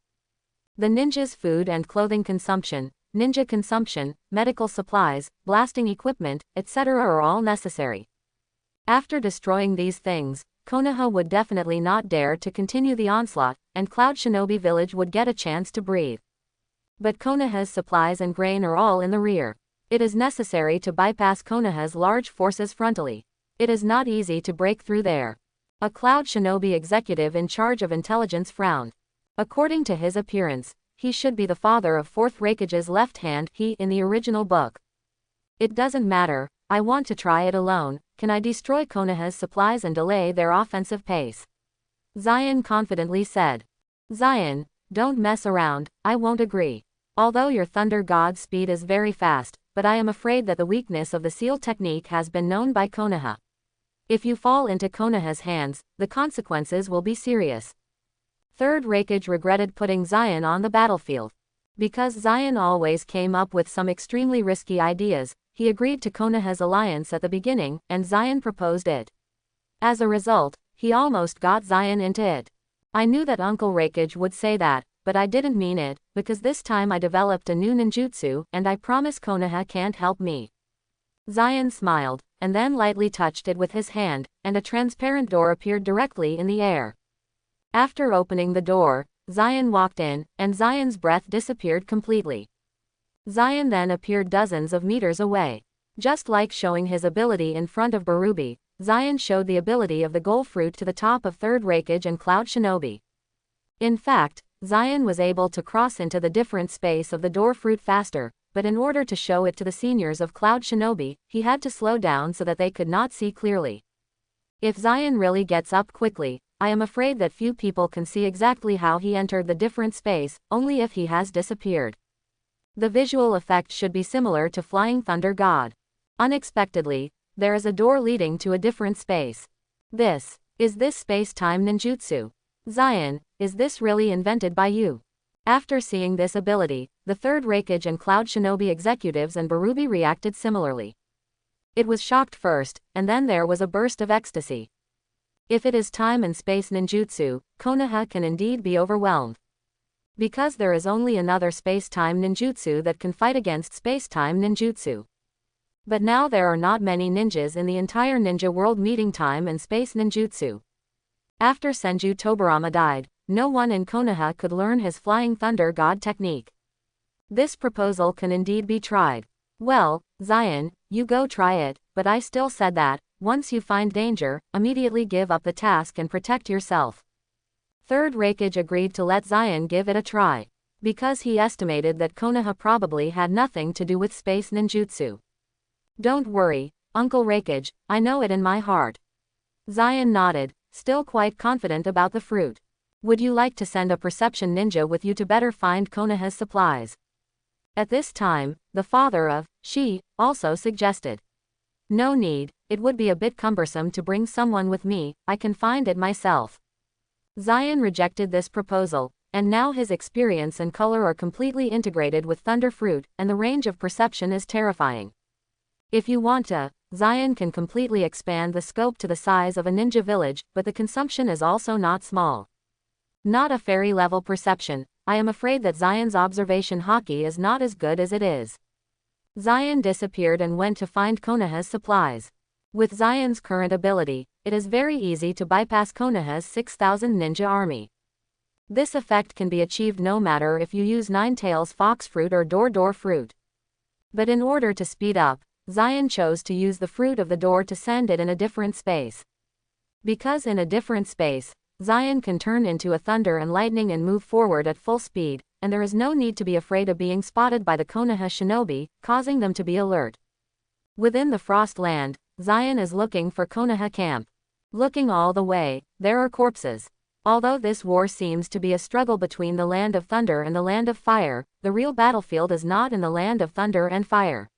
The ninjas' food and clothing consumption, ninja consumption, medical supplies, blasting equipment, etc. are all necessary. After destroying these things, Konoha would definitely not dare to continue the onslaught, and Cloud Shinobi Village would get a chance to breathe. But Konoha's supplies and grain are all in the rear. It is necessary to bypass Konoha's large forces frontally. It is not easy to break through there. A Cloud Shinobi executive in charge of intelligence frowned. According to his appearance, he should be the father of Fourth Raikage's left hand, he in the original book. It doesn't matter, I want to try it alone. Can I destroy Konoha's supplies and delay their offensive pace? Zion confidently said. Zion, don't mess around, I won't agree. Although your Thunder God's speed is very fast, but I am afraid that the weakness of the seal technique has been known by Konoha. If you fall into Konoha's hands, the consequences will be serious. Third Raikage regretted putting Zion on the battlefield. Because Zion always came up with some extremely risky ideas, he agreed to Konoha's alliance at the beginning, and Zion proposed it. As a result, he almost got Zion into it. I knew that Uncle Raikage would say that, but I didn't mean it, because this time I developed a new ninjutsu, and I promise Konoha can't help me. Zion smiled, and then lightly touched it with his hand, and a transparent door appeared directly in the air. After opening the door, Zion walked in, and Zion's breath disappeared completely. Zion then appeared dozens of meters away. Just like showing his ability in front of Barubi, Zion showed the ability of the Goal Fruit to the top of Third Raikage and Cloud Shinobi. In fact, Zion was able to cross into the different space of the door fruit faster, but in order to show it to the seniors of Cloud Shinobi, he had to slow down so that they could not see clearly. If Zion really gets up quickly, I am afraid that few people can see exactly how he entered the different space, only if he has disappeared. The visual effect should be similar to Flying Thunder God. Unexpectedly, there is a door leading to a different space. Is this space-time ninjutsu? Zion, is this really invented by you? After seeing this ability, the Third Raikage and Cloud Shinobi executives and Barubi reacted similarly. It was shocked first, and then there was a burst of ecstasy. If it is time and space ninjutsu, Konoha can indeed be overwhelmed. Because there is only another space-time ninjutsu that can fight against space-time ninjutsu. But now there are not many ninjas in the entire ninja world meeting time and space ninjutsu. After Senju Tobarama died, no one in Konoha could learn his Flying Thunder God technique. This proposal can indeed be tried. Well, Zion, you go try it, but I still said that, once you find danger, immediately give up the task and protect yourself. Third Raikage agreed to let Zion give it a try. Because he estimated that Konoha probably had nothing to do with space ninjutsu. Don't worry, Uncle Raikage, I know it in my heart. Zion nodded, still quite confident about the fruit. Would you like to send a perception ninja with you to better find Konoha's supplies? At this time, the father of She also suggested. No need, it would be a bit cumbersome to bring someone with me, I can find it myself. Zion rejected this proposal, and now his experience and color are completely integrated with Thunder Fruit, and the range of perception is terrifying. If you want to, Zion can completely expand the scope to the size of a ninja village, but the consumption is also not small. Not a fairy level perception, I am afraid that Zion's observation haki is not as good as it is. Zion disappeared and went to find Konoha's supplies. With Zion's current ability, it is very easy to bypass Konoha's 6,000 ninja army. This effect can be achieved no matter if you use Nine-Tails Fox Fruit or Door Fruit. But in order to speed up, Zion chose to use the Fruit of the Door to send it in a different space. Because in a different space, Zion can turn into a thunder and lightning and move forward at full speed, and there is no need to be afraid of being spotted by the Konoha shinobi, causing them to be alert. Within the Frost Land, Zion is looking for Konoha camp. Looking all the way, there are corpses. Although this war seems to be a struggle between the Land of Thunder and the Land of Fire, the real battlefield is not in the Land of Thunder and Fire.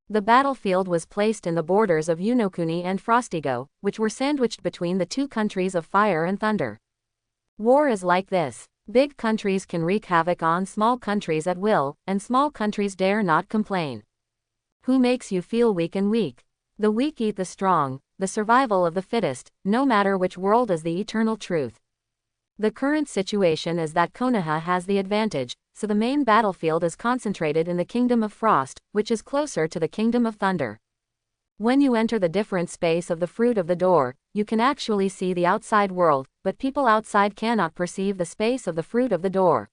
The battlefield was placed in the borders of Unokuni and Frostigo, which were sandwiched between the two countries of Fire and Thunder. War is like this. Big countries can wreak havoc on small countries at will, and small countries dare not complain. Who makes you feel weak and weak? The weak eat the strong, the survival of the fittest, no matter which world is the eternal truth. The current situation is that Konoha has the advantage, so the main battlefield is concentrated in the Kingdom of Frost, which is closer to the Kingdom of Thunder. When you enter the different space of the Fruit of the Door, you can actually see the outside world, but people outside cannot perceive the space of the Fruit of the Door.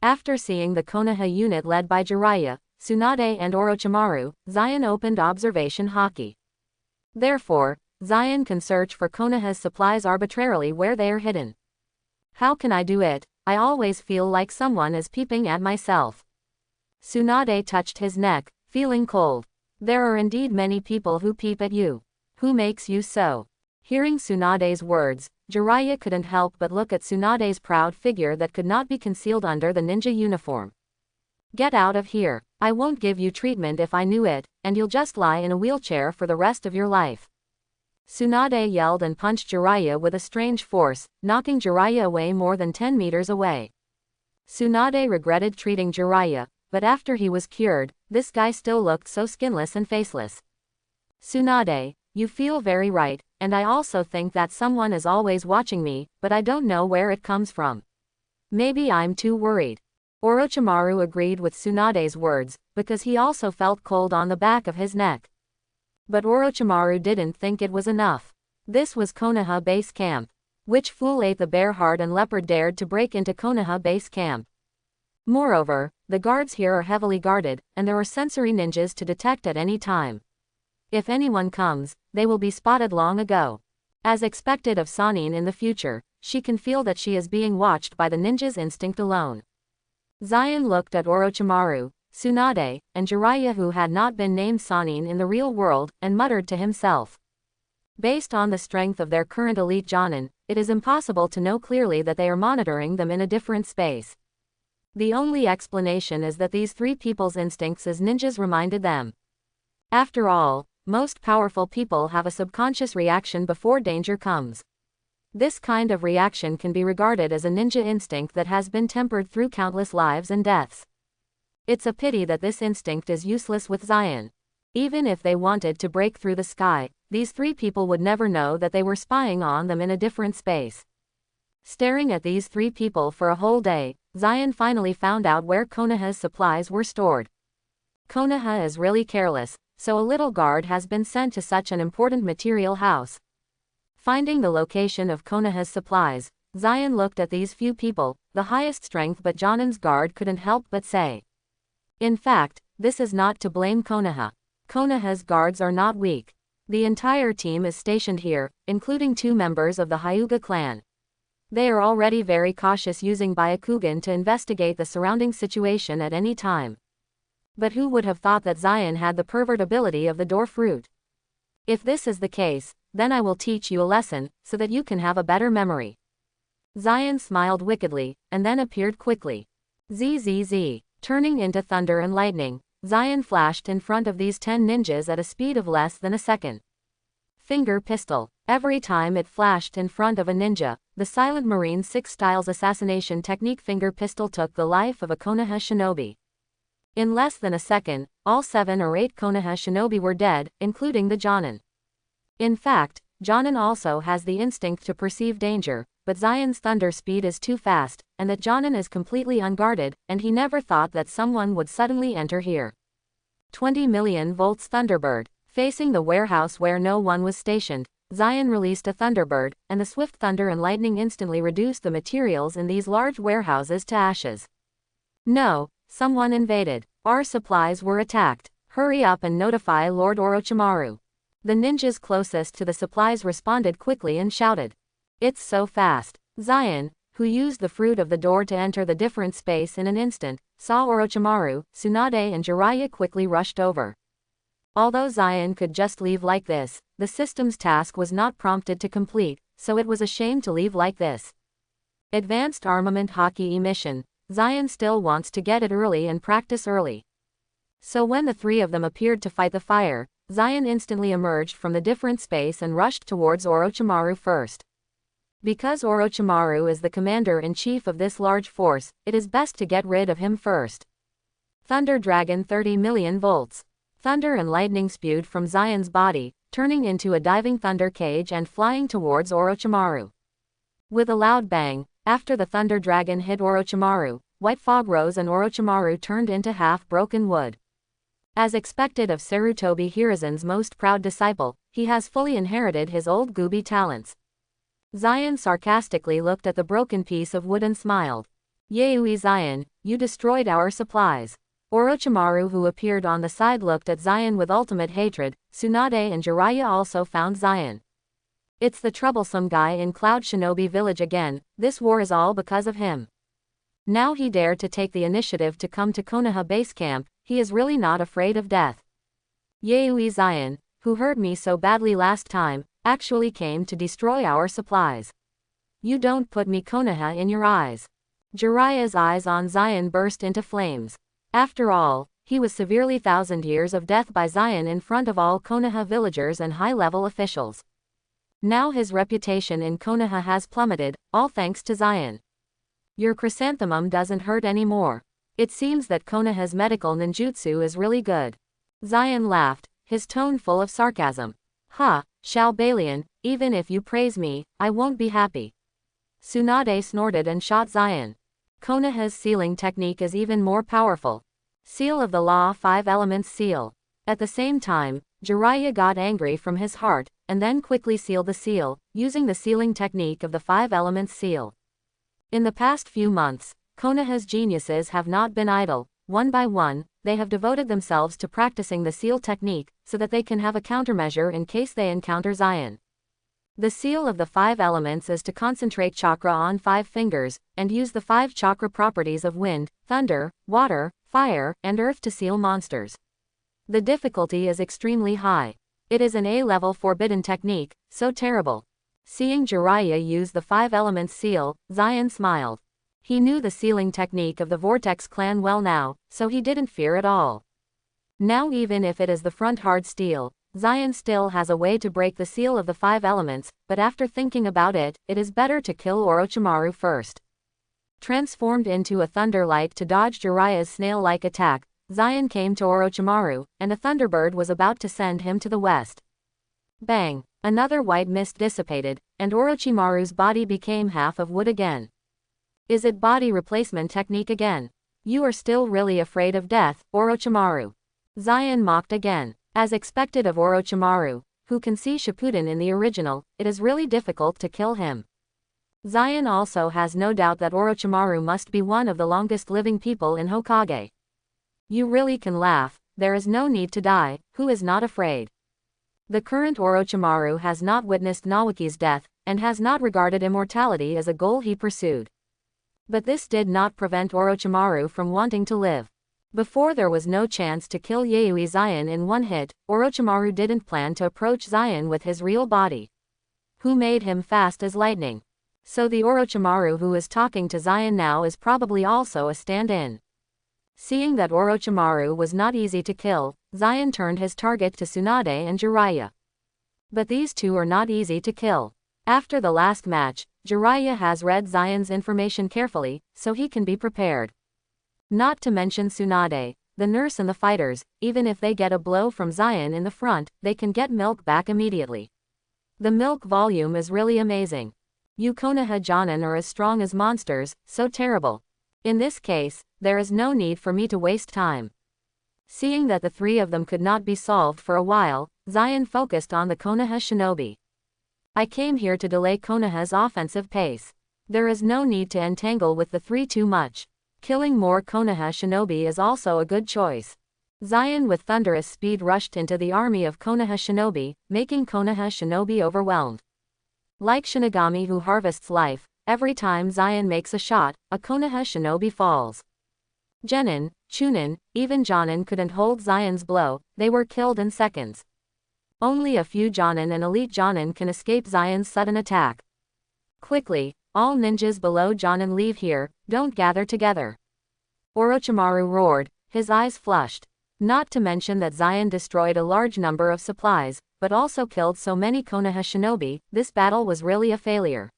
After seeing the Konoha unit led by Jiraiya, Tsunade and Orochimaru, Zion opened observation haki. Therefore, Zion can search for Konoha's supplies arbitrarily where they are hidden. How can I do it? I always feel like someone is peeping at myself. Tsunade touched his neck, feeling cold. There are indeed many people who peep at you. Who makes you so? Hearing Tsunade's words, Jiraiya couldn't help but look at Tsunade's proud figure that could not be concealed under the ninja uniform. Get out of here. I won't give you treatment if I knew it, and you'll just lie in a wheelchair for the rest of your life. Tsunade yelled and punched Jiraiya with a strange force, knocking Jiraiya away more than 10 meters away. Tsunade regretted treating Jiraiya, but after he was cured, this guy still looked so skinless and faceless. Tsunade, you feel very right, and I also think that someone is always watching me, but I don't know where it comes from. Maybe I'm too worried. Orochimaru agreed with Tsunade's words, because he also felt cold on the back of his neck. But Orochimaru didn't think it was enough. This was Konoha base camp. Which fool ate the bear heart and leopard dared to break into Konoha base camp? Moreover, the guards here are heavily guarded, and there are sensory ninjas to detect at any time. If anyone comes, they will be spotted long ago. As expected of Sannin in the future, she can feel that she is being watched by the ninja's instinct alone. Zion looked at Orochimaru, Tsunade, and Jiraiya, who had not been named Sannin in the real world, and muttered to himself. Based on the strength of their current elite Jonin, it is impossible to know clearly that they are monitoring them in a different space. The only explanation is that these three people's instincts as ninjas reminded them. After all, most powerful people have a subconscious reaction before danger comes. This kind of reaction can be regarded as a ninja instinct that has been tempered through countless lives and deaths. It's a pity that this instinct is useless with Zion. Even if they wanted to break through the sky, these three people would never know that they were spying on them in a different space. Staring at these three people for a whole day, Zion finally found out where Konoha's supplies were stored. Konoha is really careless, so a little guard has been sent to such an important material house. Finding the location of Konoha's supplies, Zion looked at these few people, the highest strength, but Jonin's guard couldn't help but say. In fact, this is not to blame Konoha. Konoha's guards are not weak. The entire team is stationed here, including 2 members of the Hyuga clan. They are already very cautious, using Byakugan to investigate the surrounding situation at any time. But who would have thought that Zion had the pervert ability of the door fruit? If this is the case, then I will teach you a lesson, so that you can have a better memory. Zion smiled wickedly, and then appeared quickly. Zzz. Turning into thunder and lightning, Zion flashed in front of these 10 ninjas at a speed of less than a second. Finger pistol. Every time it flashed in front of a ninja, the Silent Marine 6 Styles assassination technique finger pistol took the life of a Konoha shinobi. In less than a second, all 7 or 8 Konoha shinobi were dead, including the Jonin. In fact, Jonin also has the instinct to perceive danger, but Zion's thunder speed is too fast, and that Jonin is completely unguarded, and he never thought that someone would suddenly enter here. 20 million volts Thunderbird. Facing the warehouse where no one was stationed, Zion released a Thunderbird, and the swift thunder and lightning instantly reduced the materials in these large warehouses to ashes. No, someone invaded. Our supplies were attacked. Hurry up and notify Lord Orochimaru. The ninjas closest to the supplies responded quickly and shouted. It's so fast. Zion, who used the fruit of the door to enter the different space in an instant, saw Orochimaru, Tsunade and Jiraiya quickly rushed over. Although Zion could just leave like this, the system's task was not prompted to complete, so it was a shame to leave like this. Advanced Armament Hockey emission. Zion still wants to get it early and practice early. So when the three of them appeared to fight the fire, Zion instantly emerged from the different space and rushed towards Orochimaru first. Because Orochimaru is the commander-in-chief of this large force, it is best to get rid of him first. Thunder Dragon 30 million volts. Thunder and lightning spewed from Zion's body, turning into a diving thunder cage and flying towards Orochimaru. With a loud bang, after the Thunder Dragon hit Orochimaru, white fog rose and Orochimaru turned into half-broken wood. As expected of Sarutobi Hiruzen's most proud disciple, he has fully inherited his old Gooby talents. Zion sarcastically looked at the broken piece of wood and smiled. Yaoi Zion, you destroyed our supplies. Orochimaru, who appeared on the side, looked at Zion with ultimate hatred. Tsunade and Jiraiya also found Zion. It's the troublesome guy in Cloud Shinobi Village again. This war is all because of him. Now he dared to take the initiative to come to Konoha base camp. He is really not afraid of death. Yaoi Zion, who hurt me so badly last time, actually came to destroy our supplies. You don't put me Konoha in your eyes. Jiraiya's eyes on Zion burst into flames. After all, he was severely 1,000 years of death by Zion in front of all Konoha villagers and high-level officials. Now his reputation in Konoha has plummeted, all thanks to Zion. Your chrysanthemum doesn't hurt anymore. It seems that Konoha's medical ninjutsu is really good. Zion laughed, his tone full of sarcasm. Ha, Shao Balian, even if you praise me, I won't be happy. Tsunade snorted and shot Zion. Konoha's sealing technique is even more powerful. Seal of the Law 5 Elements Seal. At the same time, Jiraiya got angry from his heart, and then quickly sealed the seal, using the sealing technique of the 5 Elements Seal. In the past few months, Konoha's geniuses have not been idle. One by one, they have devoted themselves to practicing the seal technique, so that they can have a countermeasure in case they encounter Zion. The seal of the 5 elements is to concentrate chakra on 5 fingers, and use the 5 chakra properties of wind, thunder, water, fire, and earth to seal monsters. The difficulty is extremely high. It is an A-level forbidden technique, so terrible. Seeing Jiraiya use the 5 elements seal, Zion smiled. He knew the sealing technique of the Vortex clan well now, so he didn't fear at all. Now even if it is the front hard steel, Zion still has a way to break the seal of the 5 elements, but after thinking about it, it is better to kill Orochimaru first. Transformed into a thunderlight to dodge Jiraiya's snail-like attack, Zion came to Orochimaru, and a Thunderbird was about to send him to the west. Bang! Another white mist dissipated, and Orochimaru's body became half of wood again. Is it body replacement technique again? You are still really afraid of death, Orochimaru. Zion mocked again. As expected of Orochimaru, who can see Shippuden in the original, it is really difficult to kill him. Zion also has no doubt that Orochimaru must be one of the longest living people in Hokage. You really can laugh, there is no need to die, who is not afraid? The current Orochimaru has not witnessed Naoki's death, and has not regarded immortality as a goal he pursued. But this did not prevent Orochimaru from wanting to live. Before there was no chance to kill Yaoi Zion in one hit, Orochimaru didn't plan to approach Zion with his real body. Who made him fast as lightning? So the Orochimaru who is talking to Zion now is probably also a stand-in. Seeing that Orochimaru was not easy to kill, Zion turned his target to Tsunade and Jiraiya. But these two are not easy to kill. After the last match, Jiraiya has read Zion's information carefully, so he can be prepared. Not to mention Tsunade, the nurse and the fighters, even if they get a blow from Zion in the front, they can get milk back immediately. The milk volume is really amazing. You Konoha Jonin are as strong as monsters, so terrible. In this case, there is no need for me to waste time. Seeing that the three of them could not be solved for a while, Zion focused on the Konoha shinobi. I came here to delay Konoha's offensive pace. There is no need to entangle with the three too much. Killing more Konoha shinobi is also a good choice. Zion with thunderous speed rushed into the army of Konoha shinobi, making Konoha shinobi overwhelmed. Like Shinigami who harvests life, every time Zion makes a shot, a Konoha shinobi falls. Genin, Chunin, even Jonin couldn't hold Zion's blow, they were killed in seconds. Only a few Jonin and elite Jonin can escape Zion's sudden attack. Quickly, all ninjas below Jonin leave here, don't gather together. Orochimaru roared, his eyes flushed. Not to mention that Zion destroyed a large number of supplies, but also killed so many Konoha shinobi, this battle was really a failure.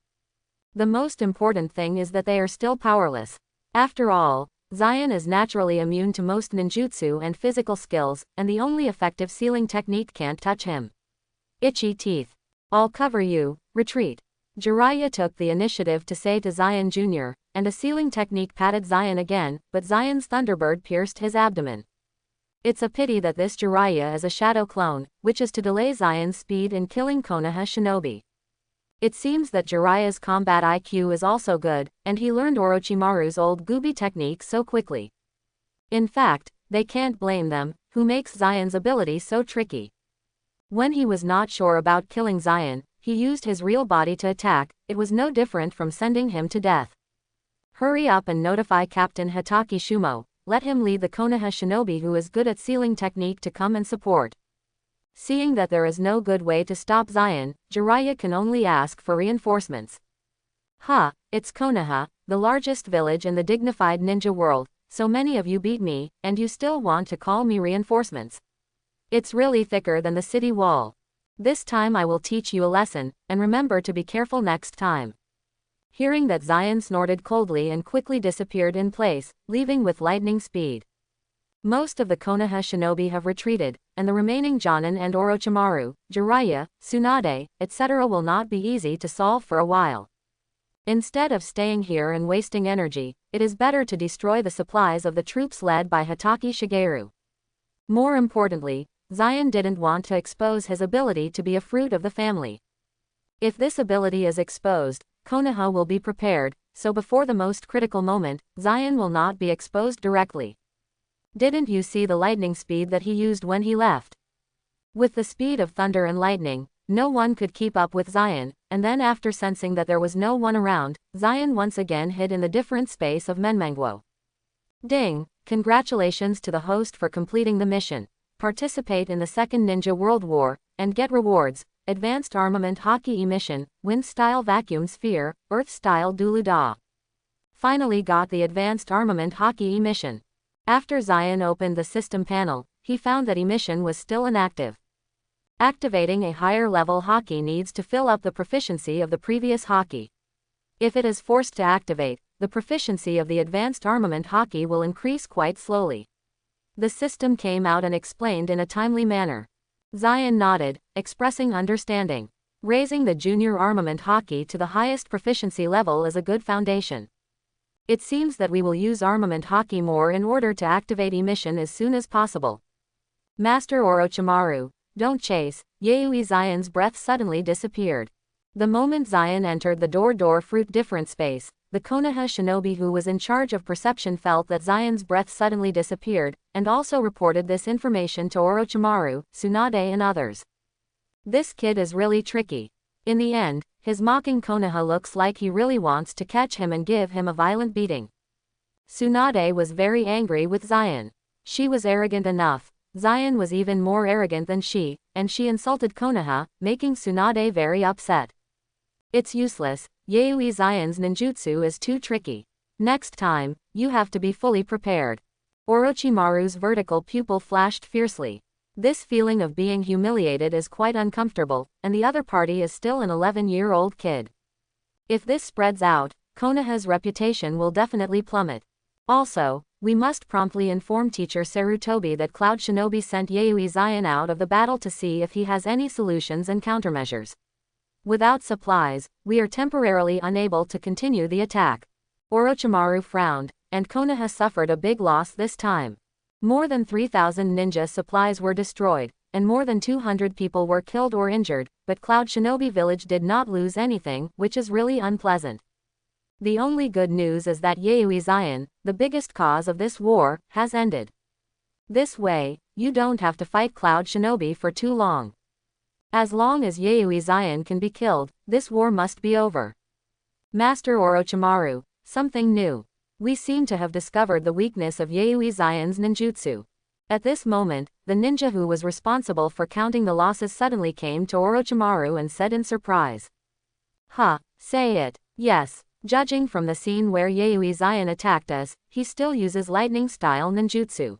The most important thing is that they are still powerless. After all, Zion is naturally immune to most ninjutsu and physical skills, and the only effective sealing technique can't touch him. Itchy teeth. I'll cover you, retreat. Jiraiya took the initiative to say to Zion Jr., and a sealing technique patted Zion again, but Zion's Thunderbird pierced his abdomen. It's a pity that this Jiraiya is a shadow clone, which is to delay Zion's speed in killing Konoha shinobi. It seems that Jiraiya's combat IQ is also good, and he learned Orochimaru's old Gubi technique so quickly. In fact, they can't blame them, who makes Zion's ability so tricky. When he was not sure about killing Zion, he used his real body to attack, it was no different from sending him to death. Hurry up and notify Captain Hatake Shumo, let him lead the Konoha shinobi who is good at sealing technique to come and support. Seeing that there is no good way to stop Zion, Jiraiya can only ask for reinforcements. It's Konoha, the largest village in the dignified ninja world, so many of you beat me, and you still want to call me reinforcements. It's really thicker than the city wall. This time I will teach you a lesson, and remember to be careful next time. Hearing that, Zion snorted coldly and quickly disappeared in place, leaving with lightning speed. Most of the Konoha shinobi have retreated, and the remaining Jonin and Orochimaru, Jiraiya, Tsunade, etc. will not be easy to solve for a while. Instead of staying here and wasting energy, it is better to destroy the supplies of the troops led by Hatake Shigeru. More importantly, Zion didn't want to expose his ability to be a fruit of the family. If this ability is exposed, Konoha will be prepared, so before the most critical moment, Zion will not be exposed directly. Didn't you see the lightning speed that he used when he left? With the speed of thunder and lightning, no one could keep up with Zion, and then after sensing that there was no one around, Zion once again hid in the different space of Menmanguo. Ding! Congratulations to the host for completing the mission. Participate in the Second Ninja World War, and get rewards. Advanced Armament Hockey Emission, Wind-Style Vacuum Sphere, Earth-Style Dulu-Da. Finally got the Advanced Armament Hockey Emission. After Zion opened the system panel, he found that emission was still inactive. Activating a higher level hockey needs to fill up the proficiency of the previous hockey. If it is forced to activate, the proficiency of the Advanced Armament Hockey will increase quite slowly. The system came out and explained in a timely manner. Zion nodded, expressing understanding. Raising the junior armament hockey to the highest proficiency level is a good foundation. It seems that we will use armament hockey more in order to activate emission as soon as possible. Master Orochimaru, don't chase. Yayoi Zion's breath suddenly disappeared. The moment Zion entered the door fruit different space, the Konoha shinobi who was in charge of perception felt that Zion's breath suddenly disappeared, and also reported this information to Orochimaru, Tsunade and others. This kid is really tricky. In the end, his mocking Konoha looks like he really wants to catch him and give him a violent beating. Tsunade was very angry with Zion. She was arrogant enough. Zion was even more arrogant than she, and she insulted Konoha, making Tsunade very upset. It's useless. Yayoi Zion's ninjutsu is too tricky. Next time, you have to be fully prepared. Orochimaru's vertical pupil flashed fiercely. This feeling of being humiliated is quite uncomfortable, and the other party is still an 11-year-old kid. If this spreads out, Konoha's reputation will definitely plummet. Also, we must promptly inform teacher Sarutobi that Cloud Shinobi sent Yayoi Zion out of the battle to see if he has any solutions and countermeasures. Without supplies, we are temporarily unable to continue the attack. Orochimaru frowned, and Konoha suffered a big loss this time. More than 3,000 ninja supplies were destroyed, and more than 200 people were killed or injured, but Cloud Shinobi Village did not lose anything, which is really unpleasant. The only good news is that Yayoi Zion, the biggest cause of this war, has ended. This way, you don't have to fight Cloud Shinobi for too long. As long as Yayoi Zion can be killed, this war must be over. Master Orochimaru, something new. We seem to have discovered the weakness of Yayoi Zion's ninjutsu. At this moment, the ninja who was responsible for counting the losses suddenly came to Orochimaru and said in surprise. Huh, say it. Yes, judging from the scene where Yayoi Zion attacked us, he still uses lightning-style ninjutsu.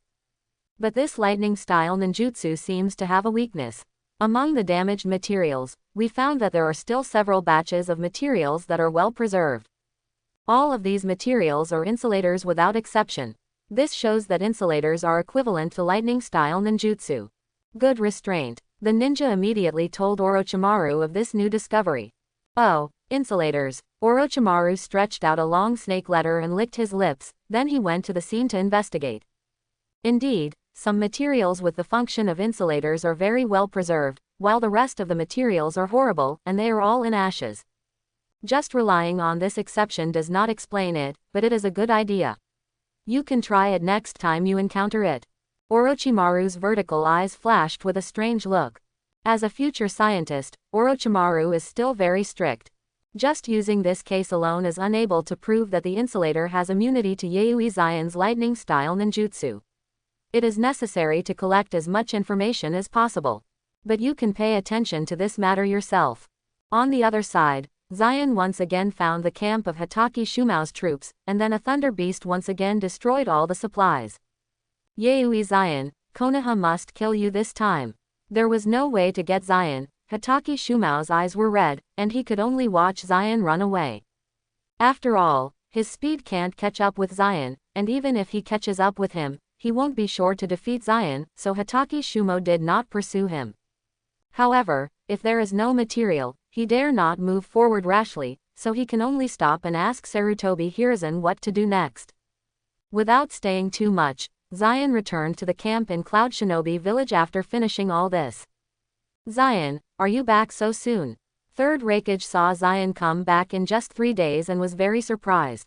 But this lightning-style ninjutsu seems to have a weakness. Among the damaged materials, we found that there are still several batches of materials that are well preserved. All of these materials are insulators without exception. This shows that insulators are equivalent to lightning-style ninjutsu. Good restraint. The ninja immediately told Orochimaru of this new discovery. Oh, insulators. Orochimaru stretched out a long snake letter and licked his lips, then he went to the scene to investigate. Indeed, some materials with the function of insulators are very well preserved, while the rest of the materials are horrible, and they are all in ashes. Just relying on this exception does not explain it, but it is a good idea. You can try it next time you encounter it. Orochimaru's vertical eyes flashed with a strange look. As a future scientist, Orochimaru is still very strict. Just using this case alone is unable to prove that the insulator has immunity to Yayoi Zion's lightning-style ninjutsu. It is necessary to collect as much information as possible. But you can pay attention to this matter yourself. On the other side, Zion once again found the camp of Hatake Shumao's troops, and then a thunder beast once again destroyed all the supplies. Yayoi Zion, Konoha must kill you this time. There was no way to get Zion. Hatake Shumao's eyes were red, and he could only watch Zion run away. After all, his speed can't catch up with Zion, and even if he catches up with him, he won't be sure to defeat Zion, so Hatake Shumao did not pursue him. However, if there is no material, he dare not move forward rashly, so he can only stop and ask Sarutobi Hiruzen what to do next. Without staying too much, Zion returned to the camp in Cloud Shinobi Village after finishing all this. Zion, are you back so soon? Third Raikage saw Zion come back in just 3 days and was very surprised.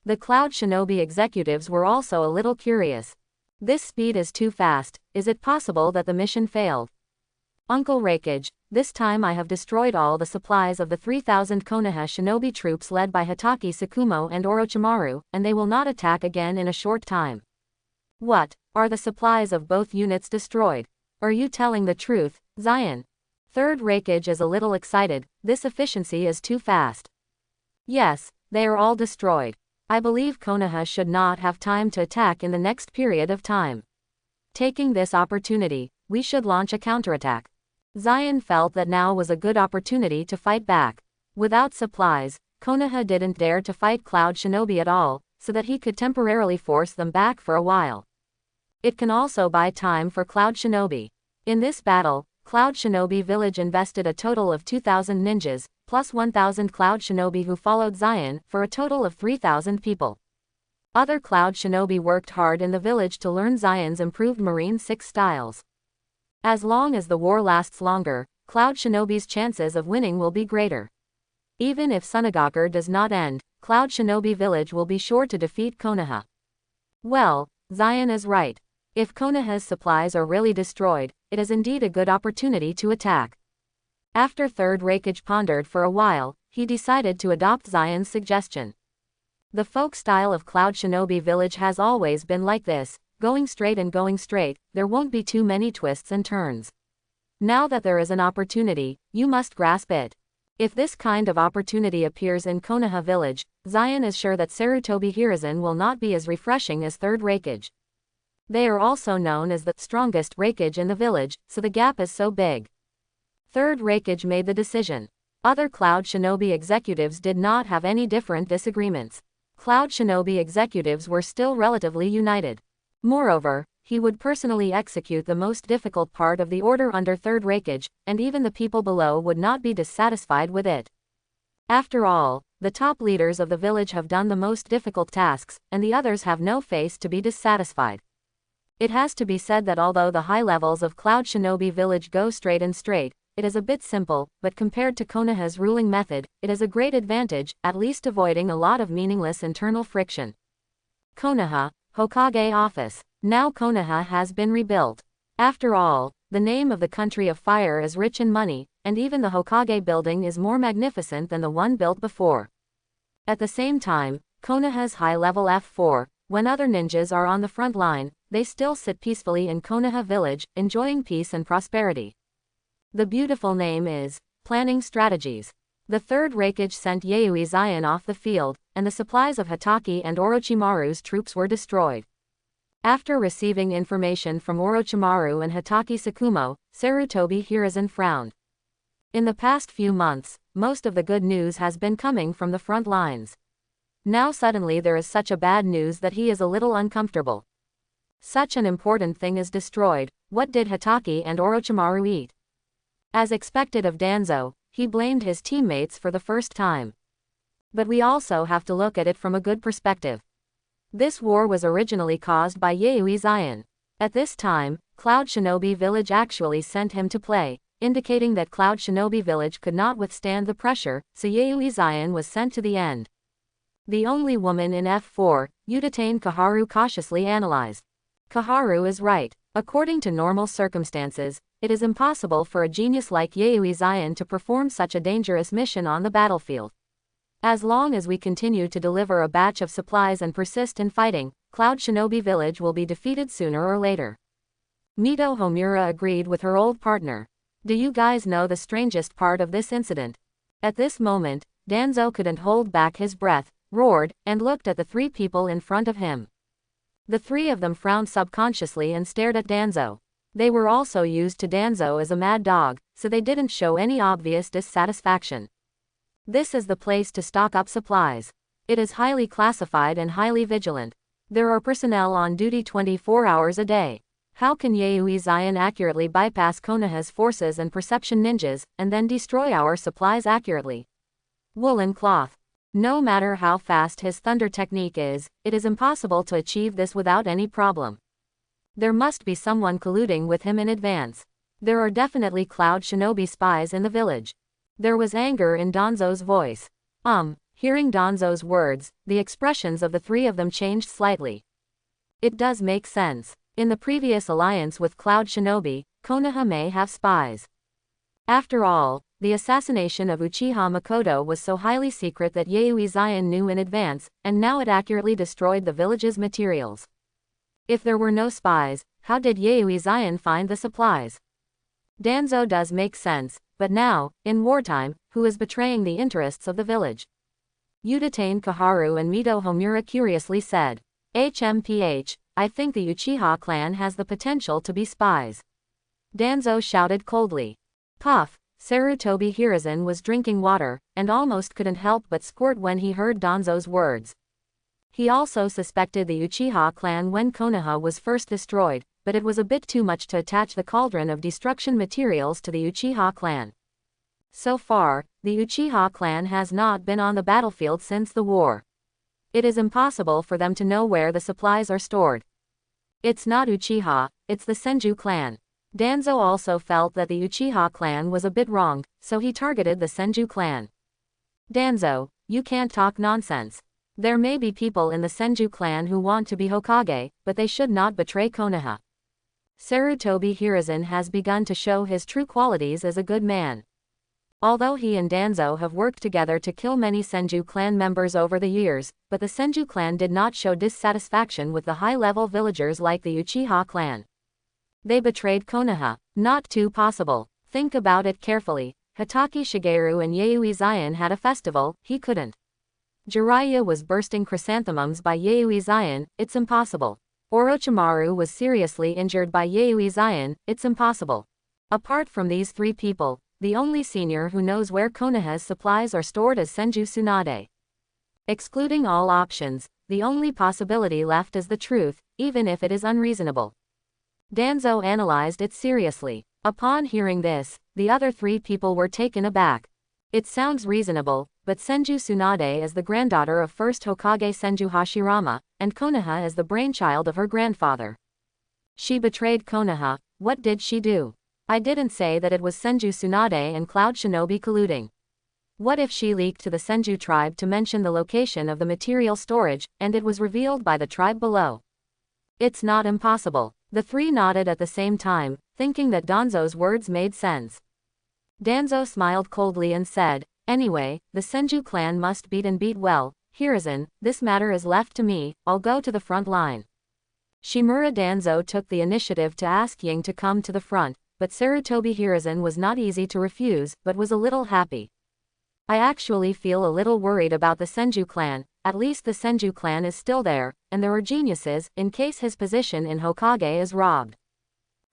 The Cloud Shinobi executives were also a little curious. This speed is too fast. Is it possible that the mission failed? Uncle Raikage, this time I have destroyed all the supplies of the 3,000 Konoha shinobi troops led by Hatake Tsukumo and Orochimaru, and they will not attack again in a short time. What? Are the supplies of both units destroyed? Are you telling the truth, Zion? Third Raikage is a little excited. This efficiency is too fast. Yes, they are all destroyed. I believe Konoha should not have time to attack in the next period of time. Taking this opportunity, we should launch a counterattack. Zion felt that now was a good opportunity to fight back. Without supplies, Konoha didn't dare to fight Cloud Shinobi at all, so that he could temporarily force them back for a while. It can also buy time for Cloud Shinobi. In this battle, Cloud Shinobi Village invested a total of 2,000 ninjas, plus 1,000 Cloud Shinobi who followed Zion, for a total of 3,000 people. Other Cloud Shinobi worked hard in the village to learn Zion's improved Marine 6 styles. As long as the war lasts longer, Cloud Shinobi's chances of winning will be greater. Even if Sunagaku does not end, Cloud Shinobi Village will be sure to defeat Konoha. Well, Zion is right. If Konoha's supplies are really destroyed, it is indeed a good opportunity to attack. After Third Raikage pondered for a while, he decided to adopt Zion's suggestion. The folk style of Cloud Shinobi Village has always been like this, going straight and going straight, there won't be too many twists and turns. Now that there is an opportunity, you must grasp it. If this kind of opportunity appears in Konoha Village, Zion is sure that Sarutobi Hiruzen will not be as refreshing as Third Raikage. They are also known as the strongest Raikage in the village, so the gap is so big. Third Raikage made the decision. Other Cloud Shinobi executives did not have any different disagreements. Cloud Shinobi executives were still relatively united. Moreover, he would personally execute the most difficult part of the order under third rankage, and even the people below would not be dissatisfied with it. After all, the top leaders of the village have done the most difficult tasks, and the others have no face to be dissatisfied. It has to be said that although the high levels of Cloud Shinobi Village go straight and straight, it is a bit simple, but compared to Konoha's ruling method, it is a great advantage, at least avoiding a lot of meaningless internal friction. Konoha, Hokage Office. Now Konoha has been rebuilt. After all, the name of the country of fire is rich in money, and even the Hokage building is more magnificent than the one built before. At the same time, Konoha's high-level F4, when other ninjas are on the front line, they still sit peacefully in Konoha village, enjoying peace and prosperity. The beautiful name is Planning Strategies. The third rankage sent Yayoi Zion off the field, and the supplies of Hatake and Orochimaru's troops were destroyed. After receiving information from Orochimaru and Hatake Tsukumo, Sarutobi Hiruzen frowned. In the past few months, most of the good news has been coming from the front lines. Now suddenly there is such a bad news that he is a little uncomfortable. Such an important thing is destroyed. What did Hatake and Orochimaru eat? As expected of Danzo, he blamed his teammates for the first time. But we also have to look at it from a good perspective. This war was originally caused by Yayoi Zion. At this time, Cloud Shinobi Village actually sent him to play, indicating that Cloud Shinobi Village could not withstand the pressure, so Yayoi Zion was sent to the end. The only woman in F4, Utatane Kaharu cautiously analyzed. Kaharu is right. According to normal circumstances, it is impossible for a genius like Yayoi Zion to perform such a dangerous mission on the battlefield. As long as we continue to deliver a batch of supplies and persist in fighting, Cloud Shinobi Village will be defeated sooner or later. Mito Homura agreed with her old partner. Do you guys know the strangest part of this incident? At this moment, Danzo couldn't hold back his breath, roared, and looked at the three people in front of him. The three of them frowned subconsciously and stared at Danzo. They were also used to Danzo as a mad dog, so they didn't show any obvious dissatisfaction. This is the place to stock up supplies. It is highly classified and highly vigilant. There are personnel on duty 24 hours a day. How can Yayoi Zion accurately bypass Konoha's forces and perception ninjas, and then destroy our supplies accurately? Woolen cloth. No matter how fast his thunder technique is, it is impossible to achieve this without any problem. There must be someone colluding with him in advance. There are definitely Cloud Shinobi spies in the village. There was anger in Danzo's voice. Hearing Danzo's words, the expressions of the three of them changed slightly. It does make sense. In the previous alliance with Cloud Shinobi, Konoha may have spies. After all, the assassination of Uchiha Makoto was so highly secret that Yayoi Zion knew in advance, and now it accurately destroyed the village's materials. If there were no spies, how did Yayoi Zion find the supplies? Danzo does make sense, but now, in wartime, who is betraying the interests of the village? Utatane Kaharu and Mito Homura curiously said. HMPH, I think the Uchiha clan has the potential to be spies. Danzo shouted coldly. Puff, Sarutobi Hiruzen was drinking water, and almost couldn't help but squirt when he heard Danzo's words. He also suspected the Uchiha clan when Konoha was first destroyed, but it was a bit too much to attach the cauldron of destruction materials to the Uchiha clan. So far, the Uchiha clan has not been on the battlefield since the war. It is impossible for them to know where the supplies are stored. It's not Uchiha, it's the Senju clan. Danzo also felt that the Uchiha clan was a bit wrong, so he targeted the Senju clan. Danzo, you can't talk nonsense. There may be people in the Senju clan who want to be Hokage, but they should not betray Konoha. Sarutobi Hiruzen has begun to show his true qualities as a good man. Although he and Danzo have worked together to kill many Senju clan members over the years, but the Senju clan did not show dissatisfaction with the high-level villagers like the Uchiha clan. They betrayed Konoha. Not too possible. Think about it carefully. Hatake Shigeru and Yayoi Zion had a festival, he couldn't. Jiraiya was bursting chrysanthemums by Yayoi Zion, it's impossible. Orochimaru was seriously injured by Yayoi Zion, it's impossible. Apart from these three people, the only senior who knows where Konoha's supplies are stored is Senju Tsunade. Excluding all options, the only possibility left is the truth, even if it is unreasonable. Danzo analyzed it seriously. Upon hearing this, the other three people were taken aback. It sounds reasonable, but Senju Tsunade is the granddaughter of first Hokage Senju Hashirama, and Konoha is the brainchild of her grandfather. She betrayed Konoha. What did she do? I didn't say that it was Senju Tsunade and Cloud Shinobi colluding. What if she leaked to the Senju tribe to mention the location of the material storage, and it was revealed by the tribe below? It's not impossible. The three nodded at the same time, thinking that Danzo's words made sense. Danzo smiled coldly and said, "Anyway, the Senju clan must beat and beat well. Hiruzen, this matter is left to me, I'll go to the front line." Shimura Danzo took the initiative to ask Ying to come to the front, but Sarutobi Hiruzen was not easy to refuse, but was a little happy. "I actually feel a little worried about the Senju clan. At least the Senju clan is still there, and there are geniuses, in case his position in Hokage is robbed."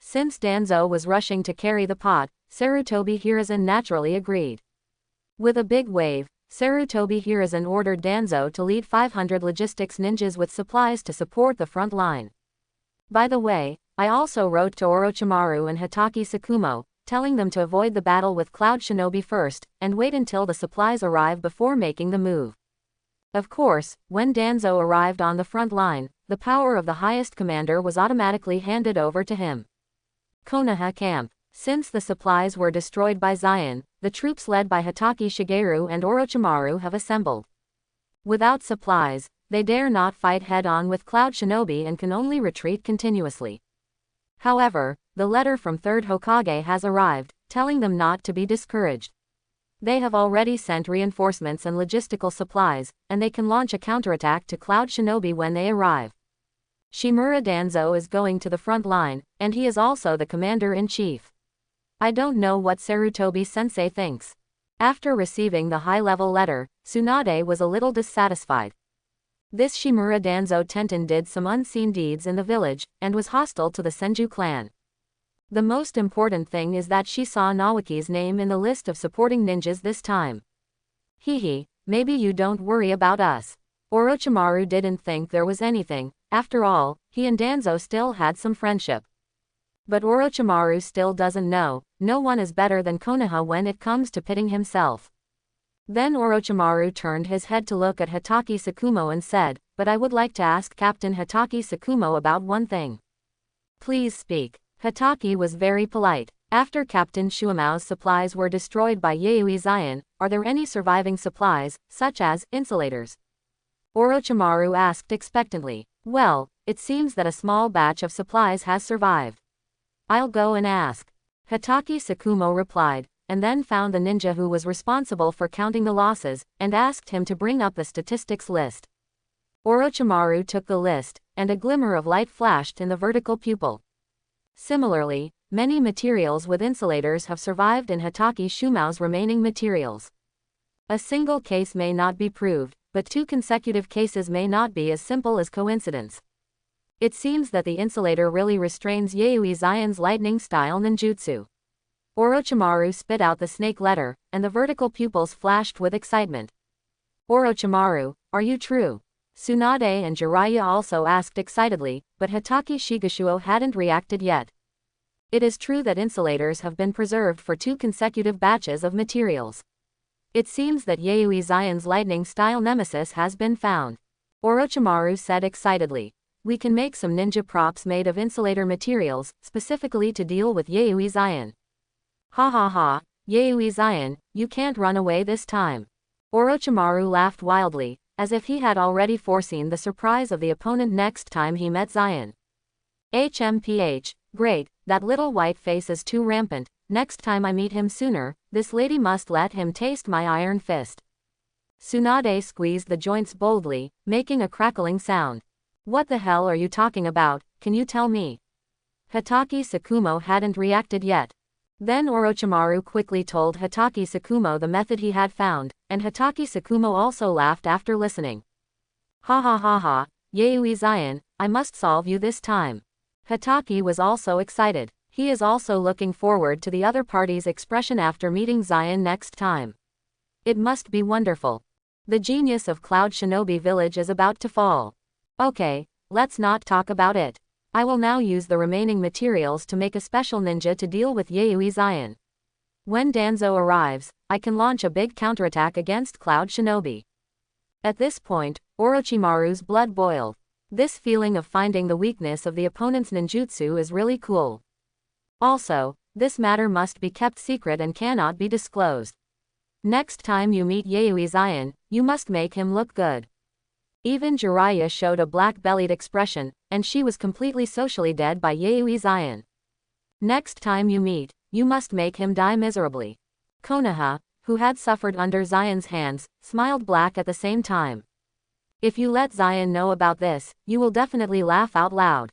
Since Danzo was rushing to carry the pot, Sarutobi Hiruzen naturally agreed. With a big wave, Sarutobi Hiruzen ordered Danzo to lead 500 logistics ninjas with supplies to support the front line. "By the way, I also wrote to Orochimaru and Hitaki Sakumo, telling them to avoid the battle with Cloud Shinobi first, and wait until the supplies arrive before making the move." Of course, when Danzo arrived on the front line, the power of the highest commander was automatically handed over to him. Konoha Camp. Since the supplies were destroyed by Zion, the troops led by Hitaki Shigeru and Orochimaru have assembled. Without supplies, they dare not fight head-on with Cloud Shinobi and can only retreat continuously. However, the letter from 3rd Hokage has arrived, telling them not to be discouraged. They have already sent reinforcements and logistical supplies, and they can launch a counterattack to Cloud Shinobi when they arrive. Shimura Danzo is going to the front line, and he is also the commander-in-chief. I don't know what Sarutobi-sensei thinks. After receiving the high-level letter, Tsunade was a little dissatisfied. This Shimura Danzo Tenten did some unseen deeds in the village, and was hostile to the Senju clan. The most important thing is that she saw Naoki's name in the list of supporting ninjas this time. Hehe, maybe you don't worry about us. Orochimaru didn't think there was anything. After all, he and Danzo still had some friendship. But Orochimaru still doesn't know. No one is better than Konoha when it comes to pitting himself. Then Orochimaru turned his head to look at Hitaki Sakumo and said, "But I would like to ask Captain Hitaki Sakumo about one thing." "Please speak." Hitaki was very polite. After Captain Shuamao's supplies were destroyed by Yayoi Zion, are there any surviving supplies, such as insulators? Orochimaru asked expectantly. "Well, it seems that a small batch of supplies has survived. I'll go and ask." Hitaki Sakumo replied, and then found the ninja who was responsible for counting the losses, and asked him to bring up the statistics list. Orochimaru took the list, and a glimmer of light flashed in the vertical pupil. Similarly, many materials with insulators have survived in Hitaki Shumao's remaining materials. A single case may not be proved, but 2 consecutive cases may not be as simple as coincidence. It seems that the insulator really restrains Yayoi Zion's lightning-style ninjutsu. Orochimaru spit out the snake letter, and the vertical pupils flashed with excitement. "Orochimaru, are you true?" Tsunade and Jiraiya also asked excitedly, but Hitaki Shigashuo hadn't reacted yet. It is true that insulators have been preserved for 2 consecutive batches of materials. It seems that Yayoi Zion's lightning-style nemesis has been found. Orochimaru said excitedly. "We can make some ninja props made of insulator materials, specifically to deal with Yayoi Zion." "Ha ha ha, Yayoi Zion, you can't run away this time." Orochimaru laughed wildly, as if he had already foreseen the surprise of the opponent next time he met Zion. "HMPH, great, that little white face is too rampant. Next time I meet him sooner, this lady must let him taste my iron fist." Tsunade squeezed the joints boldly, making a crackling sound. "What the hell are you talking about, can you tell me?" Hitaki Sakumo hadn't reacted yet. Then Orochimaru quickly told Hitaki Sakumo the method he had found, and Hitaki Sakumo also laughed after listening. "Ha ha ha ha, Yayoi Zion, I must solve you this time." Hitaki was also excited. He is also looking forward to the other party's expression after meeting Zion next time. It must be wonderful. The genius of Cloud Shinobi Village is about to fall. Okay, let's not talk about it. I will now use the remaining materials to make a special ninja to deal with Yayoi Zion. When Danzo arrives, I can launch a big counterattack against Cloud Shinobi. At this point, Orochimaru's blood boiled. This feeling of finding the weakness of the opponent's ninjutsu is really cool. Also, this matter must be kept secret and cannot be disclosed. Next time you meet Yayoi Zion, you must make him look good. Even Jiraiya showed a black-bellied expression, and she was completely socially dead by Yayoi Zion. Next time you meet, you must make him die miserably. Konoha, who had suffered under Zion's hands, smiled black at the same time. If you let Zion know about this, you will definitely laugh out loud.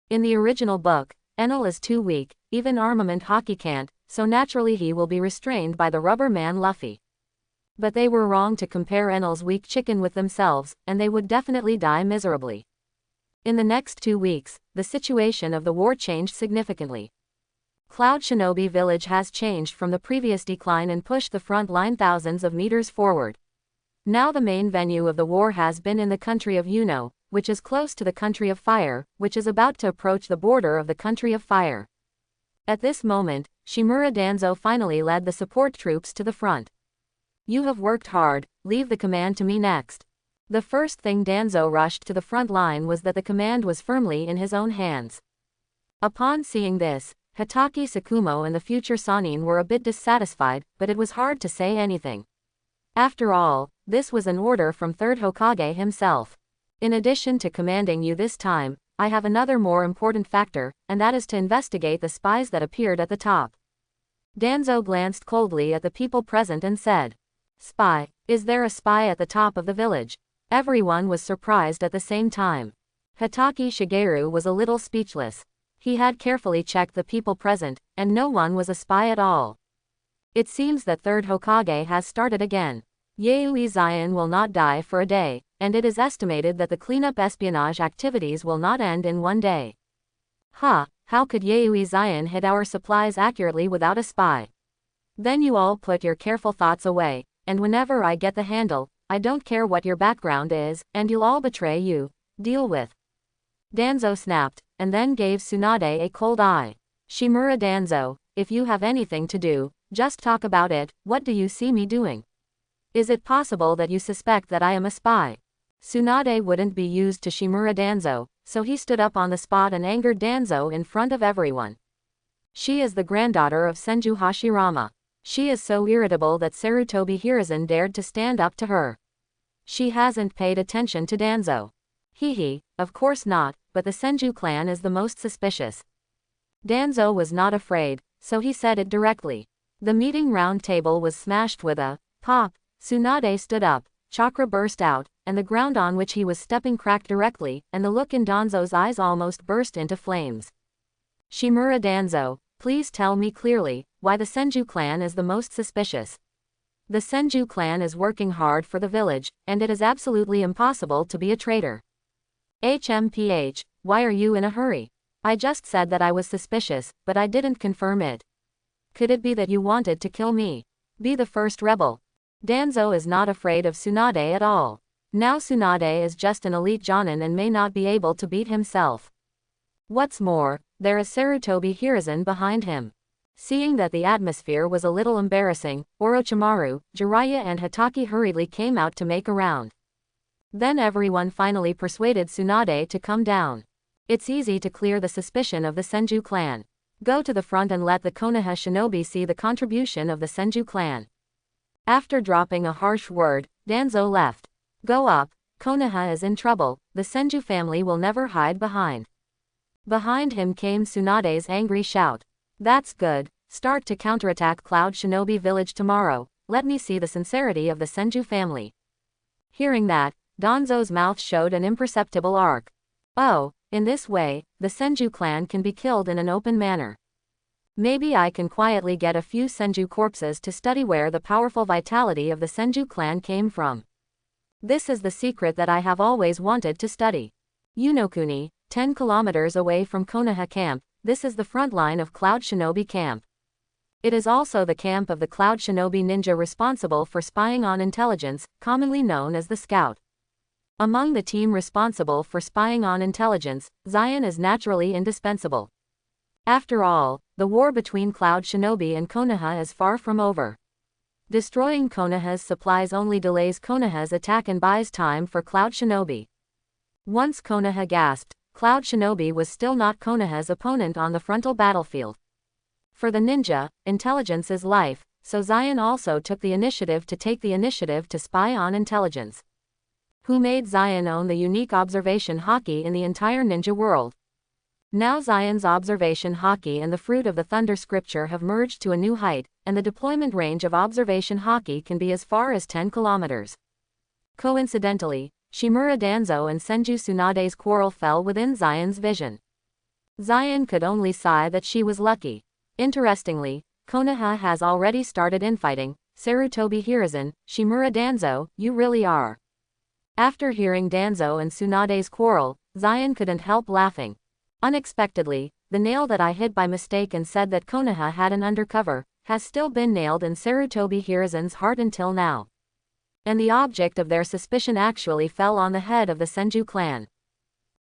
In the original book, Enel is too weak, even armament hockey can't, so naturally he will be restrained by the rubber man Luffy. But they were wrong to compare Enel's weak chicken with themselves, and they would definitely die miserably. In the next 2 weeks, the situation of the war changed significantly. Cloud Shinobi Village has changed from the previous decline and pushed the front line thousands of meters forward. Now the main venue of the war has been in the country of Yuno, which is close to the country of fire, which is about to approach the border of the country of fire. At this moment, Shimura Danzo finally led the support troops to the front. You have worked hard, leave the command to me next. The first thing Danzo rushed to the front line was that the command was firmly in his own hands. Upon seeing this, Hitaki Sakumo and the future Sannin were a bit dissatisfied, but it was hard to say anything. After all, this was an order from Third Hokage himself. In addition to commanding you this time, I have another more important factor, and that is to investigate the spies that appeared at the top. Danzo glanced coldly at the people present and said, "Spy? Is there a spy at the top of the village?" Everyone was surprised at the same time. Hitaki Shigeru was a little speechless. He had carefully checked the people present, and no one was a spy at all. It seems that Third Hokage has started again. Yayoi Zion will not die for a day, and it is estimated that the cleanup espionage activities will not end in 1 day. How could Yayoi Zion hit our supplies accurately without a spy? Then you all put your careful thoughts away, and whenever I get the handle, I don't care what your background is, and you'll all betray you. Deal with. Danzo snapped, and then gave Tsunade a cold eye. Shimura Danzo, if you have anything to do, just talk about it. What do you see me doing? Is it possible that you suspect that I am a spy? Tsunade wouldn't be used to Shimura Danzo, so he stood up on the spot and angered Danzo in front of everyone. She is the granddaughter of Senju Hashirama. She is so irritable that Sarutobi Hiruzen dared to stand up to her. She hasn't paid attention to Danzo. Of course not, but the Senju clan is the most suspicious. Danzo was not afraid, so he said it directly. The meeting round table was smashed with a pop. Tsunade stood up, chakra burst out, and the ground on which he was stepping cracked directly, and the look in Danzo's eyes almost burst into flames. Shimura Danzo, please tell me clearly, why the Senju clan is the most suspicious. The Senju clan is working hard for the village, and it is absolutely impossible to be a traitor. HMPH, why are you in a hurry? I just said that I was suspicious, but I didn't confirm it. Could it be that you wanted to kill me? Be the first rebel. Danzo is not afraid of Tsunade at all. Now Tsunade is just an elite jonin and may not be able to beat himself. What's more, there is Sarutobi Hiruzen behind him. Seeing that the atmosphere was a little embarrassing, Orochimaru, Jiraiya and Hitaki hurriedly came out to make a round. Then everyone finally persuaded Tsunade to come down. It's easy to clear the suspicion of the Senju clan. Go to the front and let the Konoha shinobi see the contribution of the Senju clan. After dropping a harsh word, Danzo left. Go up, Konoha is in trouble, the Senju family will never hide behind. Behind him came Tsunade's angry shout. That's good, start to counterattack Cloud Shinobi Village tomorrow, let me see the sincerity of the Senju family. Hearing that, Danzo's mouth showed an imperceptible arc. Oh, in this way, the Senju clan can be killed in an open manner. Maybe I can quietly get a few Senju corpses to study where the powerful vitality of the Senju clan came from. This is the secret that I have always wanted to study. Unokuni, 10 kilometers away from Konoha camp, this is the front line of Cloud Shinobi camp. It is also the camp of the Cloud Shinobi ninja responsible for spying on intelligence, commonly known as the Scout. Among the team responsible for spying on intelligence, Zion is naturally indispensable. After all, the war between Cloud Shinobi and Konoha is far from over. Destroying Konoha's supplies only delays Konoha's attack and buys time for Cloud Shinobi. Once Konoha gasped, Cloud Shinobi was still not Konoha's opponent on the frontal battlefield. For the ninja, intelligence is life, so Zion also took the initiative to spy on intelligence. Who made Zion own the unique observation haki in the entire ninja world? Now Zion's observation haki and the fruit of the thunder scripture have merged to a new height, and the deployment range of observation haki can be as far as 10 kilometers. Coincidentally, Shimura Danzo and Senju Tsunade's quarrel fell within Zion's vision. Zion could only sigh that she was lucky. Interestingly, Konoha has already started infighting. Sarutobi Hiruzen, Shimura Danzo, you really are. After hearing Danzo and Tsunade's quarrel, Zion couldn't help laughing. Unexpectedly, the nail that I hit by mistake and said that Konoha had an undercover, has still been nailed in Sarutobi Hiruzen's heart until now. And the object of their suspicion actually fell on the head of the Senju clan.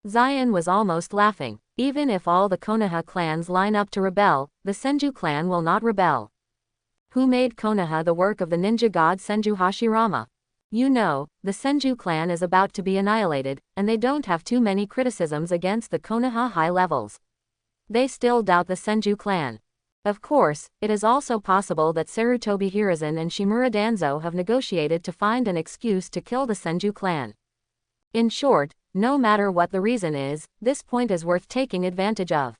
Zion was almost laughing. Even if all the Konoha clans line up to rebel, the Senju clan will not rebel. Who made Konoha the work of the ninja god Senju Hashirama? You know, the Senju clan is about to be annihilated, and they don't have too many criticisms against the Konoha high levels. They still doubt the Senju clan. Of course, it is also possible that Sarutobi Hiruzen and Shimura Danzo have negotiated to find an excuse to kill the Senju clan. In short, no matter what the reason is, this point is worth taking advantage of.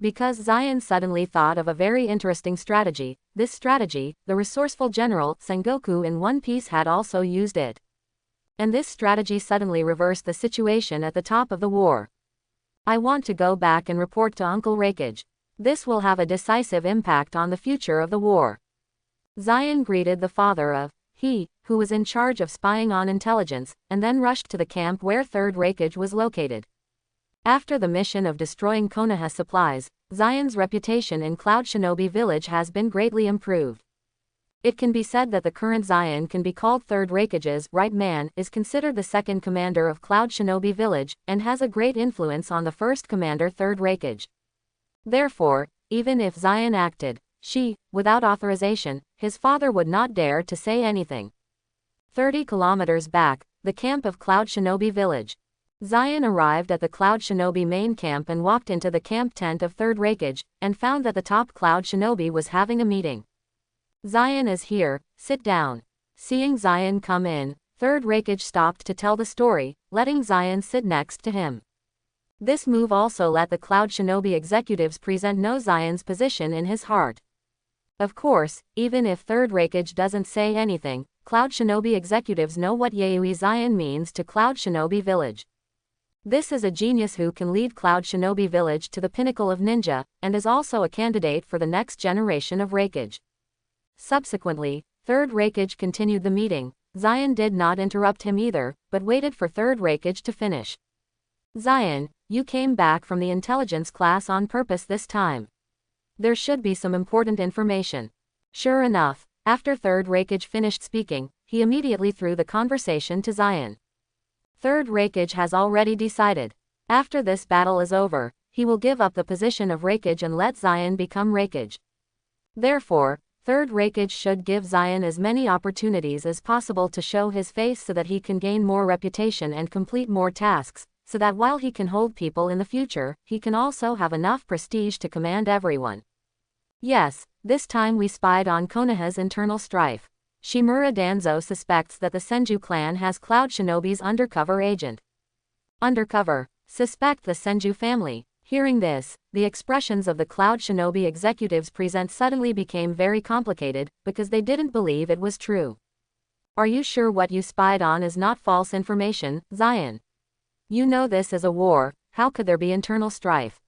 Because Zion suddenly thought of a very interesting strategy, this strategy, the resourceful general Sengoku in One Piece had also used it. And this strategy suddenly reversed the situation at the top of the war. I want to go back and report to Uncle Rakage. This will have a decisive impact on the future of the war. Zion greeted the father of he, who was in charge of spying on intelligence, and then rushed to the camp where Third Rakage was located. After the mission of destroying Konoha supplies, Zion's reputation in Cloud Shinobi Village has been greatly improved. It can be said that the current Zion can be called Third Rakage's right man, is considered the second commander of Cloud Shinobi Village, and has a great influence on the first commander Third Rakage. Therefore, even if Zion acted, without authorization, his father would not dare to say anything. 30 kilometers back, the camp of Cloud Shinobi Village. Zion arrived at the Cloud Shinobi main camp and walked into the camp tent of Third Rakage, and found that the top Cloud Shinobi was having a meeting. Zion is here, sit down. Seeing Zion come in, Third Rakage stopped to tell the story, letting Zion sit next to him. This move also let the Cloud Shinobi executives know Zion's position in his heart. Of course, even if Third Rakage doesn't say anything, Cloud Shinobi executives know what Yayoi Zion means to Cloud Shinobi Village. This is a genius who can lead Cloud Shinobi Village to the pinnacle of ninja, and is also a candidate for the next generation of Rakage. Subsequently, Third Rakage continued the meeting. Zion did not interrupt him either, but waited for Third Rakage to finish. Zion, you came back from the intelligence class on purpose this time. There should be some important information. Sure enough, after Third Rakage finished speaking, he immediately threw the conversation to Zion. Third Rakage has already decided. After this battle is over, he will give up the position of Rakage and let Zion become Rakage. Therefore, Third Rakage should give Zion as many opportunities as possible to show his face so that he can gain more reputation and complete more tasks, so that while he can hold people in the future, he can also have enough prestige to command everyone. Yes, this time we spied on Konoha's internal strife. Shimura Danzo suspects that the Senju clan has Cloud Shinobi's undercover agent. Undercover, suspect the Senju family. Hearing this, the expressions of the Cloud Shinobi executives suddenly became very complicated, because they didn't believe it was true. Are you sure what you spied on is not false information, Zion? You know this is a war, how could there be internal strife?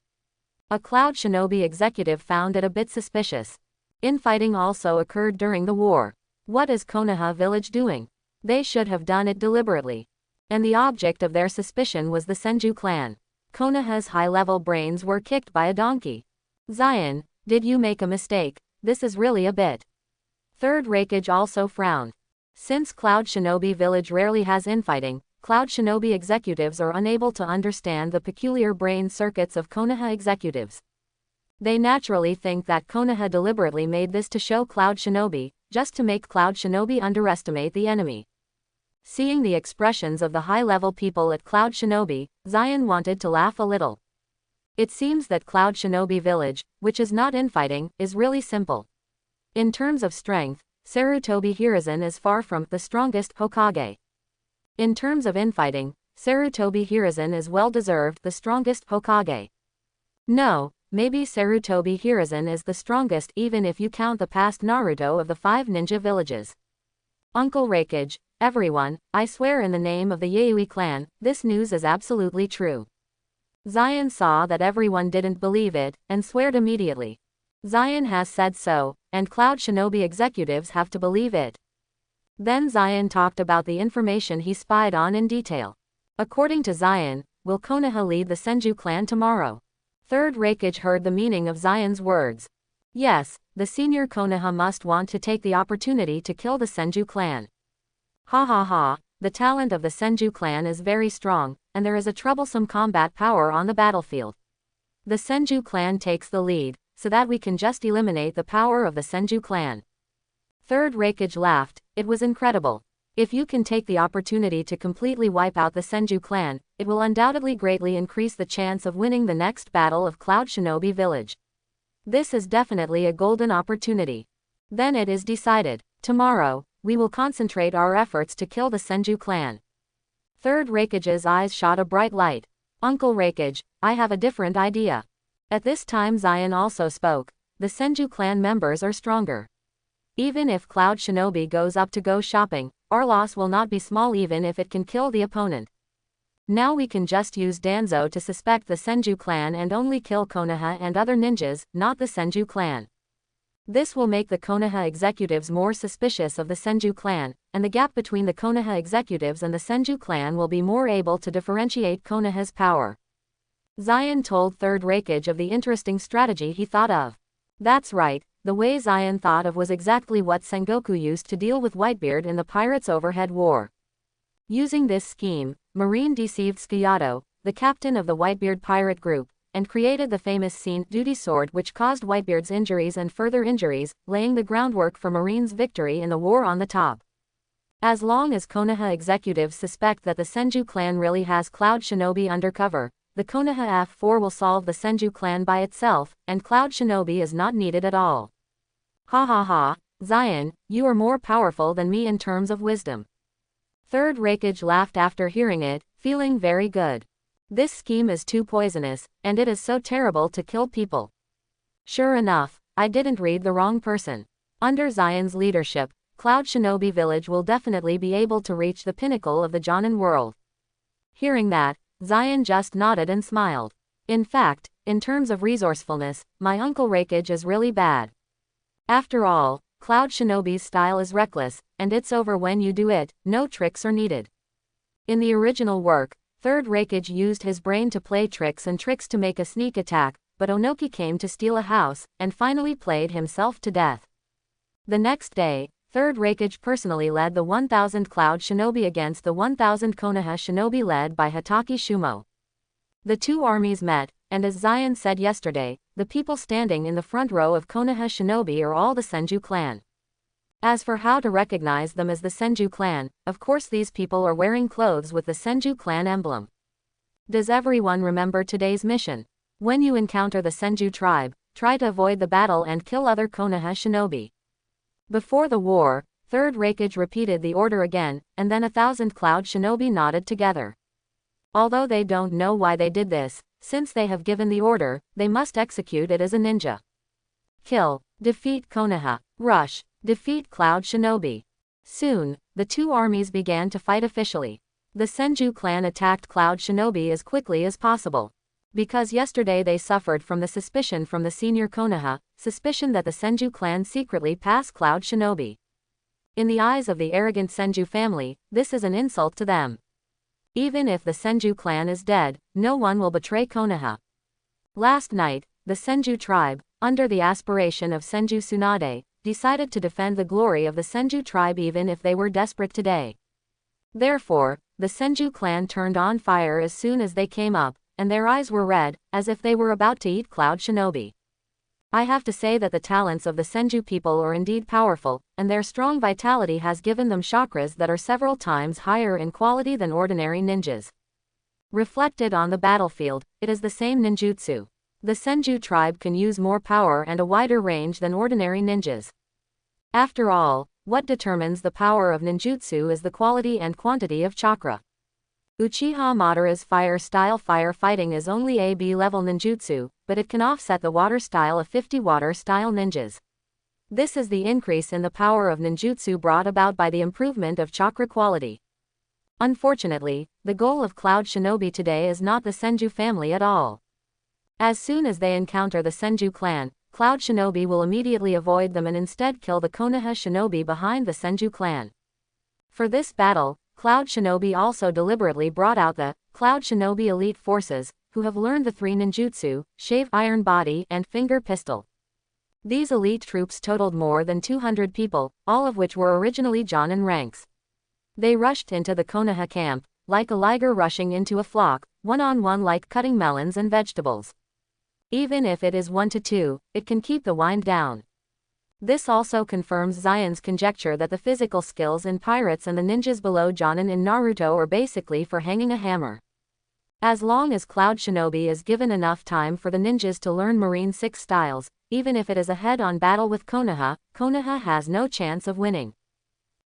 A Cloud Shinobi executive found it a bit suspicious. Infighting also occurred during the war. What is Konoha village doing? They should have done it deliberately. And the object of their suspicion was the Senju clan. Konoha's high-level brains were kicked by a donkey. Zion, did you make a mistake? This is really a bit. Third Rakage also frowned. Since Cloud Shinobi Village rarely has infighting, Cloud Shinobi executives are unable to understand the peculiar brain circuits of Konoha executives. They naturally think that Konoha deliberately made this to show Cloud Shinobi, just to make Cloud Shinobi underestimate the enemy. Seeing the expressions of the high-level people at Cloud Shinobi, Zion wanted to laugh a little. It seems that Cloud Shinobi Village, which is not infighting, is really simple. In terms of strength, Sarutobi Hiruzen is far from the strongest Hokage. In terms of infighting, Sarutobi Hiruzen is well-deserved the strongest Hokage. No, maybe Sarutobi Hiruzen is the strongest even if you count the past Naruto of the 5 ninja villages. Uncle Raikage, everyone, I swear in the name of the Yayoi clan, this news is absolutely true. Zion saw that everyone didn't believe it, and sweared immediately. Zion has said so, and Cloud Shinobi executives have to believe it. Then Zion talked about the information he spied on in detail. According to Zion, will Konoha lead the Senju clan tomorrow? Third Raikage heard the meaning of Zion's words. Yes, the senior Konoha must want to take the opportunity to kill the Senju clan. Ha ha ha, the talent of the Senju clan is very strong, and there is a troublesome combat power on the battlefield. The Senju clan takes the lead, so that we can just eliminate the power of the Senju clan. Third Raikage laughed, it was incredible. If you can take the opportunity to completely wipe out the Senju clan, it will undoubtedly greatly increase the chance of winning the next battle of Cloud Shinobi Village. This is definitely a golden opportunity. Then it is decided. Tomorrow, we will concentrate our efforts to kill the Senju clan. Third Raikage's eyes shot a bright light. Uncle Raikage, I have a different idea. At this time Zion also spoke. The Senju clan members are stronger. Even if Cloud Shinobi goes up to go shopping, our loss will not be small even if it can kill the opponent. Now we can just use Danzo to suspect the Senju clan and only kill Konoha and other ninjas, not the Senju clan. This will make the Konoha executives more suspicious of the Senju clan, and the gap between the Konoha executives and the Senju clan will be more able to differentiate Konoha's power. Zion told Third Raikage of the interesting strategy he thought of. That's right, the way Zion thought of was exactly what Sengoku used to deal with Whitebeard in the Pirates' Overhead War. Using this scheme, Marine deceived Sciato, the captain of the Whitebeard pirate group, and created the famous scene Duty Sword which caused Whitebeard's injuries and further injuries, laying the groundwork for Marine's victory in the war on the top. As long as Konoha executives suspect that the Senju clan really has Cloud Shinobi undercover, the Konoha F4 will solve the Senju clan by itself, and Cloud Shinobi is not needed at all. Ha ha ha, Zion, you are more powerful than me in terms of wisdom. Third Raikage laughed after hearing it, feeling very good. This scheme is too poisonous, and it is so terrible to kill people. Sure enough, I didn't read the wrong person. Under Zion's leadership, Cloud Shinobi Village will definitely be able to reach the pinnacle of the Jonin world. Hearing that, Zion just nodded and smiled. In fact, in terms of resourcefulness, my Uncle Raikage is really bad. After all, Cloud Shinobi's style is reckless, and it's over when you do it, no tricks are needed. In the original work, Third Raikage used his brain to play tricks and tricks to make a sneak attack, but Onoki came to steal a house, and finally played himself to death. The next day, Third Raikage personally led the 1000 Cloud Shinobi against the 1000 Konoha Shinobi led by Hatake Shumo. The two armies met, and as Zion said yesterday, the people standing in the front row of Konoha Shinobi are all the Senju clan. As for how to recognize them as the Senju clan, of course these people are wearing clothes with the Senju clan emblem. Does everyone remember today's mission? When you encounter the Senju tribe, try to avoid the battle and kill other Konoha Shinobi. Before the war, Third Raikage repeated the order again, and then 1000 Cloud Shinobi nodded together. Although they don't know why they did this, since they have given the order, they must execute it as a ninja. Kill, defeat Konoha, rush, defeat Cloud Shinobi. Soon, the two armies began to fight officially. The Senju clan attacked Cloud Shinobi as quickly as possible. Because yesterday they suffered from the suspicion from the senior Konoha, suspicion that the Senju clan secretly passed Cloud Shinobi. In the eyes of the arrogant Senju family, this is an insult to them. Even if the Senju clan is dead, no one will betray Konoha. Last night, the Senju tribe, under the aspiration of Senju Tsunade, decided to defend the glory of the Senju tribe even if they were desperate today. Therefore, the Senju clan turned on fire as soon as they came up, and their eyes were red, as if they were about to eat Cloud Shinobi. I have to say that the talents of the Senju people are indeed powerful, and their strong vitality has given them chakras that are several times higher in quality than ordinary ninjas. Reflected on the battlefield, it is the same ninjutsu. The Senju tribe can use more power and a wider range than ordinary ninjas. After all, what determines the power of ninjutsu is the quality and quantity of chakra. Uchiha Madara's fire-style firefighting is only a B-level ninjutsu, but it can offset the water style of 50 water-style ninjas. This is the increase in the power of ninjutsu brought about by the improvement of chakra quality. Unfortunately, the goal of Cloud Shinobi today is not the Senju family at all. As soon as they encounter the Senju clan, Cloud Shinobi will immediately avoid them and instead kill the Konoha Shinobi behind the Senju clan. For this battle, Cloud Shinobi also deliberately brought out the Cloud Shinobi elite forces, who have learned the 3 ninjutsu, Shave Iron Body and Finger Pistol. These elite troops totaled more than 200 people, all of which were originally Jonin ranks. They rushed into the Konoha camp, like a liger rushing into a flock, one-on-one like cutting melons and vegetables. Even if it is 1 to 2, it can keep the wind down. This also confirms Zion's conjecture that the physical skills in pirates and the ninjas below Jonin in Naruto are basically for hanging a hammer. As long as Cloud Shinobi is given enough time for the ninjas to learn Marine 6 styles, even if it is a head-on battle with Konoha, Konoha has no chance of winning.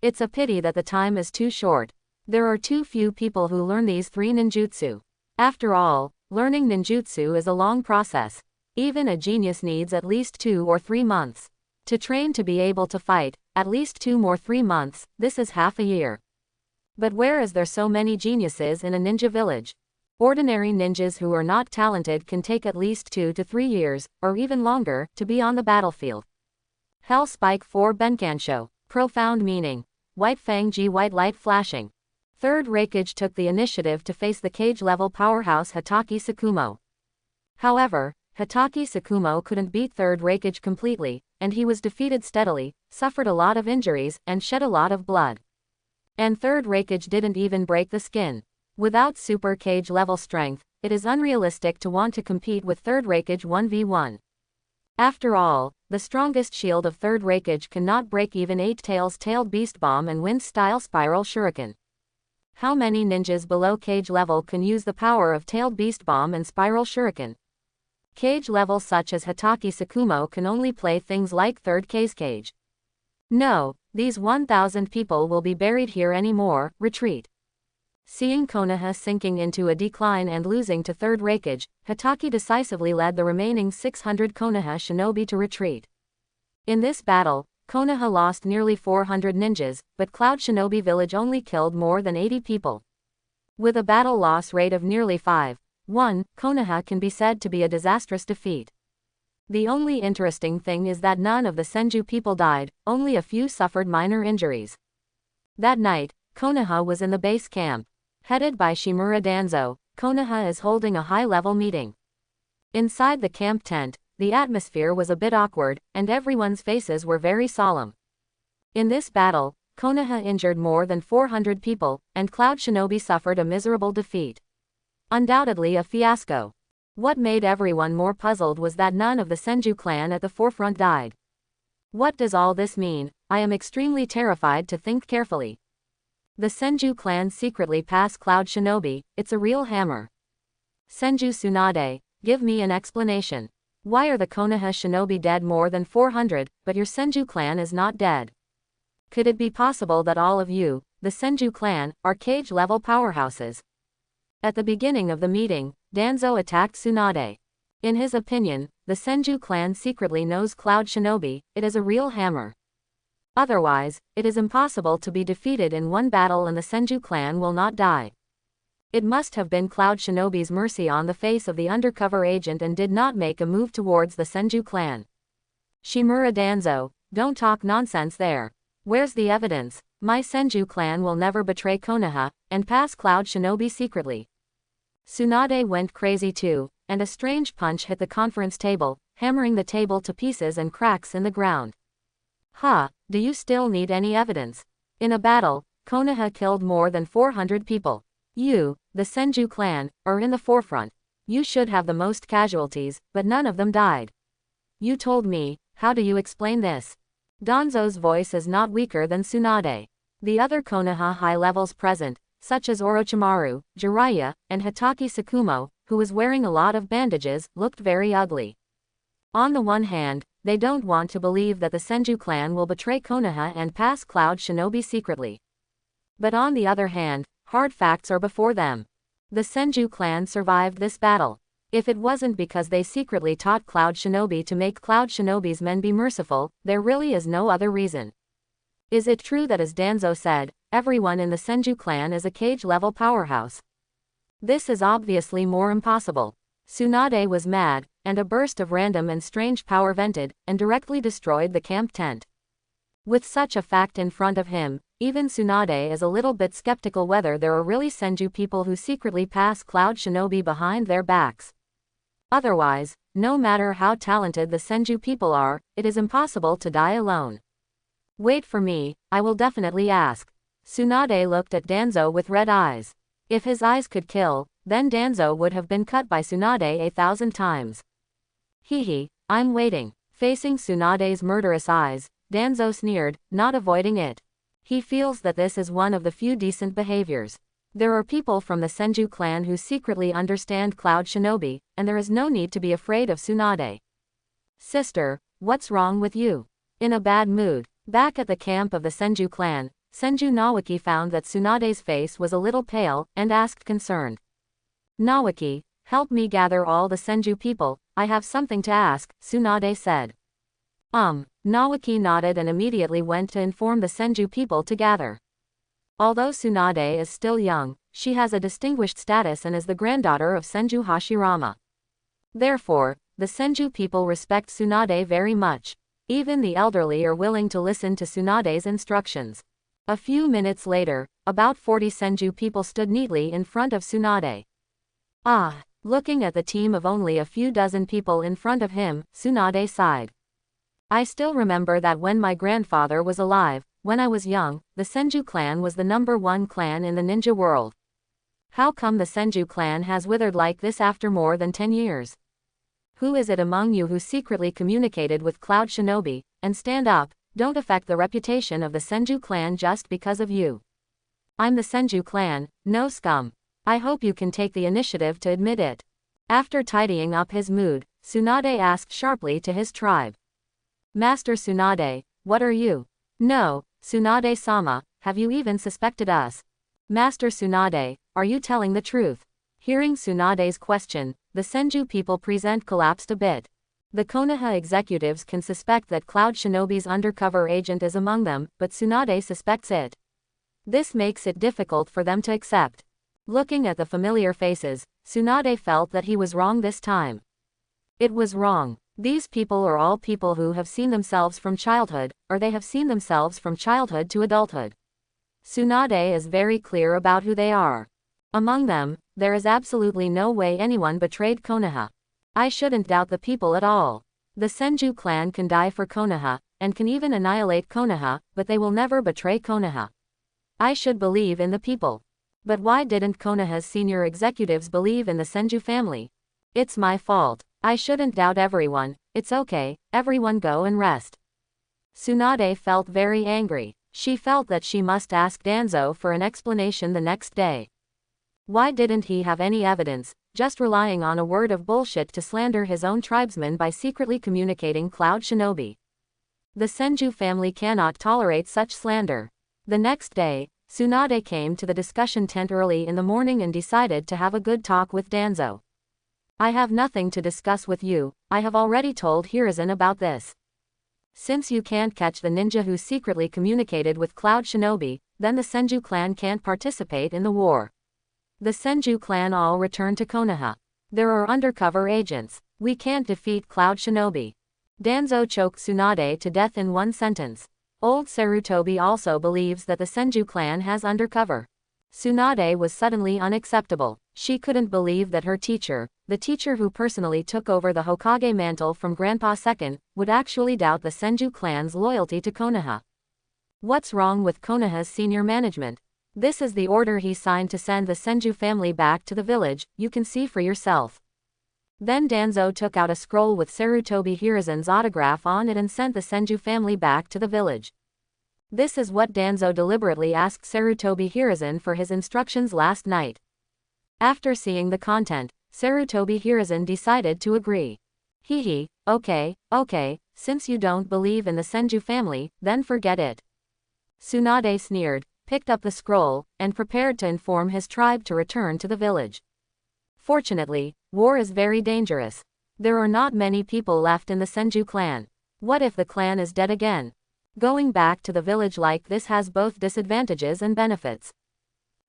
It's a pity that the time is too short. There are too few people who learn these 3 ninjutsu. After all, learning ninjutsu is a long process. Even a genius needs at least 2 or 3 months. To train to be able to fight, at least 2 or 3 months, this is half a year. But where is there so many geniuses in a ninja village? Ordinary ninjas who are not talented can take at least 2 to 3 years, or even longer, to be on the battlefield. Hell Spike 4 Benkansho. Profound meaning. White Fang G white light flashing. Third Raikage took the initiative to face the cage-level powerhouse Hatake Tsukumo. However, Hatake Tsukumo couldn't beat Third Raikage completely, and he was defeated steadily, suffered a lot of injuries, and shed a lot of blood. And Third Raikage didn't even break the skin. Without super cage level strength, it is unrealistic to want to compete with Third Raikage 1v1. After all, the strongest shield of Third Raikage cannot break even 8 Tails Tailed Beast Bomb and Wind-style Spiral Shuriken. How many ninjas below cage level can use the power of Tailed Beast Bomb and Spiral Shuriken? Cage level such as Hatake Tsukumo can only play things like Third Cage. No, these 1,000 people will be buried here anymore. Retreat. Seeing Konoha sinking into a decline and losing to Third Raikage, Hatake decisively led the remaining 600 Konoha shinobi to retreat. In this battle, Konoha lost nearly 400 ninjas, but Cloud Shinobi Village only killed more than 80 people. With a battle loss rate of nearly 5-1, Konoha can be said to be a disastrous defeat. The only interesting thing is that none of the Senju people died, only a few suffered minor injuries. That night, Konoha was in the base camp. Headed by Shimura Danzo, Konoha is holding a high-level meeting. Inside the camp tent, the atmosphere was a bit awkward, and everyone's faces were very solemn. In this battle, Konoha injured more than 400 people, and Cloud Shinobi suffered a miserable defeat. Undoubtedly a fiasco. What made everyone more puzzled was that none of the Senju clan at the forefront died. What does all this mean? I am extremely terrified to think carefully. The Senju clan secretly pass Cloud Shinobi, it's a real hammer. Senju Tsunade, give me an explanation. Why are the Konoha shinobi dead more than 400, but your Senju clan is not dead? Could it be possible that all of you, the Senju clan, are cage-level powerhouses? At the beginning of the meeting, Danzo attacked Tsunade. In his opinion, the Senju clan secretly knows Cloud Shinobi, it is a real hammer. Otherwise, it is impossible to be defeated in one battle and the Senju clan will not die. It must have been Cloud Shinobi's mercy on the face of the undercover agent and did not make a move towards the Senju clan. Shimura Danzo, don't talk nonsense there. Where's the evidence? My Senju clan will never betray Konoha, and pass Cloud Shinobi secretly. Tsunade went crazy too, and a strange punch hit the conference table, hammering the table to pieces and cracks in the ground. Do you still need any evidence? In a battle, Konoha killed more than 400 people. You, the Senju clan, are in the forefront. You should have the most casualties, but none of them died. You told me, how do you explain this? Danzo's voice is not weaker than Tsunade. The other Konoha high levels present, such as Orochimaru, Jiraiya, and Hitaki Tsukumo, who was wearing a lot of bandages, looked very ugly. On the one hand, they don't want to believe that the Senju clan will betray Konoha and pass Cloud Shinobi secretly. But on the other hand, hard facts are before them. The Senju clan survived this battle. If it wasn't because they secretly taught Cloud Shinobi to make Cloud Shinobi's men be merciful, there really is no other reason. Is it true that, as Danzo said, everyone in the Senju clan is a cage-level powerhouse? This is obviously more impossible. Tsunade was mad, and a burst of random and strange power vented, and directly destroyed the camp tent. With such a fact in front of him, even Tsunade is a little bit skeptical whether there are really Senju people who secretly pass Cloud Shinobi behind their backs. Otherwise, no matter how talented the Senju people are, it is impossible to die alone. Wait for me, I will definitely ask. Tsunade looked at Danzo with red eyes. If his eyes could kill, then Danzo would have been cut by Tsunade 1,000 times. Hehe, I'm waiting. Facing Tsunade's murderous eyes, Danzo sneered, not avoiding it. He feels that this is one of the few decent behaviors. There are people from the Senju clan who secretly understand Cloud Shinobi, and there is no need to be afraid of Tsunade. Sister, what's wrong with you? In a bad mood. Back at the camp of the Senju clan, Senju Nawaki found that Tsunade's face was a little pale, and asked concerned. Nawaki, help me gather all the Senju people, I have something to ask, Tsunade said. Nawaki nodded and immediately went to inform the Senju people to gather. Although Tsunade is still young, she has a distinguished status and is the granddaughter of Senju Hashirama. Therefore, the Senju people respect Tsunade very much. Even the elderly are willing to listen to Tsunade's instructions. A few minutes later, about 40 Senju people stood neatly in front of Tsunade. Looking at the team of only a few dozen people in front of him, Tsunade sighed. I still remember that when my grandfather was alive, when I was young, the Senju clan was the #1 clan in the ninja world. How come the Senju clan has withered like this after more than 10 years? Who is it among you who secretly communicated with Cloud Shinobi, and stand up, don't affect the reputation of the Senju clan just because of you. I'm the Senju clan, no scum. I hope you can take the initiative to admit it. After tidying up his mood, Tsunade asked sharply to his tribe. Master Tsunade, what are you? No, Tsunade-sama, have you even suspected us? Master Tsunade, are you telling the truth? Hearing Tsunade's question, the Senju people present collapsed a bit. The Konoha executives can suspect that Cloud Shinobi's undercover agent is among them, but Tsunade suspects it. This makes it difficult for them to accept. Looking at the familiar faces, Tsunade felt that he was wrong this time. It was wrong. These people are all people who have seen themselves from childhood, or they have seen themselves from childhood to adulthood. Tsunade is very clear about who they are. Among them, there is absolutely no way anyone betrayed Konoha. I shouldn't doubt the people at all. The Senju clan can die for Konoha, and can even annihilate Konoha, but they will never betray Konoha. I should believe in the people. But why didn't Konoha's senior executives believe in the Senju family? It's my fault. I shouldn't doubt everyone. It's okay, everyone go and rest. Tsunade felt very angry. She felt that she must ask Danzo for an explanation the next day. Why didn't he have any evidence, just relying on a word of bullshit to slander his own tribesmen by secretly communicating Cloud Shinobi? The Senju family cannot tolerate such slander. The next day, Tsunade came to the discussion tent early in the morning and decided to have a good talk with Danzo. I have nothing to discuss with you, I have already told Hiruzen about this. Since you can't catch the ninja who secretly communicated with Cloud Shinobi, then the Senju clan can't participate in the war. The Senju clan all return to Konoha. There are undercover agents. We can't defeat Cloud Shinobi. Danzo choked Tsunade to death in one sentence. Old Sarutobi also believes that the Senju clan has undercover. Tsunade was suddenly unacceptable. She couldn't believe that her teacher, the teacher who personally took over the Hokage mantle from Grandpa II, would actually doubt the Senju clan's loyalty to Konoha. What's wrong with Konoha's senior management? This is the order he signed to send the Senju family back to the village, you can see for yourself. Then Danzo took out a scroll with Sarutobi Hiruzen's autograph on it and sent the Senju family back to the village. This is what Danzo deliberately asked Sarutobi Hiruzen for his instructions last night. After seeing the content, Sarutobi Hiruzen decided to agree. Hehe, okay, since you don't believe in the Senju family, then forget it. Tsunade sneered, picked up the scroll, and prepared to inform his tribe to return to the village. Fortunately, war is very dangerous. There are not many people left in the Senju clan. What if the clan is dead again? Going back to the village like this has both disadvantages and benefits.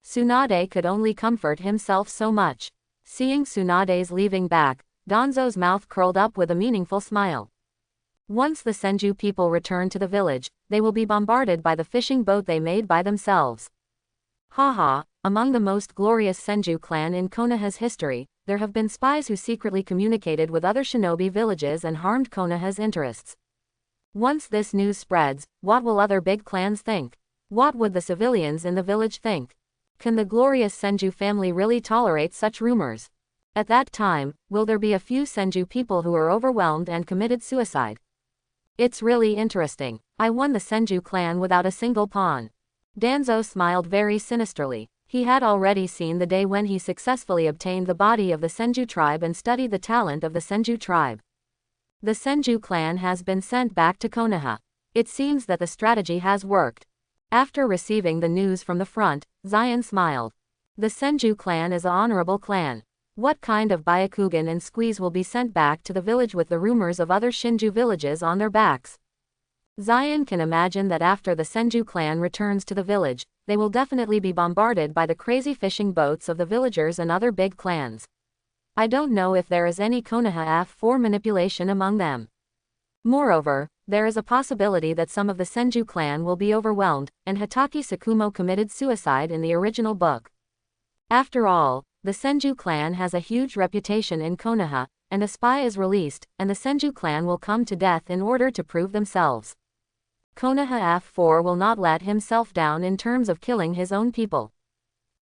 Tsunade could only comfort himself so much. Seeing Tsunade's leaving back, Danzo's mouth curled up with a meaningful smile. Once the Senju people return to the village, they will be bombarded by the fishing boat they made by themselves. Haha, among the most glorious Senju clan in Konoha's history, there have been spies who secretly communicated with other shinobi villages and harmed Konoha's interests. Once this news spreads, what will other big clans think? What would the civilians in the village think? Can the glorious Senju family really tolerate such rumors? At that time, will there be a few Senju people who are overwhelmed and committed suicide? It's really interesting. I won the Senju clan without a single pawn. Danzo smiled very sinisterly. He had already seen the day when he successfully obtained the body of the Senju tribe and studied the talent of the Senju tribe. The Senju clan has been sent back to Konoha. It seems that the strategy has worked. After receiving the news from the front, Zion smiled. The Senju clan is an honorable clan. What kind of Byakugan and squeeze will be sent back to the village with the rumors of other Shinju villages on their backs? Zion can imagine that after the Senju clan returns to the village, they will definitely be bombarded by the crazy fishing boats of the villagers and other big clans. I don't know if there is any Konoha F4 manipulation among them. Moreover, there is a possibility that some of the Senju clan will be overwhelmed, and Hatake Tsukumo committed suicide in the original book. After all, the Senju clan has a huge reputation in Konoha, and a spy is released, and the Senju clan will come to death in order to prove themselves. Konoha F4 will not let himself down in terms of killing his own people.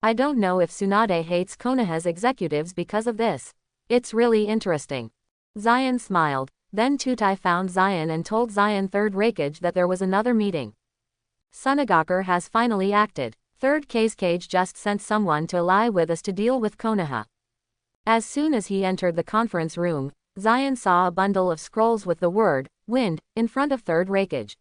I don't know if Tsunade hates Konoha's executives because of this. It's really interesting. Zion smiled, then Tutai found Zion and told Zion Third Raikage that there was another meeting. Sunagakur has finally acted. Third Kazekage just sent someone to ally with us to deal with Konoha. As soon as he entered the conference room, Zion saw a bundle of scrolls with the word, wind, in front of Third Raikage.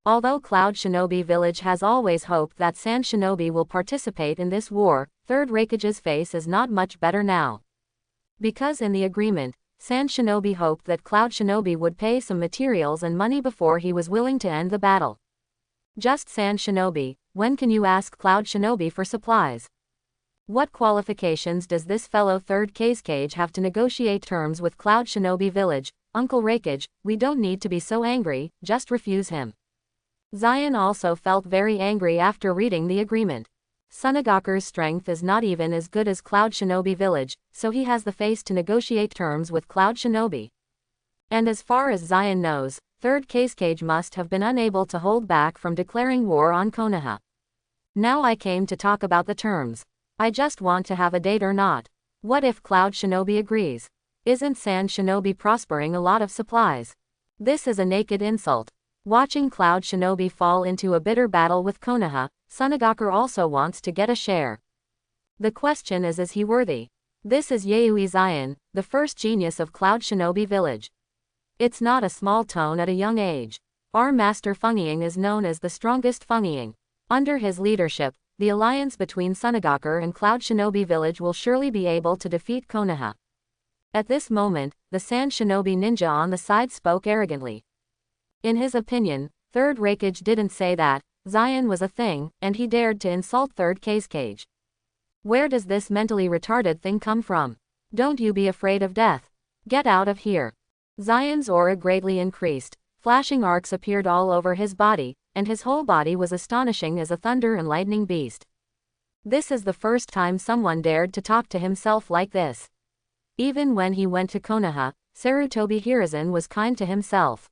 Although Cloud Shinobi Village has always hoped that Sand Shinobi will participate in this war, Third Raikage's face is not much better now. Because in the agreement, Sand Shinobi hoped that Cloud Shinobi would pay some materials and money before he was willing to end the battle. Just Sand Shinobi, when can you ask Cloud Shinobi for supplies? What qualifications does this fellow Third Kazekage have to negotiate terms with Cloud Shinobi Village? Uncle Raikage, we don't need to be so angry, just refuse him. Zion also felt very angry after reading the agreement. Sunagaku's strength is not even as good as Cloud Shinobi Village, so he has the face to negotiate terms with Cloud Shinobi. And as far as Zion knows, Third Kazekage must have been unable to hold back from declaring war on Konoha. Now I came to talk about the terms. I just want to have a date or not. What if Cloud Shinobi agrees? Isn't Sand Shinobi prospering a lot of supplies? This is a naked insult. Watching Cloud Shinobi fall into a bitter battle with Konoha, Sunagaku also wants to get a share. The question is he worthy? This is Yayoi Zion, the first genius of Cloud Shinobi Village. It's not a small tone at a young age. Our master Fengiying is known as the strongest Fengiying. Under his leadership, the alliance between Sunagaku and Cloud Shinobi Village will surely be able to defeat Konoha. At this moment, the Sand Shinobi ninja on the side spoke arrogantly. In his opinion, Third Raikage didn't say that Zion was a thing, and he dared to insult Third Kazekage. Where does this mentally retarded thing come from? Don't you be afraid of death. Get out of here. Zion's aura greatly increased, flashing arcs appeared all over his body, and his whole body was astonishing as a thunder and lightning beast. This is the first time someone dared to talk to himself like this. Even when he went to Konoha, Sarutobi Hiruzen was kind to himself.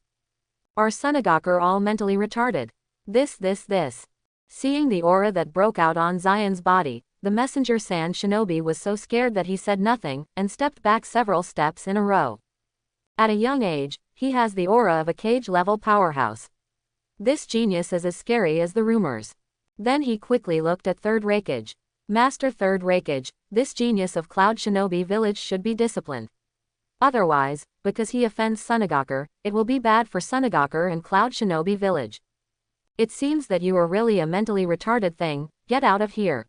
Are Sunagaku all mentally retarded? This. Seeing the aura that broke out on Zion's body, the messenger Sand Shinobi was so scared that he said nothing, and stepped back several steps in a row. At a young age, he has the aura of a cage-level powerhouse. This genius is as scary as the rumors. Then he quickly looked at Third Raikage. Master Third Raikage, this genius of Cloud Shinobi Village should be disciplined. Otherwise, because he offends Sunagakur, it will be bad for Sunagakur and Cloud Shinobi Village. It seems that you are really a mentally retarded thing, get out of here.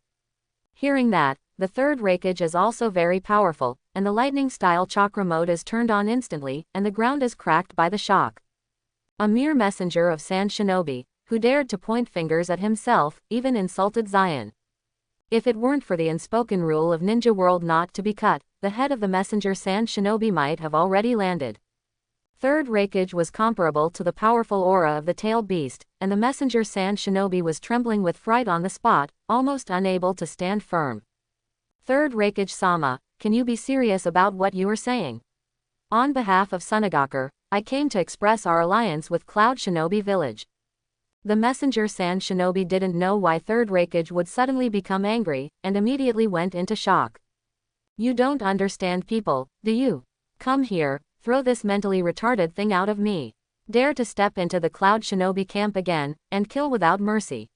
Hearing that, the Third Raikage is also very powerful, and the lightning-style chakra mode is turned on instantly, and the ground is cracked by the shock. A mere messenger of Sand Shinobi, who dared to point fingers at himself, even insulted Zion. If it weren't for the unspoken rule of Ninja World not to be cut, the head of the messenger Sand Shinobi might have already landed. Third Raikage was comparable to the powerful aura of the tailed beast, and the messenger Sand Shinobi was trembling with fright on the spot, almost unable to stand firm. Third Raikage-sama, can you be serious about what you are saying? On behalf of Sunagakur, I came to express our alliance with Cloud Shinobi Village. The messenger Sand Shinobi didn't know why Third Raikage would suddenly become angry, and immediately went into shock. You don't understand people, do you? Come here, throw this mentally retarded thing out of me. Dare to step into the Cloud Shinobi camp again, and kill without mercy.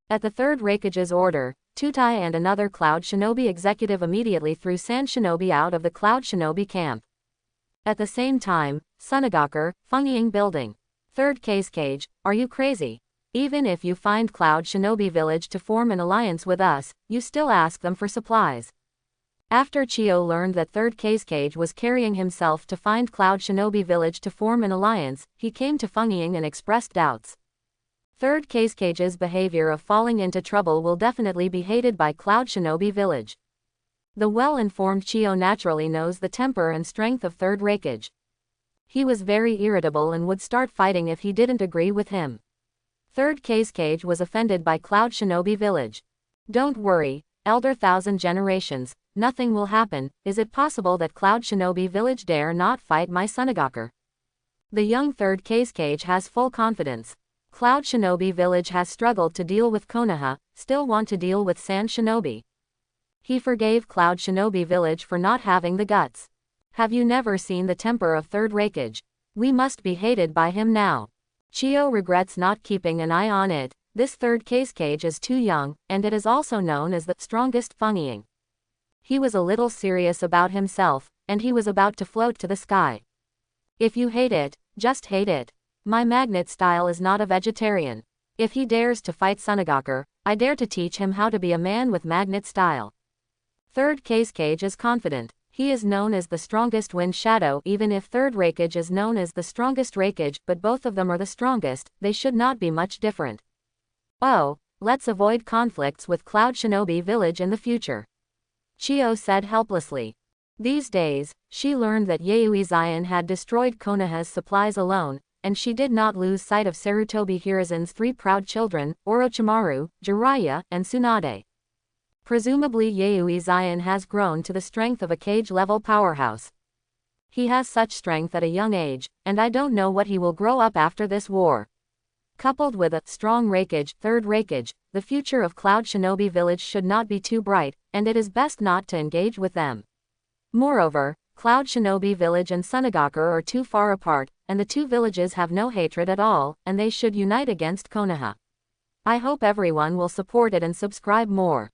At the Third Raikage's order, Tutai and another Cloud Shinobi executive immediately threw Sand Shinobi out of the Cloud Shinobi camp. At the same time, Sunagakur, Fungying Building. Third Cage, are you crazy? Even if you find Cloud Shinobi Village to form an alliance with us, you still ask them for supplies. After Chiyo learned that Third Cage was carrying himself to find Cloud Shinobi Village to form an alliance, he came to Fungying and expressed doubts. Third Cage's behavior of falling into trouble will definitely be hated by Cloud Shinobi Village. The well-informed Chiyo naturally knows the temper and strength of Third Raikage. He was very irritable and would start fighting if he didn't agree with him. Third Cage was offended by Cloud Shinobi Village. Don't worry, Elder Thousand Generations, nothing will happen. Is it possible that Cloud Shinobi Village dare not fight my Sunagakur? The young Third Cage has full confidence. Cloud Shinobi Village has struggled to deal with Konoha, still want to deal with Sand Shinobi. He forgave Cloud Shinobi Village for not having the guts. Have you never seen the temper of Third Raikage? We must be hated by him now. Chiyo regrets not keeping an eye on it. This Third Cage is too young, and it is also known as the strongest Fungying. He was a little serious about himself, and he was about to float to the sky. If you hate it, just hate it. My magnet style is not a vegetarian. If he dares to fight Sunagakur, I dare to teach him how to be a man with magnet style. Third Cage is confident. He is known as the strongest Wind Shadow, even if Third Raikage is known as the strongest Raikage, but both of them are the strongest, they should not be much different. Oh, let's avoid conflicts with Cloud Shinobi Village in the future. Chiyo said helplessly. These days, she learned that Yayoi Zion had destroyed Konoha's supplies alone, and she did not lose sight of Sarutobi Hiruzen's three proud children, Orochimaru, Jiraiya, and Tsunade. Presumably Yayoi Zion has grown to the strength of a cage-level powerhouse. He has such strength at a young age, and I don't know what he will grow up after this war. Coupled with a strong Raikage, Third Raikage, the future of Cloud Shinobi Village should not be too bright, and it is best not to engage with them. Moreover, Cloud Shinobi Village and Sunagakur are too far apart, and the two villages have no hatred at all, and they should unite against Konoha. I hope everyone will support it and subscribe more.